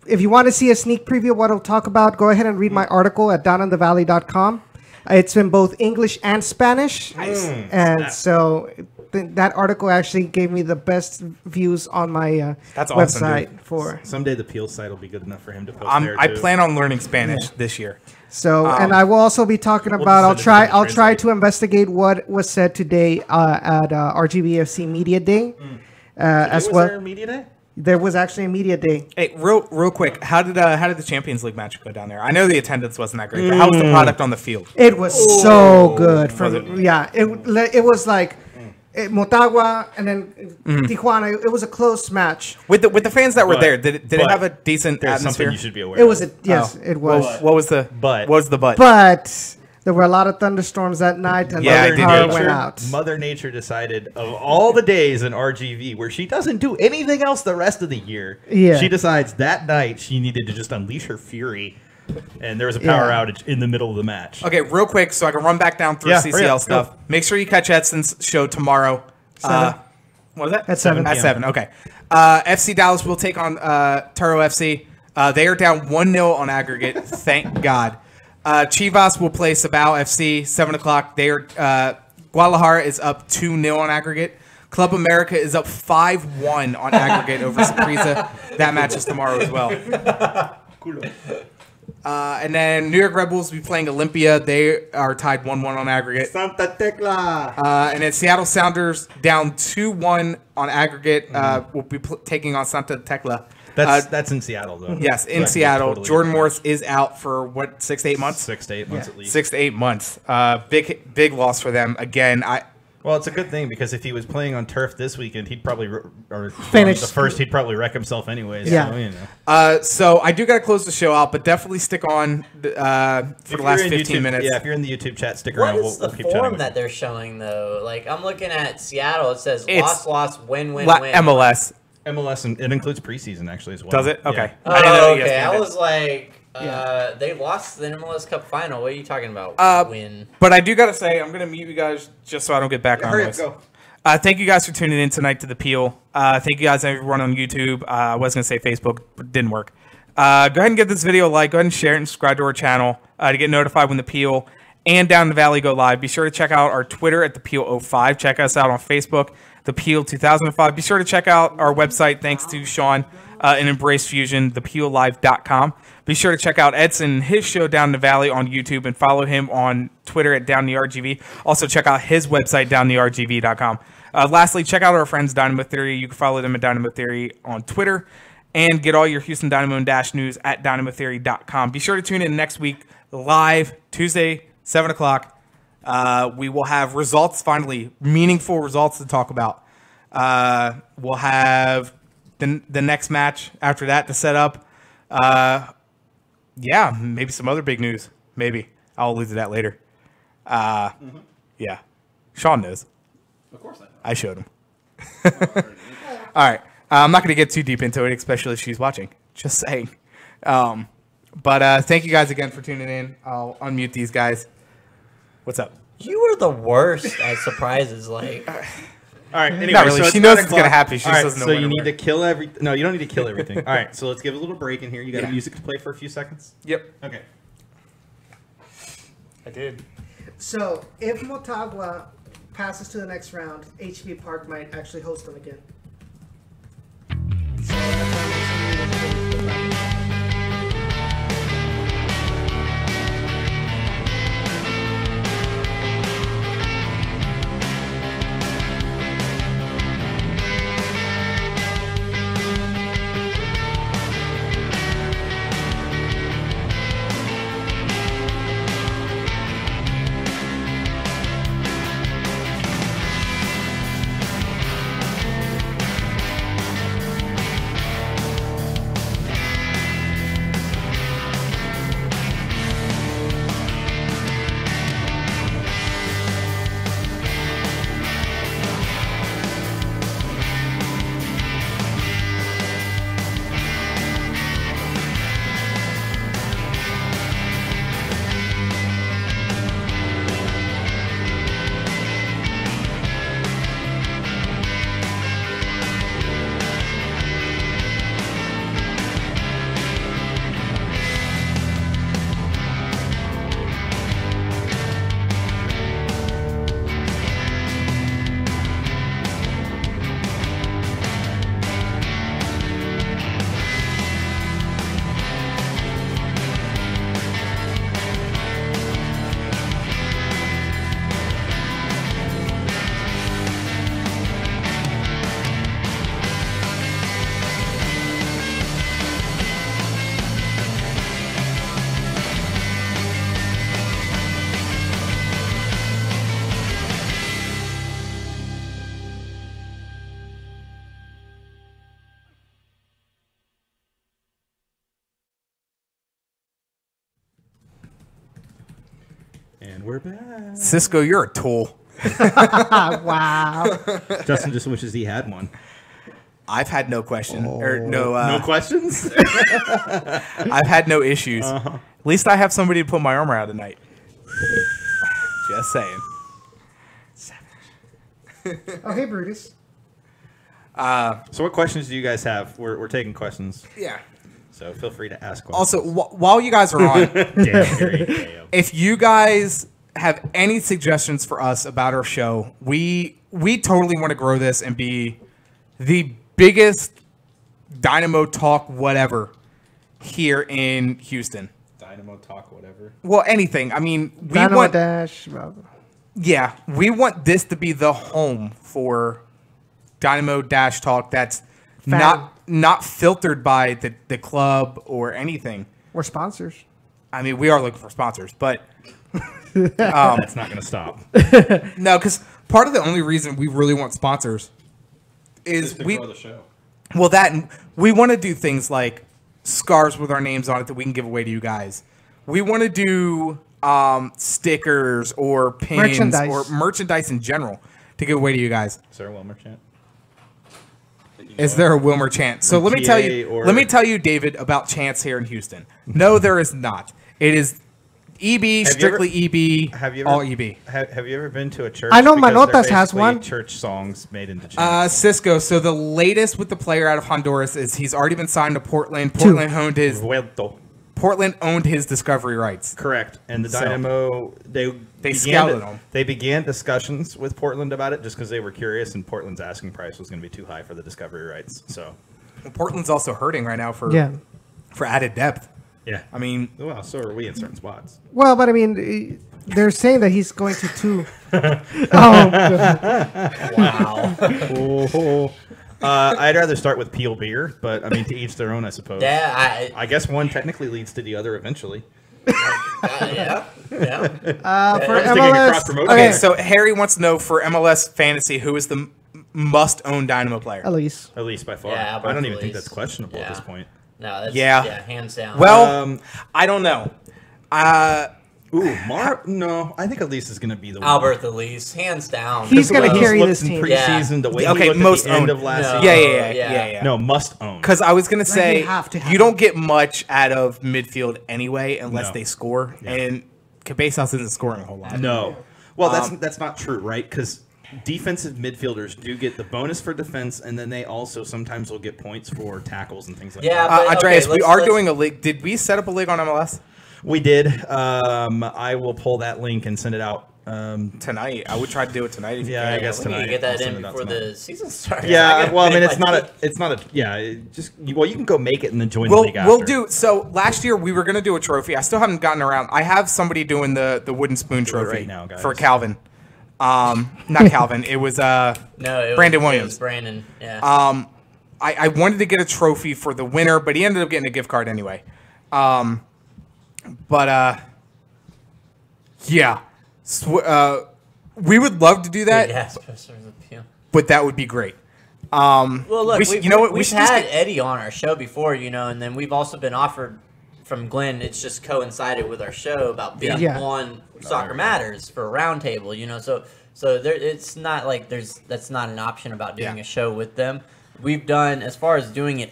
If you want to see a sneak preview of what I'll talk about, go ahead and read my article at downinthevalley.com. It's in both English and Spanish. Nice. And so that article actually gave me the best views on my That's awesome, website dude. for. Someday the Peel site will be good enough for him to post there I too. plan on learning Spanish this year. So, and I will also be talking We'll about. just send it to I'll the try translate. to investigate what was said today at RGVFC Media Day, as Was well. there a media day? There was actually a media day. Hey, real quick, how did the Champions League match go down there? I know the attendance wasn't that great, but how was the product on the field? It was so good. Was it? It was like Motagua and then Tijuana. It was a close match. With the fans that were But- there, did it but have a decent There's atmosphere? something you should be aware It was of. it was. What was the But- what was the but? But there were a lot of thunderstorms that night, and Yeah, I the did power hear went that. out. Mother Nature decided of all the days in RGV where she doesn't do anything else the rest of the year, Yeah. she decides that night she needed to just unleash her fury, and there was a power Yeah. outage in the middle of the match. Okay, real quick, so I can run back down through Yeah, hurry CCL up, stuff. go. Make sure you catch Edson's show tomorrow. 7. What was that? At 7 At p.m. 7, okay. FC Dallas will take on Turo FC. They are down 1-0 on aggregate. Thank God. Chivas will play Sabao FC, 7 o'clock. They are Guadalajara is up 2-0 on aggregate. Club America is up 5-1 on aggregate over Saprissa. That match is tomorrow as well. And then New York Red Bulls will be playing Olympia. They are tied 1-1 on aggregate. Santa Tecla. And then Seattle Sounders down 2-1 on aggregate. Will be taking on Santa Tecla. That's in Seattle though. Yes, in Right, Seattle. totally Jordan different. Morris is out for what, 6 to 8 months? 6 to 8 months at least. 6 to 8 months. Big loss for them. Again, Well, it's a good thing because if he was playing on turf this weekend, he'd probably Finish. the first. He'd probably wreck himself anyways. Yeah. So, you know. so I do got to close the show out, but definitely stick on for If the you're last in 15 YouTube- minutes. Yeah, if you're in the YouTube chat, stick What around. is We'll the keep chatting. form with that they're showing though? Like I'm looking at Seattle. It says It's loss, win, win. MLS. MLS, and it includes preseason actually as well. Does it? Yeah. Okay. Oh, I didn't know okay. ESPN I did. was like, they lost the MLS Cup final. What are you talking about? Win. But I do got to say, I'm going to mute you guys just so I don't get background Hurry up, noise. go. Thank you guys for tuning in tonight to The Peel. Thank you guys everyone on YouTube. I was going to say Facebook, but it didn't work. Go ahead and give this video a like. Go ahead and share it and subscribe to our channel to get notified when The Peel and Down the Valley go live. Be sure to check out our Twitter at The Peel 05. Check us out on Facebook, The Peel 2005. Be sure to check out our website, thanks to Sean and Embrace Fusion, thepeellive.com. Be sure to check out Edson, his show Down the Valley on YouTube, and follow him on Twitter at Down the RGV. Also, check out his website, downtheRGV.com. Lastly, check out our friends Dynamo Theory. You can follow them at Dynamo Theory on Twitter, and get all your Houston Dynamo and Dash news at dynamotheory.com. Be sure to tune in next week live, Tuesday, 7 o'clock. We will have results, finally, meaningful results to talk about. We'll have the next match after that to set up. Yeah, maybe some other big news. Maybe. I'll allude to that later. Yeah. Sean knows. Of course I know. I showed him. All right. I'm not going to get too deep into it, especially if she's watching. Just saying. But thank you guys again for tuning in. I'll unmute these guys. What's up? You were the worst at surprises. Like, All right. Anyway, Not really. so She it's knows 9 it's gonna o'clock. happen. She All just right, doesn't know So when you or need where. to kill every. No, you don't need to kill everything. All right. So let's give a little break in here. You got Yeah. music to play for a few seconds. Yep. Okay. I did. So if Motagua passes to the next round, HB Park might actually host them again. So that's why I'm listening. And we're back. Cisco, you're a tool. Wow. Justin just wishes he had one. I've had no question or No questions? I've had no issues. At least I have somebody to put my armor out tonight. Just saying. Oh, hey, Brutus. So what questions do you guys have? We're taking questions. Yeah. So feel free to ask questions. Also, while you guys are on, Damn. if you guys have any suggestions for us about our show, we totally want to grow this and be the biggest Dynamo talk whatever here in Houston. Dynamo talk, whatever. Well, anything. I mean, we Dynamo want Dash. yeah, we want this to be the home for Dynamo Dash talk that's not filtered by the club or anything. We're sponsors. I mean, we are looking for sponsors, but That's not going to stop. no, because part of the only reason we really want sponsors is To we grow the show. well that and we want to do things like scarves with our names on it that we can give away to you guys. We want to do stickers or pins or merchandise in general to give away to you guys. Is there a Wilmer chant? Is there a Wilmer chant? So let me tell you, David, about chants here in Houston. No, there is not. It is EB, strictly EB, all EB. Have you ever been to a church? I know because Manotas they're has basically one. Church songs made into chants. Cisco. So the latest with the player out of Honduras is he's already been signed to Portland. Portland owned his discovery rights. Correct. And the Dynamo, they scouted him. They began discussions with Portland about it just because they were curious, and Portland's asking price was going to be too high for the discovery rights. So, Portland's also hurting right now for added depth. yeah. I mean, Well, so are we in certain spots. Well, but I mean, they're saying that he's going to two. Oh, Wow. I'd rather start with Peel Beer, but I mean, to each their own, I suppose. Yeah, I guess one technically leads to the other eventually. yeah. for Just thinking across MLS. promotion. okay, so Harry wants to know for MLS Fantasy who is the must-own Dynamo player. Elise. At least by far. Yeah, I don't even both think Elise. that's questionable at Yeah. this point. No, that's Yeah. hands down. Well, I don't know. No, I think Elise is going to be the one. Albert Elise, hands down. He's The way gonna he's carry looked this in team. preseason, the way Okay, he looked most at the end owned. of last No. season. Yeah. No, must own. Because I was going to say, you have to have you don't get much out of midfield anyway unless No. they score. And Cabezas isn't scoring a whole lot. No. Well, that's not true, right? Because defensive midfielders do get the bonus for defense, and then they also sometimes will get points for tackles and things like Yeah, that. but, Andreas, okay, we let's- are let's- doing a league. Did we set up a league on MLS We did. I will pull that link and send it out. tonight? I would try to do it tonight. If you Yeah, can. I guess We need tonight. to get I'll that send in it out before tonight. the season starts. Yeah, well, I mean, make it's my not a. Yeah, you can go make it and then join We'll the league after. we'll do. So last year we were going to do a trophy. I still haven't gotten around. I have somebody doing the wooden spoon Do it trophy right now, guys. for Calvin. Not Calvin. It was No, it Brandon was, Williams. It was Brandon. Yeah. I wanted to get a trophy for the winner, but he ended up getting a gift card anyway. Yeah. We would love to do that, yeah, Specialist appeal. but that would be great. Well, look, we should- we've, you know what, we we've should just had get- Eddie on our show before, and then we've also been offered from Glenn. It's just coincided with our show about being Yeah. on Soccer Matters for a roundtable, So there, it's not like that's not an option about doing Yeah. a show with them. We've done, as far as doing it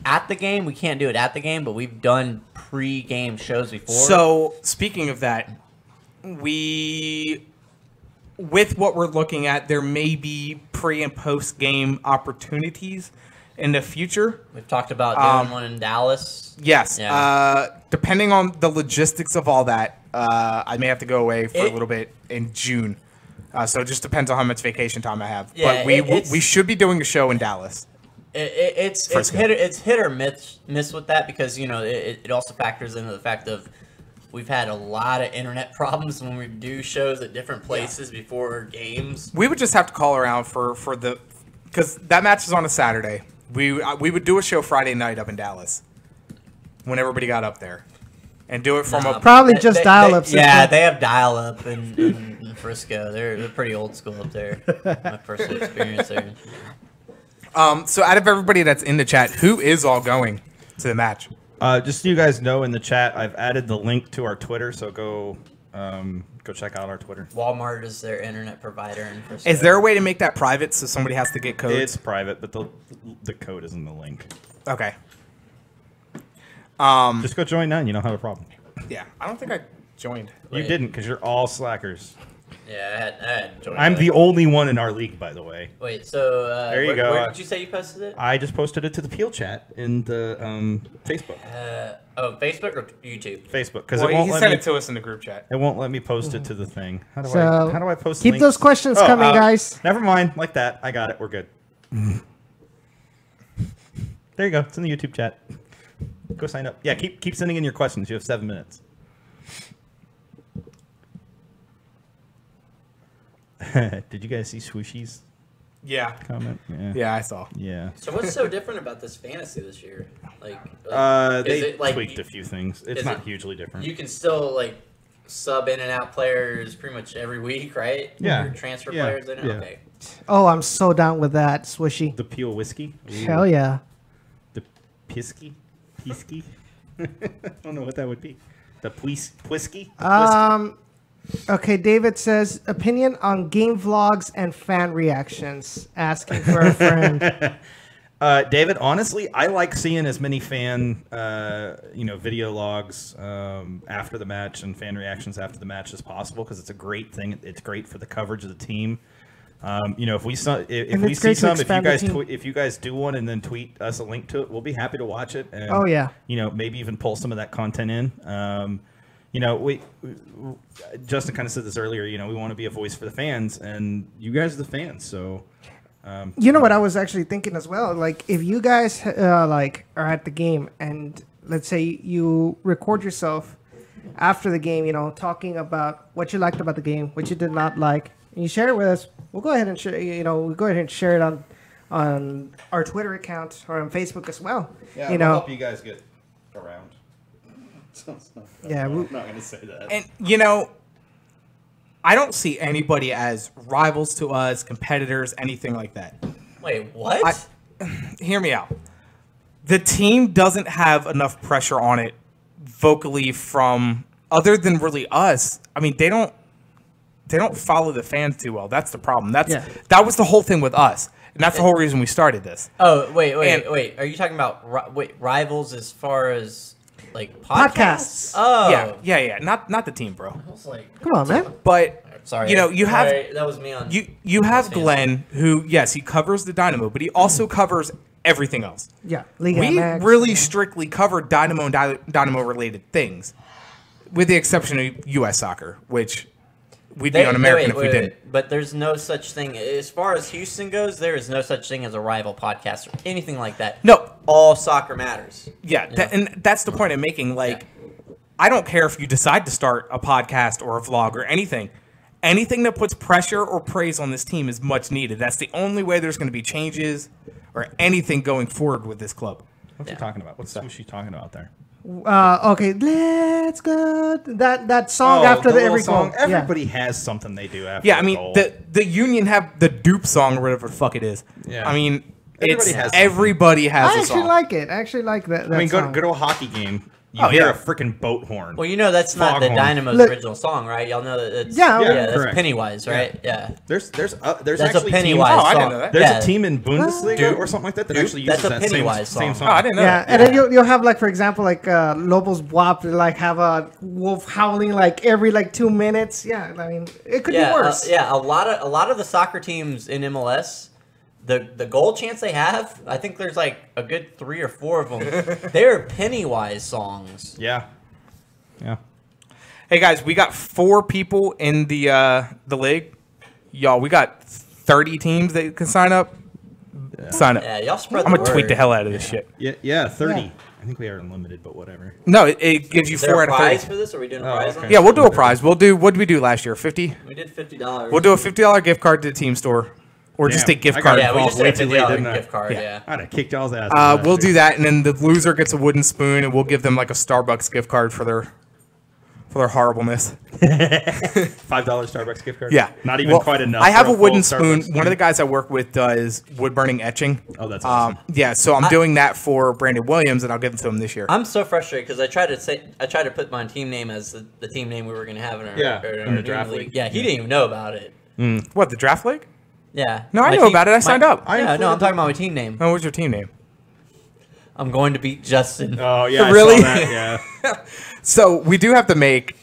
at the game, we can't do it at the game, but we've done pre-game shows before. So, speaking of that, with what we're looking at, there may be pre and post game opportunities in the future. we've talked about doing one in Dallas. Yes. Yeah. Depending on the logistics of all that, I may have to go away for a little bit in June. So it just depends on how much vacation time I have. Yeah, but we should be doing a show in Dallas. It's hit or miss with that because it also factors into the fact of we've had a lot of internet problems when we do shows at different places before games. We would just have to call around for the because that match is on a Saturday. We would do a show Friday night up in Dallas when everybody got up there, and do it from a Probably just dial-up system. Yeah, they have dial-up in Frisco. They're pretty old school up there. My personal experience there. So out of everybody that's in the chat, who is all going to the match? Just so you guys know, in the chat, I've added the link to our Twitter, so go Go check out our Twitter. Walmart is their internet provider. And is there a way to make that private so somebody has to get codes? It's private, but the code is in the link. Okay. Just go join now and you don't have a problem. Yeah, I don't think I joined. You didn't because you're all slackers. Yeah, I had joined. I'm the only one in our league, by the way. Wait, so there you go. Where did you say you posted it? I just posted it to the Peel chat in the Facebook. Facebook or YouTube? Facebook, because Well, it won't he let sent me. it to us in the group chat. It won't let me post it to the thing. How do So, I post? keep links? those questions coming, guys. Never mind, like that. I got it. We're good. There you go. It's in the YouTube chat. Go sign up. Yeah, keep sending in your questions. You have 7 minutes. Did you guys see Swooshy's Yeah. comment? Yeah, I saw. Yeah. So what's so different about this fantasy this year? Like They is it like tweaked a few things. It's not hugely different. You can still like sub in and out players pretty much every week, right? Yeah. Or transfer Yeah. players in. Yeah. Okay. Oh, I'm so down with that, Swishy. The Peel whiskey. Hell yeah. The Pisky. I don't know what that would be. The Pwisky. Okay, David says opinion on game vlogs and fan reactions. Asking for a friend. David, honestly, I like seeing as many fan, video logs after the match and fan reactions after the match as possible because it's a great thing. It's great for the coverage of the team. If we see some, if you guys do one and then tweet us a link to it, we'll be happy to watch it. And, Oh yeah. Maybe even pull some of that content in. We Justin kind of said this earlier. We want to be a voice for the fans, and you guys are the fans. So, You know what I was actually thinking as well? Like, if you guys are at the game, and let's say you record yourself after the game, talking about what you liked about the game, what you did not like, and you share it with us, we'll go ahead and share. We'll go ahead and share it on our Twitter account or on Facebook as well. yeah, we'll help you guys get around. Yeah, I'm not going to say that. And I don't see anybody as rivals to us, competitors, anything like that. Wait, what? Hear me out. The team doesn't have enough pressure on it vocally from other than really us. I mean, they don't follow the fans too well. That's the problem. That was the whole thing with us, and that's the whole reason we started this. Oh, wait. Are you talking about rivals as far as like podcasts? Oh, yeah. Not the team, bro. I was like, come on, man. But sorry, you have that was me on. You have Glenn, who he covers the Dynamo, but he also covers everything else. Yeah, Liga we MX, really strictly covered Dynamo and Dynamo related things, with the exception of U.S. soccer, which we'd be on American if we didn't. But there's no such thing as far as Houston goes. There is no such thing as a rival podcast or anything like that. No, all soccer matters. Yeah, and that's the point I'm making. I don't care if you decide to start a podcast or a vlog or anything. Anything that puts pressure or praise on this team is much needed. That's the only way there's going to be changes or anything going forward with this club. What's he talking about? What's she talking about there? Okay, let's go. That song after every song. goal. Everybody has something they do after. Yeah, I mean the Union have the dupe song or whatever the fuck it is. Yeah. I mean everybody has a I song. actually like that. I mean, song. go to a hockey game. You hear a freaking boat horn. Well, that's not the Dynamo's original song, right? Y'all know that it's that's correct. Pennywise, right? Yeah. There's That's actually a Pennywise song. I didn't know that. There's a team in Bundesliga Dude. or something like that actually uses That's a that Pennywise same song. song. Oh, I didn't know that. And then you'll have for example Lobos WAP have a wolf howling every 2 minutes. Yeah, I mean it could be worse. A lot of the soccer teams in MLS, the goal chance they have, I think there's a good 3 or 4 of them. They're Pennywise songs. Yeah. Hey guys, we got 4 people in the league. Y'all, we got 30 teams that can sign up. Sign up. Yeah, y'all spread. I'm gonna tweet the hell out of this shit. Yeah, 30. Yeah. I think we are unlimited, but whatever. No, it gives you Is there 4 a out of prize 30. for this? Are we doing a prize? okay. On Yeah, we'll do a prize. What did we do last year? 50. We did $50. We'll do a $50 gift card to the team store, or just a gift card. Yeah, we just did a way too late, $50 didn't I? gift card. Yeah. Yeah. I'd have kicked y'all's ass. We'll do that, and then the loser gets a wooden spoon, and we'll give them a Starbucks gift card for for their horribleness. $5 Starbucks gift card. Yeah, not even quite enough. I have for a wooden full spoon. Starbucks One of the guys I work with does wood burning etching. Oh, that's awesome. Yeah, so I'm doing that for Brandon Williams, and I'll give it to him this year. I'm so frustrated because I tried to put my team name as the team name we were going to have in our draft league. Yeah, he didn't even know about it. What, the draft league? Yeah. No, I know about it. I signed up. Yeah, no, I'm talking about my team name. Oh, what's your team name? I'm going to beat Justin. Oh yeah, Really? I saw that, yeah. So we do have to make.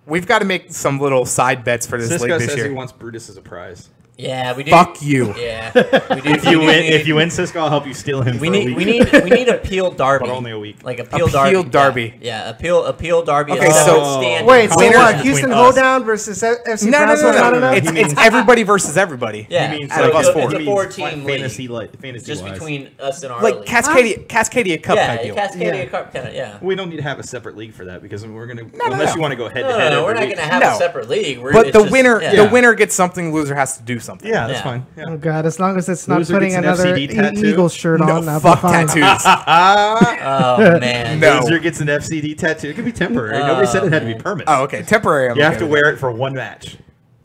We've got to make some little side bets for this Cisco league this says year. he wants Brutus as a prize. Yeah, we do. Fuck you. Yeah, we do. If you win, Cisco, I'll help you steal him. We for a need week. we need a Peel Derby, But only a week. like a Peel Appeal Derby. Derby. Yeah, a Peel Derby. Okay, is so- standard. Wait, so Winners what? between Houston us. Hoedown versus FC No, Brownsville? Not enough? It's everybody versus everybody. Yeah, He means out of like us four. It's a he four-team means fantasy league, fantasy just wise. between us and our Like league. Cascadia Cup yeah, type deal. Cascadia Yeah. Cup kind of. Yeah. We don't need to have a separate league for that because we're gonna no, unless no. you want to go head to No, head. we're not every going to week. have No. a separate league. But It's the just- winner, yeah. the winner gets something. Loser has to do something. Yeah, that's Yeah. fine. Yeah. Oh, God, as long as it's not Loser putting gets an another FCD tattoo? Eagles shirt No, on. that'll be fuck fine. tattoos. Oh man. No. Loser gets an FCD tattoo. It could be temporary. Nobody said it had to be permanent. Oh, okay. Temporary. I'm You have okay to with wear it for one match.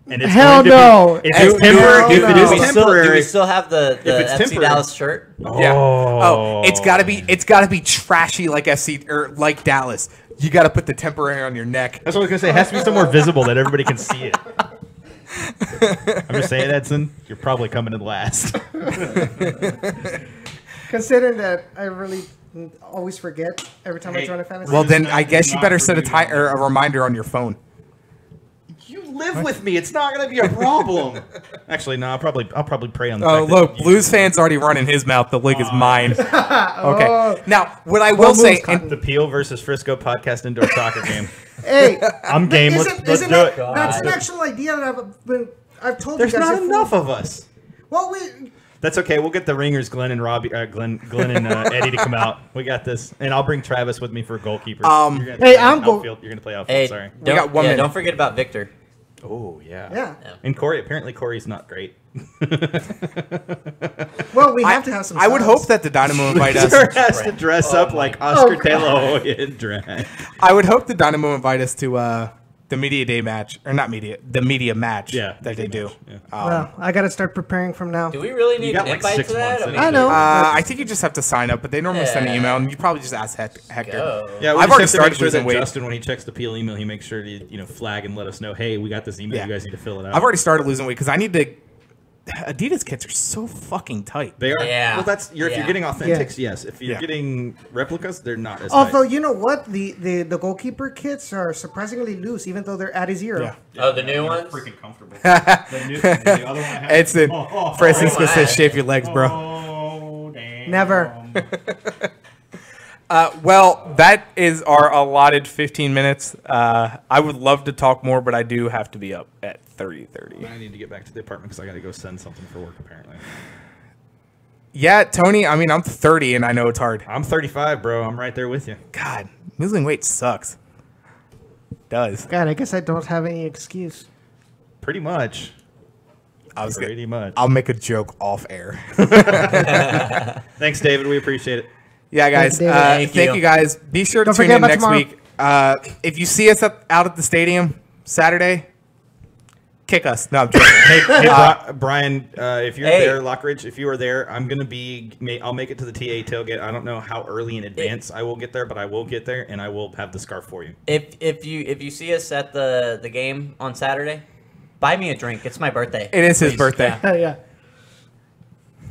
And it's Hell going to no. Be, if Hell it's temporary, no. if it Do is we Do temporary, we still have the it's FC temporary. Dallas shirt? it. Yeah. Oh, it's gotta be trashy like FC or like Dallas. You gotta put the temporary on your neck. That's what I was gonna say. It has to be somewhere visible that everybody can see it. I'm just saying, Edson, you're probably coming in last. Considering that I really always forget every time I join a fantasy. Well, then I guess you better set a reminder on your phone. You live with me. It's not gonna be a problem. Actually, no. I'll probably pray on the. Oh, fact look, that Blues fans already running his mouth. The league is mine. Okay. Now, what I will Well, say, moves, Cotton. the Peel versus Frisco podcast indoor soccer game. Hey, I'm game. Let's do it. That's an actual idea that I've told There's you guys. not enough of us. Well, we. That's okay. We'll get the ringers, Glenn and Robbie, Glenn and Eddie to come out. We got this, and I'll bring Travis with me for goalkeeper. You're Hey, I'm go- outfield. You're gonna play outfield. Hey, Sorry. got 1 minute. Don't forget about Victor. Oh yeah. Yeah. And Corey. Apparently, Corey's not great. Well, we have to have some. I would subs. hope that the Dynamo invite us. Sure has to dress up like Oscar God. Taylor in drag. I would hope the Dynamo invite us to the media day match, or not media, the media match. Yeah, that they do. Yeah. Well, I got to start preparing from now. Do we really need got an like invite 6 to that? months I mean, I know. I think you just have to sign up, but they normally send an Yeah. email, and you probably just ask Hector. Go. Yeah, we I've just already have to make started sure losing that weight. Justin, when he checks the Peel email, he makes sure to flag and let us know. Hey, we got this email. Yeah. You guys need to fill it out. I've already started losing weight because I need to. Adidas kits are so fucking tight. They are. Yeah. Well, that's if you're Yeah. getting authentics, yes. If you're Yeah. getting replicas, they're not as Although tight. you know what, the goalkeeper kits are surprisingly loose, even though they're at a zero. Yeah. Oh, the new ones? Freaking comfortable. the other one I have. It's in. Francisco oh, says, my. "Shave your legs, bro." Oh, damn. Never. Well, that is our allotted 15 minutes. I would love to talk more, but I do have to be up at 30:30. I need to get back to the apartment because I got to go send something for work. Apparently, Yeah, Tony. I mean, I'm 30, and I know it's hard. I'm 35, bro. I'm right there with you. God, losing weight sucks. Does. God, I guess I don't have any excuse. Pretty much. I was Pretty much. I'll make a joke off air. Thanks, David. We appreciate it. Yeah, guys. David. Thank Thank you, you. guys. Be sure to Don't tune forget in about next tomorrow. week. If you see us out at the stadium Saturday, kick us. No, I'm joking. Hey, Brian, if you're Hey. there, Lockridge, if you are there, I'm gonna be. I'll make it to the TA tailgate. I don't know how early in advance I will get there, but I will get there, and I will have the scarf for you. If you see us at the game on Saturday, buy me a drink. It's my birthday. It is his Please. birthday. Yeah.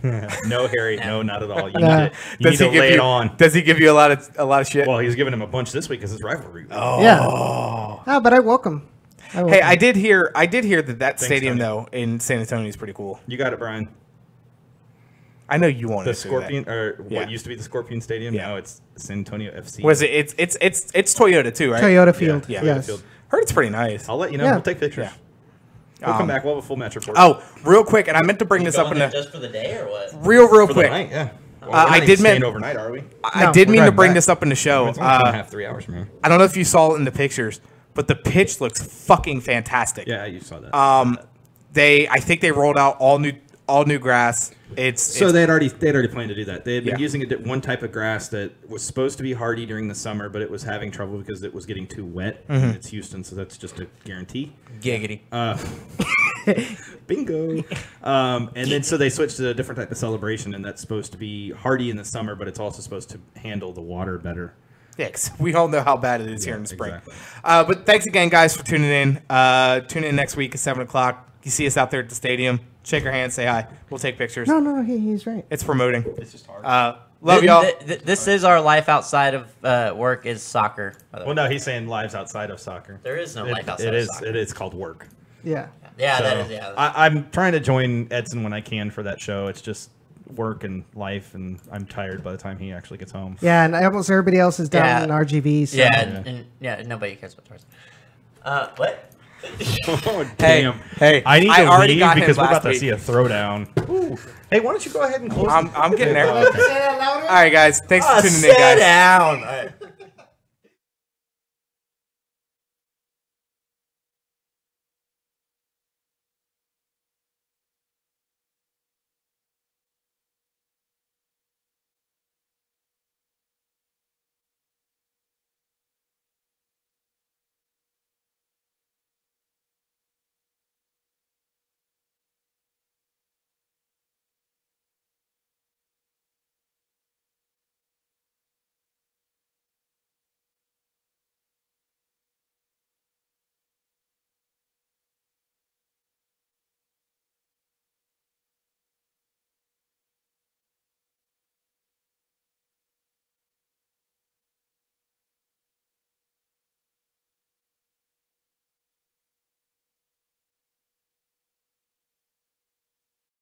Yeah. No, Harry, no, not at all. You Nah. need to, you need to lay it on. Does he give you a lot of shit? Well, he's giving him a bunch this week because it's rivalry. Oh. Yeah. No, but I welcome. Hey, I did hear that stadium Tony. though in San Antonio is pretty cool. You got it, Brian. I know you wanted The to do Scorpion, or Yeah. what used to be the Scorpion Stadium, Yeah. now it's San Antonio FC. that. Was it? It's Toyota too, right? Toyota Field. Yeah. Yes. Field. Heard it's pretty nice. I'll let you know. Yeah. We'll take pictures. Yeah. We'll come back. We'll have a full match report. Oh, real quick, and I meant to bring You this up going in there the just for the day or what? real For the quick. night, yeah. Well, I we're not did even staying mean- overnight, are we? I No, did we're mean to driving bring back. this up in the show. It's only 2.5, 3 hours from here. I don't know if you saw it in the pictures, but the pitch looks fucking fantastic. Yeah, you saw that. I think they rolled out all all new grass. So they'd already planned to do that. They had been using one type of grass that was supposed to be hardy during the summer, but it was having trouble because it was getting too wet. And it's Houston, so that's just a guarantee. Giggity. Bingo. And then so they switched to a different type of celebration, and that's supposed to be hardy in the summer, but it's also supposed to handle the water better. Yeah, 'cause we all know how bad it is here in the spring. Exactly. But thanks again, guys, for tuning in. Tune in next week at 7 o'clock. You see us out there at the stadium. Shake our hands, say hi. We'll take pictures. No, he's right. It's promoting. It's just hard. Love y'all. This is our life outside of work is soccer. By the way. Well, no, he's saying lives outside of soccer. There is no life outside of soccer. It is called work. Yeah. Yeah, So, that is. Yeah. I'm trying to join Edson when I can for that show. It's just work and life, and I'm tired by the time he actually gets home. Yeah, and almost everybody else is down in RGV. So. Yeah, nobody cares about Tarzan. What? Oh, damn. Hey, I need to already leave got him because we're last about to week. see a throwdown. Ooh. Hey, why don't you go ahead and close? I'm getting there. Okay. Say that louder. All right, guys. Thanks for tuning in, Sit guys. down. All right.